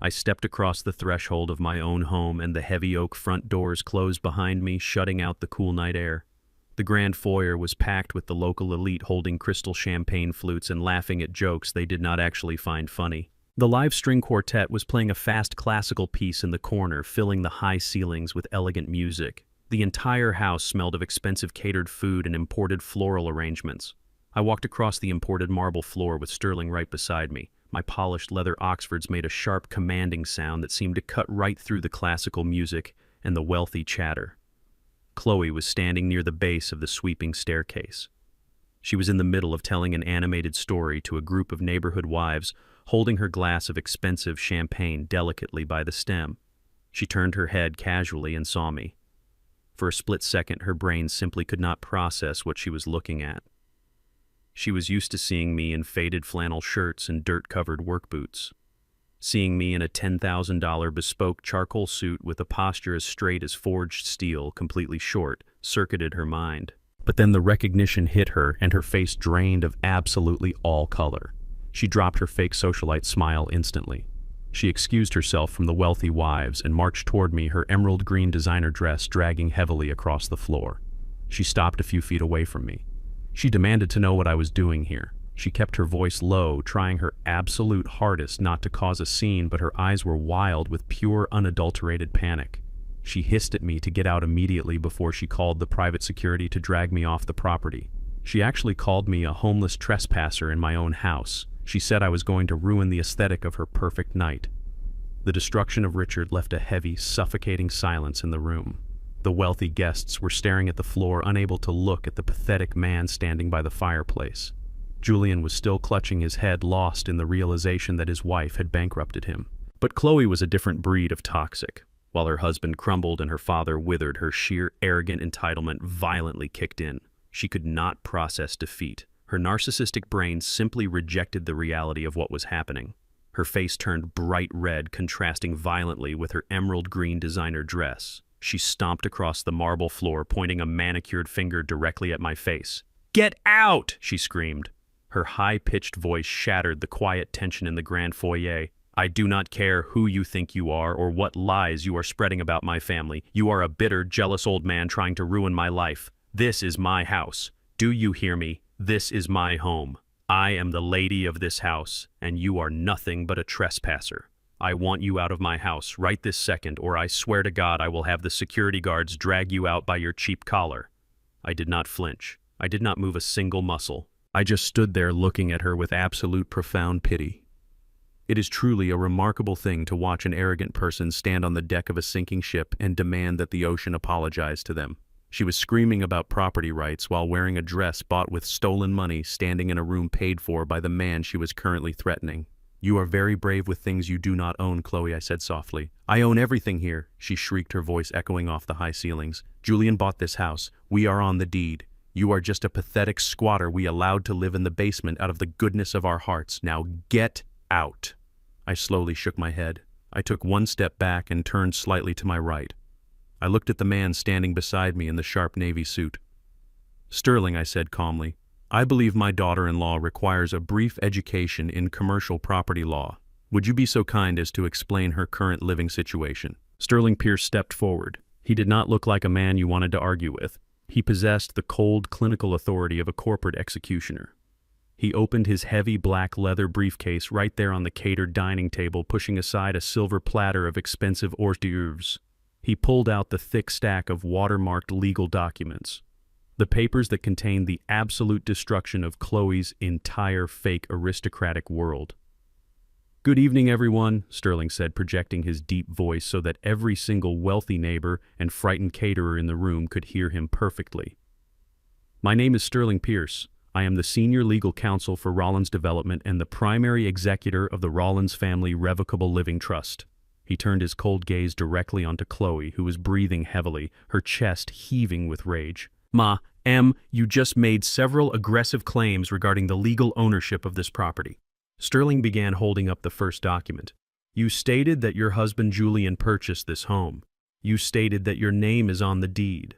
I stepped across the threshold of my own home, and the heavy oak front doors closed behind me, shutting out the cool night air. The grand foyer was packed with the local elite holding crystal champagne flutes and laughing at jokes they did not actually find funny. The live string quartet was playing a fast classical piece in the corner, filling the high ceilings with elegant music. The entire house smelled of expensive catered food and imported floral arrangements. I walked across the imported marble floor with Sterling right beside me. My polished leather Oxfords made a sharp, commanding sound that seemed to cut right through the classical music and the wealthy chatter. Chloe was standing near the base of the sweeping staircase. She was in the middle of telling an animated story to a group of neighborhood wives, holding her glass of expensive champagne delicately by the stem. She turned her head casually and saw me. For a split second, her brain simply could not process what she was looking at. She was used to seeing me in faded flannel shirts and dirt-covered work boots. Seeing me in a $10,000 bespoke charcoal suit with a posture as straight as forged steel, completely short, circuited her mind. But then the recognition hit her, and her face drained of absolutely all color. She dropped her fake socialite smile instantly. She excused herself from the wealthy wives and marched toward me, her emerald green designer dress dragging heavily across the floor. She stopped a few feet away from me. She demanded to know what I was doing here. She kept her voice low, trying her absolute hardest not to cause a scene, but her eyes were wild with pure, unadulterated panic. She hissed at me to get out immediately before she called the private security to drag me off the property. She actually called me a homeless trespasser in my own house. She said I was going to ruin the aesthetic of her perfect night. The destruction of Richard left a heavy, suffocating silence in the room. The wealthy guests were staring at the floor, unable to look at the pathetic man standing by the fireplace. Julian was still clutching his head, lost in the realization that his wife had bankrupted him. But Chloe was a different breed of toxic. While her husband crumbled and her father withered, her sheer, arrogant entitlement violently kicked in. She could not process defeat. Her narcissistic brain simply rejected the reality of what was happening. Her face turned bright red, contrasting violently with her emerald green designer dress. She stomped across the marble floor, pointing a manicured finger directly at my face. "Get out!" she screamed. Her high-pitched voice shattered the quiet tension in the grand foyer. "I do not care who you think you are or what lies you are spreading about my family. You are a bitter, jealous old man trying to ruin my life. This is my house. Do you hear me? This is my home. I am the lady of this house, and you are nothing but a trespasser. I want you out of my house right this second, or I swear to God I will have the security guards drag you out by your cheap collar." I did not flinch. I did not move a single muscle. I just stood there looking at her with absolute profound pity. It is truly a remarkable thing to watch an arrogant person stand on the deck of a sinking ship and demand that the ocean apologize to them. She was screaming about property rights while wearing a dress bought with stolen money, standing in a room paid for by the man she was currently threatening. You are very brave with things you do not own, Chloe, I said softly. I own everything here, she shrieked, her voice echoing off the high ceilings. Julian bought this house. We are on the deed. You are just a pathetic squatter we allowed to live in the basement out of the goodness of our hearts. Now get out. I slowly shook my head. I took one step back and turned slightly to my right. I looked at the man standing beside me in the sharp navy suit. Sterling, I said calmly, I believe my daughter-in-law requires a brief education in commercial property law. Would you be so kind as to explain her current living situation? Sterling Pierce stepped forward. He did not look like a man you wanted to argue with. He possessed the cold, clinical authority of a corporate executioner. He opened his heavy black leather briefcase right there on the catered dining table, pushing aside a silver platter of expensive hors d'oeuvres. He pulled out the thick stack of watermarked legal documents, the papers that contained the absolute destruction of Chloe's entire fake aristocratic world. Good evening, everyone, Sterling said, projecting his deep voice so that every single wealthy neighbor and frightened caterer in the room could hear him perfectly. My name is Sterling Pierce. I am the senior legal counsel for Rollins Development and the primary executor of the Rollins Family Revocable Living Trust. He turned his cold gaze directly onto Chloe, who was breathing heavily, her chest heaving with rage. You just made several aggressive claims regarding the legal ownership of this property. Sterling began holding up the first document. You stated that your husband Julian purchased this home. You stated that your name is on the deed.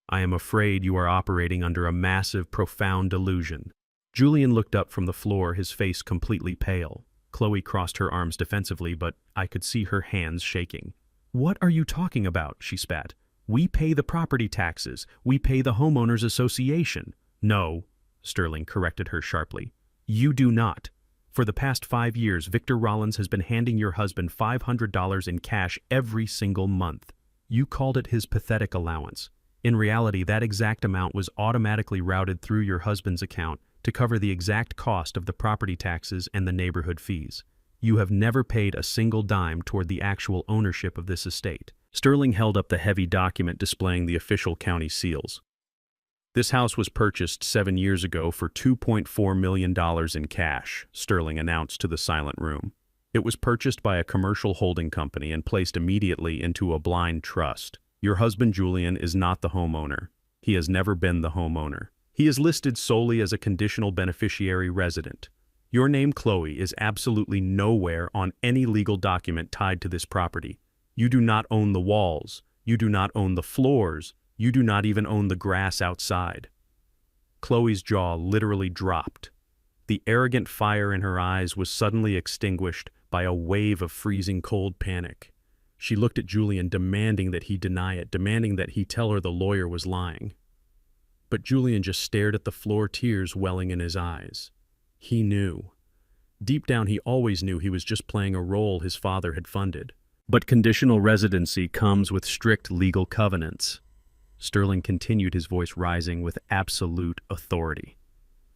I am afraid you are operating under a massive, profound delusion. Julian looked up from the floor, his face completely pale. Chloe crossed her arms defensively, but I could see her hands shaking. What are you talking about? She spat. We pay the property taxes. We pay the homeowners association. No, Sterling corrected her sharply. You do not. For the past 5 years, Victor Rollins has been handing your husband $500 in cash every single month. You called it his pathetic allowance. In reality, that exact amount was automatically routed through your husband's account to cover the exact cost of the property taxes and the neighborhood fees. You have never paid a single dime toward the actual ownership of this estate. Sterling held up the heavy document displaying the official county seals. This house was purchased 7 years ago for $2.4 million in cash, Sterling announced to the silent room. It was purchased by a commercial holding company and placed immediately into a blind trust. Your husband Julian is not the homeowner. He has never been the homeowner. He is listed solely as a conditional beneficiary resident. Your name, Chloe, is absolutely nowhere on any legal document tied to this property. You do not own the walls. You do not own the floors. You do not even own the grass outside. Chloe's jaw literally dropped. The arrogant fire in her eyes was suddenly extinguished by a wave of freezing cold panic. She looked at Julian, demanding that he deny it, demanding that he tell her the lawyer was lying. But Julian just stared at the floor, tears welling in his eyes. He knew. Deep down, he always knew he was just playing a role his father had funded. But conditional residency comes with strict legal covenants. Sterling continued, his voice rising with absolute authority.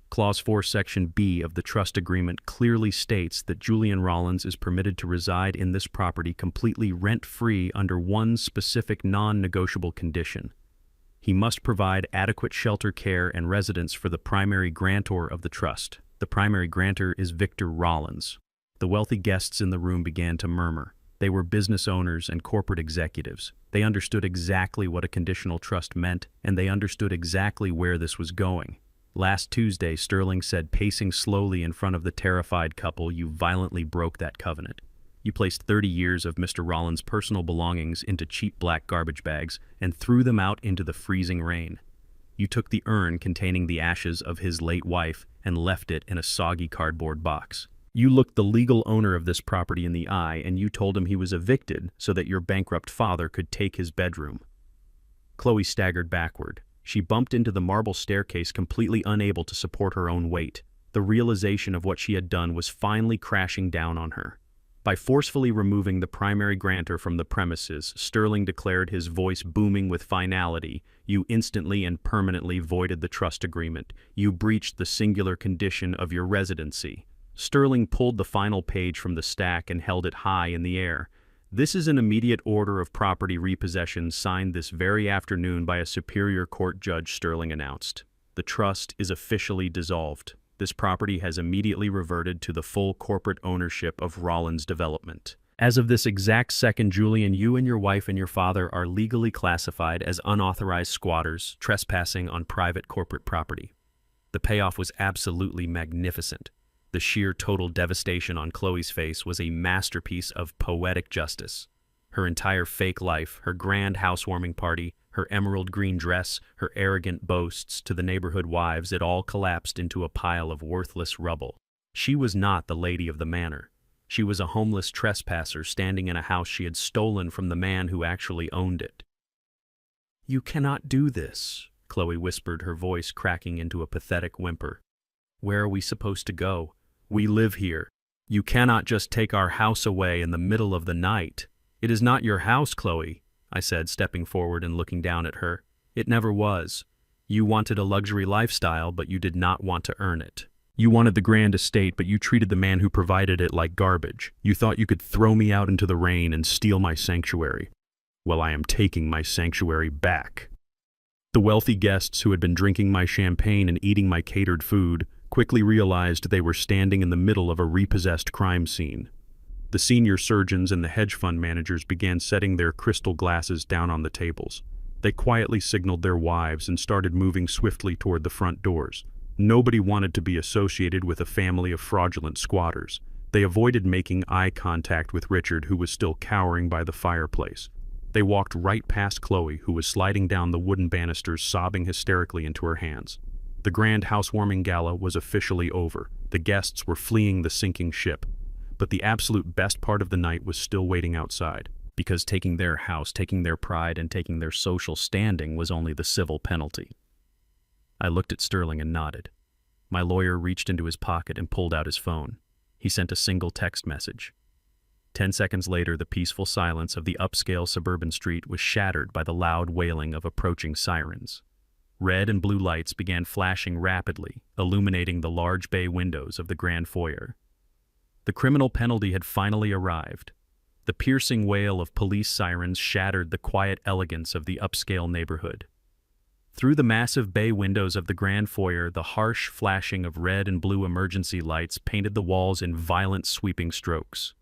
Clause 4, Section B of the trust agreement clearly states that Julian Rollins is permitted to reside in this property completely rent-free under one specific non-negotiable condition. He must provide adequate shelter, care, and residence for the primary grantor of the trust. The primary grantor is Victor Rollins. The wealthy guests in the room began to murmur. They were business owners and corporate executives. They understood exactly what a conditional trust meant, and they understood exactly where this was going. Last Tuesday, Sterling said, pacing slowly in front of the terrified couple, you violently broke that covenant. You placed 30 years of Mr. Rollins' personal belongings into cheap black garbage bags and threw them out into the freezing rain. You took the urn containing the ashes of his late wife and left it in a soggy cardboard box. You looked the legal owner of this property in the eye and you told him he was evicted so that your bankrupt father could take his bedroom. Chloe staggered backward. She bumped into the marble staircase, completely unable to support her own weight. The realization of what she had done was finally crashing down on her. By forcefully removing the primary grantor from the premises, Sterling declared, his voice booming with finality, you instantly and permanently voided the trust agreement. You breached the singular condition of your residency. Sterling pulled the final page from the stack and held it high in the air. This is an immediate order of property repossession signed this very afternoon by a superior court judge, Sterling announced. The trust is officially dissolved. This property has immediately reverted to the full corporate ownership of Rollins Development. As of this exact second, Julian, you and your wife and your father are legally classified as unauthorized squatters trespassing on private corporate property. The payoff was absolutely magnificent. The sheer total devastation on Chloe's face was a masterpiece of poetic justice. Her entire fake life, her grand housewarming party, her emerald green dress, her arrogant boasts to the neighborhood wives, it all collapsed into a pile of worthless rubble. She was not the lady of the manor. She was a homeless trespasser standing in a house she had stolen from the man who actually owned it. "You cannot do this," Chloe whispered, her voice cracking into a pathetic whimper. "Where are we supposed to go? We live here. You cannot just take our house away in the middle of the night." "It is not your house, Chloe," I said, stepping forward and looking down at her. "It never was. You wanted a luxury lifestyle, but you did not want to earn it. You wanted the grand estate, but you treated the man who provided it like garbage. You thought you could throw me out into the rain and steal my sanctuary. Well, I am taking my sanctuary back." The wealthy guests who had been drinking my champagne and eating my catered food quickly realized they were standing in the middle of a repossessed crime scene. The senior surgeons and the hedge fund managers began setting their crystal glasses down on the tables. They quietly signaled their wives and started moving swiftly toward the front doors. Nobody wanted to be associated with a family of fraudulent squatters. They avoided making eye contact with Richard, who was still cowering by the fireplace. They walked right past Chloe, who was sliding down the wooden banisters, sobbing hysterically into her hands. The grand housewarming gala was officially over. The guests were fleeing the sinking ship. But the absolute best part of the night was still waiting outside, because taking their house, taking their pride, and taking their social standing was only the civil penalty. I looked at Sterling and nodded. My lawyer reached into his pocket and pulled out his phone. He sent a single text message. 10 seconds later, the peaceful silence of the upscale suburban street was shattered by the loud wailing of approaching sirens. Red and blue lights began flashing rapidly, illuminating the large bay windows of the grand foyer. The criminal penalty had finally arrived. The piercing wail of police sirens shattered the quiet elegance of the upscale neighborhood. Through the massive bay windows of the grand foyer, the harsh flashing of red and blue emergency lights painted the walls in violent sweeping strokes.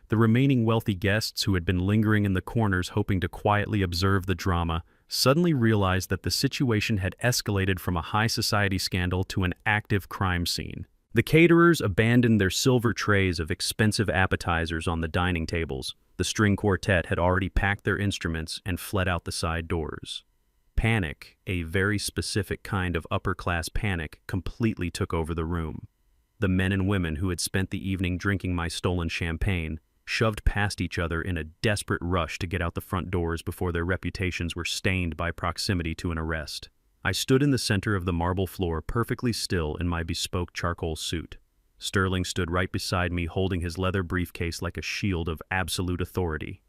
The remaining wealthy guests, who had been lingering in the corners hoping to quietly observe the drama, suddenly realized that the situation had escalated from a high society scandal to an active crime scene. The caterers abandoned their silver trays of expensive appetizers on the dining tables. The string quartet had already packed their instruments and fled out the side doors. Panic, a very specific kind of upper-class panic, completely took over the room. The men and women who had spent the evening drinking my stolen champagne shoved past each other in a desperate rush to get out the front doors before their reputations were stained by proximity to an arrest. I stood in the center of the marble floor, perfectly still in my bespoke charcoal suit. Sterling stood right beside me, holding his leather briefcase like a shield of absolute authority.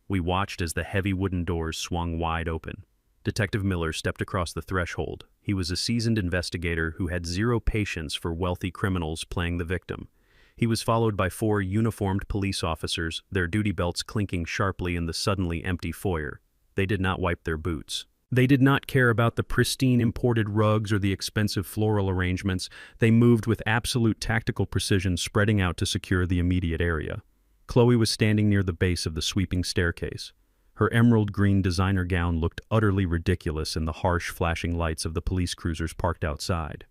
We watched as the heavy wooden doors swung wide open. Detective Miller stepped across the threshold. He was a seasoned investigator who had zero patience for wealthy criminals playing the victim. He was followed by 4 uniformed police officers, their duty belts clinking sharply in the suddenly empty foyer. They did not wipe their boots. They did not care about the pristine imported rugs or the expensive floral arrangements. They moved with absolute tactical precision, spreading out to secure the immediate area. Chloe was standing near the base of the sweeping staircase. Her emerald green designer gown looked utterly ridiculous in the harsh flashing lights of the police cruisers parked outside.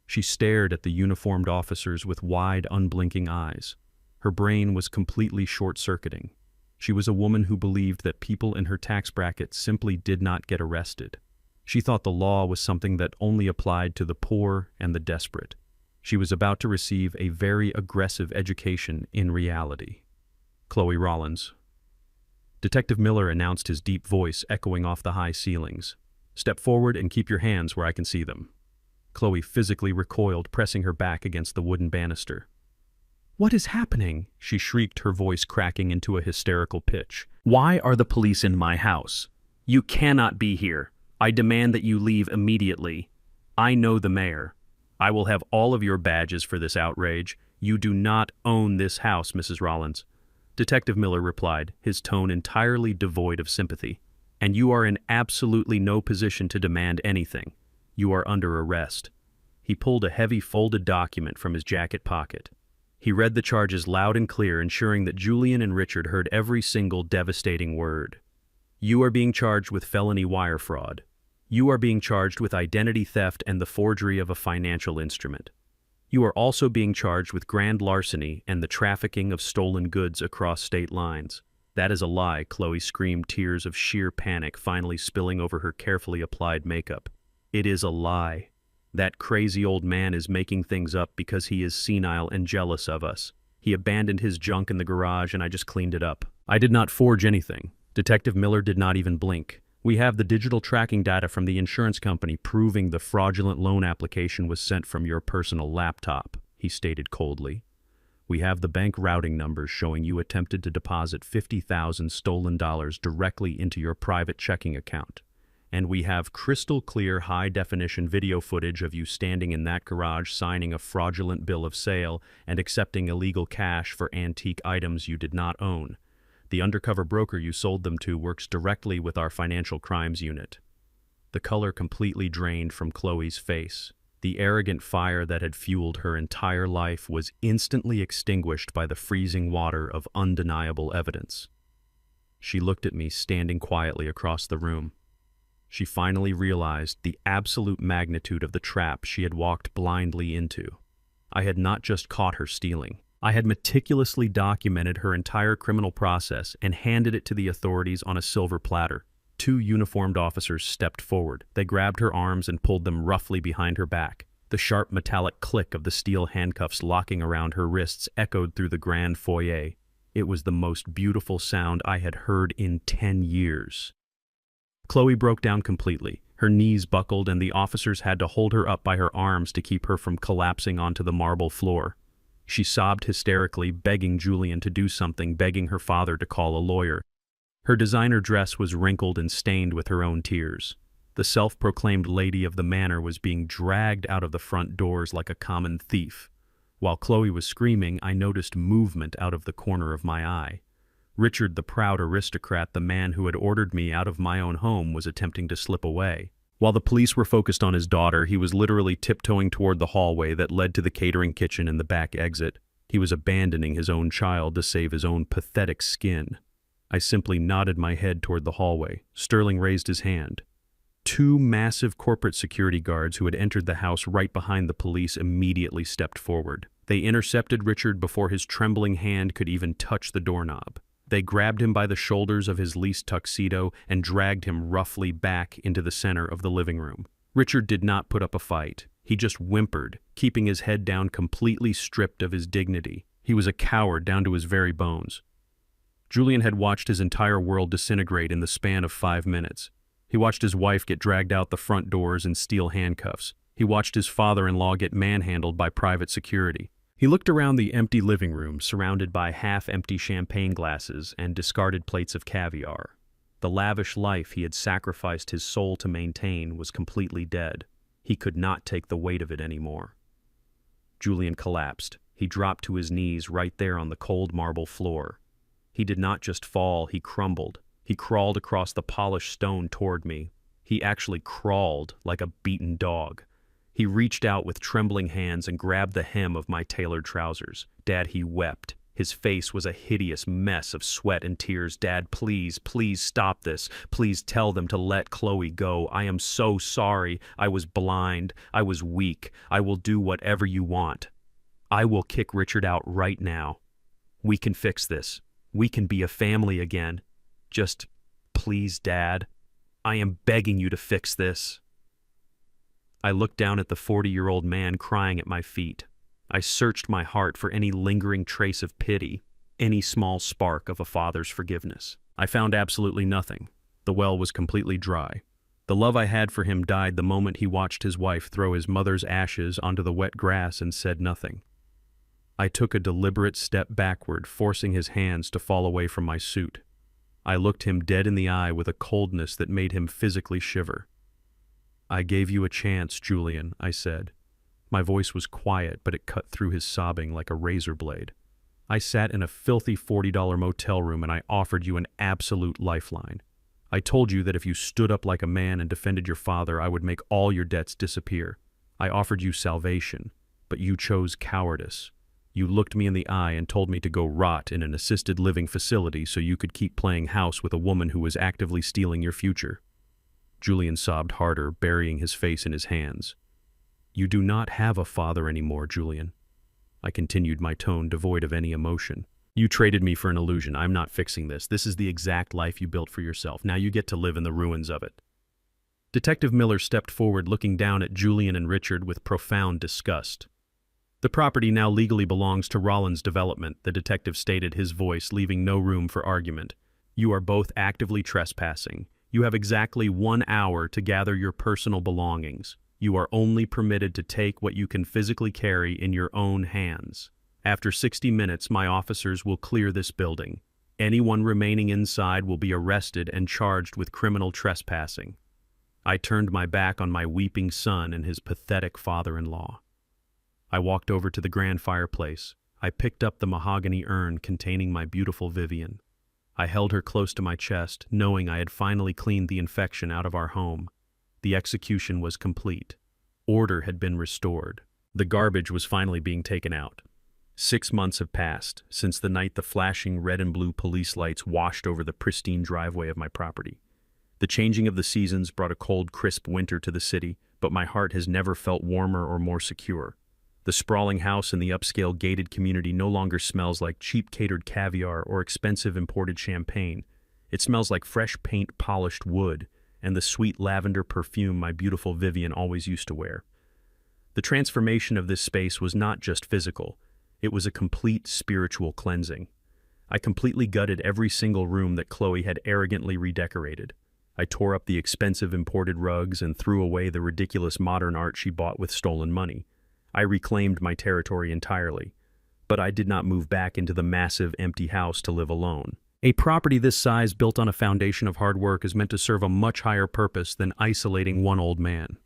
She stared at the uniformed officers with wide, unblinking eyes. Her brain was completely short-circuiting. She was a woman who believed that people in her tax bracket simply did not get arrested. She thought the law was something that only applied to the poor and the desperate. She was about to receive a very aggressive education in reality. "Chloe Rollins." Detective Miller announced, his deep voice echoing off the high ceilings. "Step forward and keep your hands where I can see them." Chloe physically recoiled, pressing her back against the wooden banister. "What is happening?" she shrieked, her voice cracking into a hysterical pitch. "Why are the police in my house? You cannot be here. I demand that you leave immediately. I know the mayor. I will have all of your badges for this outrage. You do not own this house, Mrs. Rollins." Detective Miller replied, his tone entirely devoid of sympathy. "And you are in absolutely no position to demand anything. You are under arrest." He pulled a heavy folded document from his jacket pocket. He read the charges loud and clear, ensuring that Julian and Richard heard every single devastating word. You are being charged with felony wire fraud. You are being charged with identity theft and the forgery of a financial instrument. You are also being charged with grand larceny and the trafficking of stolen goods across state lines. That is a lie, Chloe screamed, tears of sheer panic finally spilling over her carefully applied makeup. It is a lie. That crazy old man is making things up because he is senile and jealous of us. He abandoned his junk in the garage and I just cleaned it up. I did not forge anything. Detective Miller did not even blink. We have the digital tracking data from the insurance company proving the fraudulent loan application was sent from your personal laptop, he stated coldly. We have the bank routing numbers showing you attempted to deposit $50,000 stolen dollars directly into your private checking account. And we have crystal clear high-definition video footage of you standing in that garage signing a fraudulent bill of sale and accepting illegal cash for antique items you did not own. The undercover broker you sold them to works directly with our financial crimes unit. The color completely drained from Chloe's face. The arrogant fire that had fueled her entire life was instantly extinguished by the freezing water of undeniable evidence. She looked at me, standing quietly across the room. She finally realized the absolute magnitude of the trap she had walked blindly into. I had not just caught her stealing. I had meticulously documented her entire criminal process and handed it to the authorities on a silver platter. Two uniformed officers stepped forward. They grabbed her arms and pulled them roughly behind her back. The sharp metallic click of the steel handcuffs locking around her wrists echoed through the grand foyer. It was the most beautiful sound I had heard in 10 years. Chloe broke down completely. Her knees buckled and the officers had to hold her up by her arms to keep her from collapsing onto the marble floor. She sobbed hysterically, begging Julian to do something, begging her father to call a lawyer. Her designer dress was wrinkled and stained with her own tears. The self-proclaimed lady of the manor was being dragged out of the front doors like a common thief. While Chloe was screaming, I noticed movement out of the corner of my eye. Richard, the proud aristocrat, the man who had ordered me out of my own home, was attempting to slip away. While the police were focused on his daughter, he was literally tiptoeing toward the hallway that led to the catering kitchen and the back exit. He was abandoning his own child to save his own pathetic skin. I simply nodded my head toward the hallway. Sterling raised his hand. Two massive corporate security guards who had entered the house right behind the police immediately stepped forward. They intercepted Richard before his trembling hand could even touch the doorknob. They grabbed him by the shoulders of his leased tuxedo and dragged him roughly back into the center of the living room. Richard did not put up a fight. He just whimpered, keeping his head down, completely stripped of his dignity. He was a coward down to his very bones. Julian had watched his entire world disintegrate in the span of 5 minutes. He watched his wife get dragged out the front doors in steel handcuffs. He watched his father-in-law get manhandled by private security. He looked around the empty living room, surrounded by half-empty champagne glasses and discarded plates of caviar. The lavish life he had sacrificed his soul to maintain was completely dead. He could not take the weight of it anymore. Julian collapsed. He dropped to his knees right there on the cold marble floor. He did not just fall, he crumbled. He crawled across the polished stone toward me. He actually crawled like a beaten dog. He reached out with trembling hands and grabbed the hem of my tailored trousers. Dad, he wept. His face was a hideous mess of sweat and tears. Dad, please, please stop this. Please tell them to let Chloe go. I am so sorry. I was blind. I was weak. I will do whatever you want. I will kick Richard out right now. We can fix this. We can be a family again. Just, please, Dad. I am begging you to fix this. I looked down at the 40-year-old man crying at my feet. I searched my heart for any lingering trace of pity, any small spark of a father's forgiveness. I found absolutely nothing. The well was completely dry. The love I had for him died the moment he watched his wife throw his mother's ashes onto the wet grass and said nothing. I took a deliberate step backward, forcing his hands to fall away from my suit. I looked him dead in the eye with a coldness that made him physically shiver. I gave you a chance, Julian, I said. My voice was quiet, but it cut through his sobbing like a razor blade. I sat in a filthy $40 motel room and I offered you an absolute lifeline. I told you that if you stood up like a man and defended your father, I would make all your debts disappear. I offered you salvation, but you chose cowardice. You looked me in the eye and told me to go rot in an assisted living facility so you could keep playing house with a woman who was actively stealing your future." Julian sobbed harder, burying his face in his hands. "You do not have a father anymore, Julian." I continued, my tone devoid of any emotion. "You traded me for an illusion. I'm not fixing this. This is the exact life you built for yourself. Now you get to live in the ruins of it." Detective Miller stepped forward, looking down at Julian and Richard with profound disgust. "The property now legally belongs to Rollins Development," the detective stated, his voice leaving no room for argument. "You are both actively trespassing. You have exactly 1 hour to gather your personal belongings. You are only permitted to take what you can physically carry in your own hands. After 60 minutes, my officers will clear this building. Anyone remaining inside will be arrested and charged with criminal trespassing." I turned my back on my weeping son and his pathetic father-in-law. I walked over to the grand fireplace. I picked up the mahogany urn containing my beautiful Vivian. I held her close to my chest, knowing I had finally cleaned the infection out of our home. The execution was complete. Order had been restored. The garbage was finally being taken out. 6 months have passed since the night the flashing red and blue police lights washed over the pristine driveway of my property. The changing of the seasons brought a cold, crisp winter to the city, but my heart has never felt warmer or more secure. The sprawling house in the upscale gated community no longer smells like cheap catered caviar or expensive imported champagne. It smells like fresh paint, polished wood, and the sweet lavender perfume my beautiful Vivian always used to wear. The transformation of this space was not just physical. It was a complete spiritual cleansing. I completely gutted every single room that Chloe had arrogantly redecorated. I tore up the expensive imported rugs and threw away the ridiculous modern art she bought with stolen money. I reclaimed my territory entirely, but I did not move back into the massive, empty house to live alone. A property this size, built on a foundation of hard work, is meant to serve a much higher purpose than isolating one old man.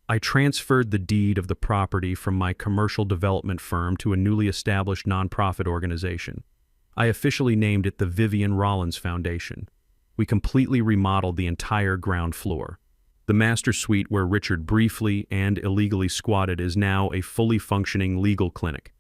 I transferred the deed of the property from my commercial development firm to a newly established nonprofit organization. I officially named it the Vivian Rollins Foundation. We completely remodeled the entire ground floor. The master suite where Richard briefly and illegally squatted is now a fully functioning legal clinic.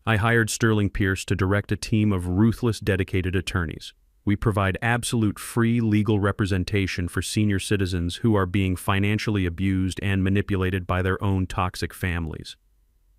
I hired Sterling Pierce to direct a team of ruthless, dedicated attorneys. We provide absolute free legal representation for senior citizens who are being financially abused and manipulated by their own toxic families.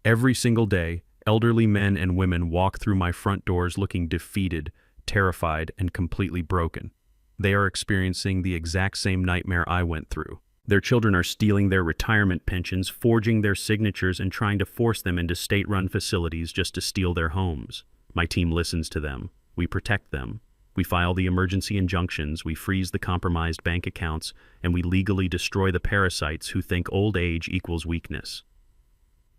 Every single day, elderly men and women walk through my front doors looking defeated, terrified, and completely broken. They are experiencing the exact same nightmare I went through. Their children are stealing their retirement pensions, forging their signatures, and trying to force them into state-run facilities just to steal their homes. My team listens to them. We protect them. We file the emergency injunctions, we freeze the compromised bank accounts, and we legally destroy the parasites who think old age equals weakness.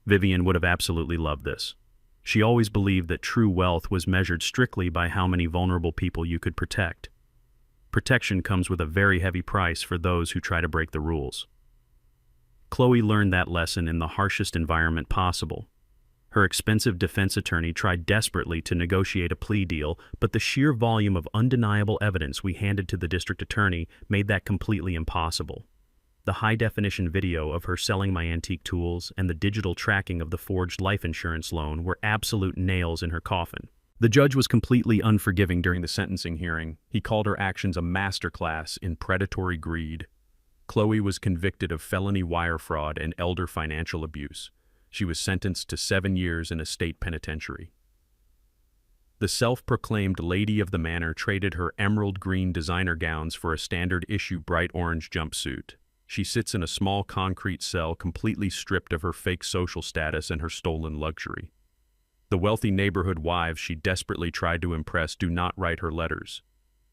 Vivian would have absolutely loved this. She always believed that true wealth was measured strictly by how many vulnerable people you could protect. Protection comes with a very heavy price for those who try to break the rules. Chloe learned that lesson in the harshest environment possible. Her expensive defense attorney tried desperately to negotiate a plea deal, but the sheer volume of undeniable evidence we handed to the district attorney made that completely impossible. The high-definition video of her selling my antique tools and the digital tracking of the forged life insurance loan were absolute nails in her coffin. The judge was completely unforgiving during the sentencing hearing. He called her actions a masterclass in predatory greed. Chloe was convicted of felony wire fraud and elder financial abuse. She was sentenced to 7 years in a state penitentiary. The self-proclaimed lady of the manor traded her emerald green designer gowns for a standard-issue bright orange jumpsuit. She sits in a small concrete cell completely stripped of her fake social status and her stolen luxury. The wealthy neighborhood wives she desperately tried to impress do not write her letters.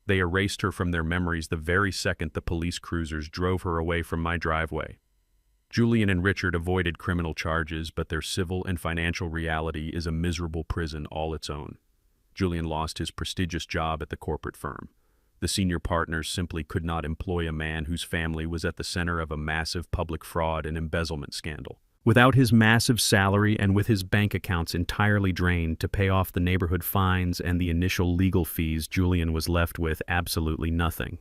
They erased her from their memories the very second the police cruisers drove her away from my driveway. Julian and Richard avoided criminal charges, but their civil and financial reality is a miserable prison all its own. Julian lost his prestigious job at the corporate firm. The senior partners simply could not employ a man whose family was at the center of a massive public fraud and embezzlement scandal. Without his massive salary and with his bank accounts entirely drained to pay off the neighborhood fines and the initial legal fees, Julian was left with absolutely nothing.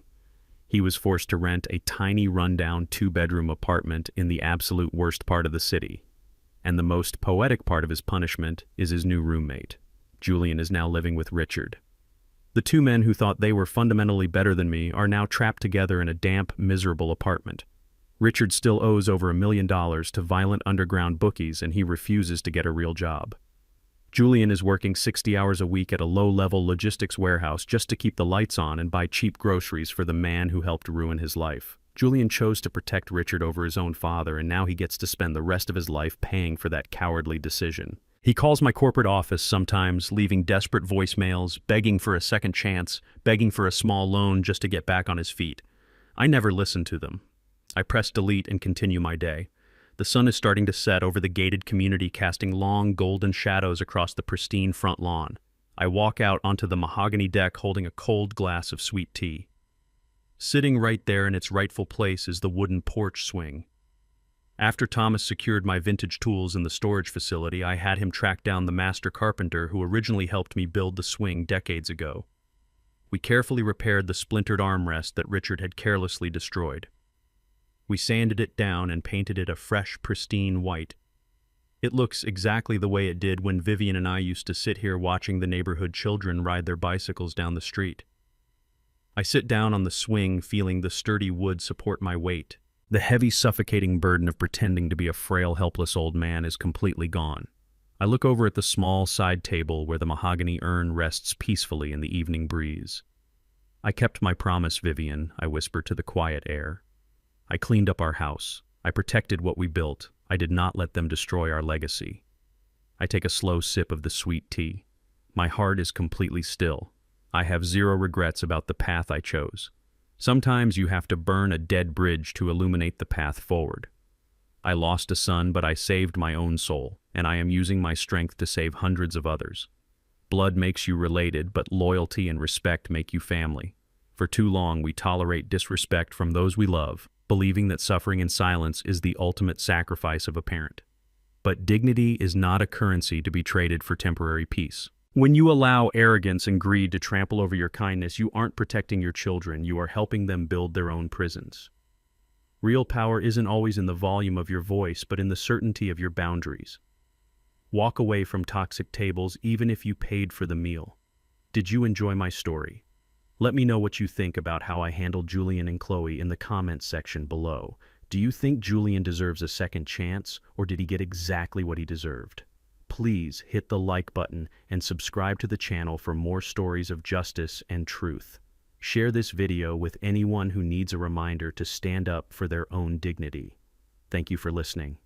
He was forced to rent a tiny rundown two-bedroom apartment in the absolute worst part of the city. And the most poetic part of his punishment is his new roommate. Julian is now living with Richard. The two men who thought they were fundamentally better than me are now trapped together in a damp, miserable apartment. Richard still owes over $1 million to violent underground bookies, and he refuses to get a real job. Julian is working 60 hours a week at a low-level logistics warehouse just to keep the lights on and buy cheap groceries for the man who helped ruin his life. Julian chose to protect Richard over his own father, and now he gets to spend the rest of his life paying for that cowardly decision. He calls my corporate office sometimes, leaving desperate voicemails, begging for a second chance, begging for a small loan just to get back on his feet. I never listen to them. I press delete and continue my day. The sun is starting to set over the gated community, casting long golden shadows across the pristine front lawn. I walk out onto the mahogany deck holding a cold glass of sweet tea. Sitting right there in its rightful place is the wooden porch swing. After Thomas secured my vintage tools in the storage facility, I had him track down the master carpenter who originally helped me build the swing decades ago. We carefully repaired the splintered armrest that Richard had carelessly destroyed. We sanded it down and painted it a fresh, pristine white. It looks exactly the way it did when Vivian and I used to sit here watching the neighborhood children ride their bicycles down the street. I sit down on the swing, feeling the sturdy wood support my weight. The heavy, suffocating burden of pretending to be a frail, helpless old man is completely gone. I look over at the small side table where the mahogany urn rests peacefully in the evening breeze. "I kept my promise, Vivian," I whisper to the quiet air. "I cleaned up our house. I protected what we built. I did not let them destroy our legacy." I take a slow sip of the sweet tea. My heart is completely still. I have zero regrets about the path I chose. Sometimes you have to burn a dead bridge to illuminate the path forward. I lost a son, but I saved my own soul, and I am using my strength to save hundreds of others. Blood makes you related, but loyalty and respect make you family. For too long, we tolerate disrespect from those we love, believing that suffering in silence is the ultimate sacrifice of a parent. But dignity is not a currency to be traded for temporary peace. When you allow arrogance and greed to trample over your kindness, you aren't protecting your children, you are helping them build their own prisons. Real power isn't always in the volume of your voice, but in the certainty of your boundaries. Walk away from toxic tables even if you paid for the meal. Did you enjoy my story? Let me know what you think about how I handled Julian and Chloe in the comments section below. Do you think Julian deserves a second chance, or did he get exactly what he deserved? Please hit the like button and subscribe to the channel for more stories of justice and truth. Share this video with anyone who needs a reminder to stand up for their own dignity. Thank you for listening.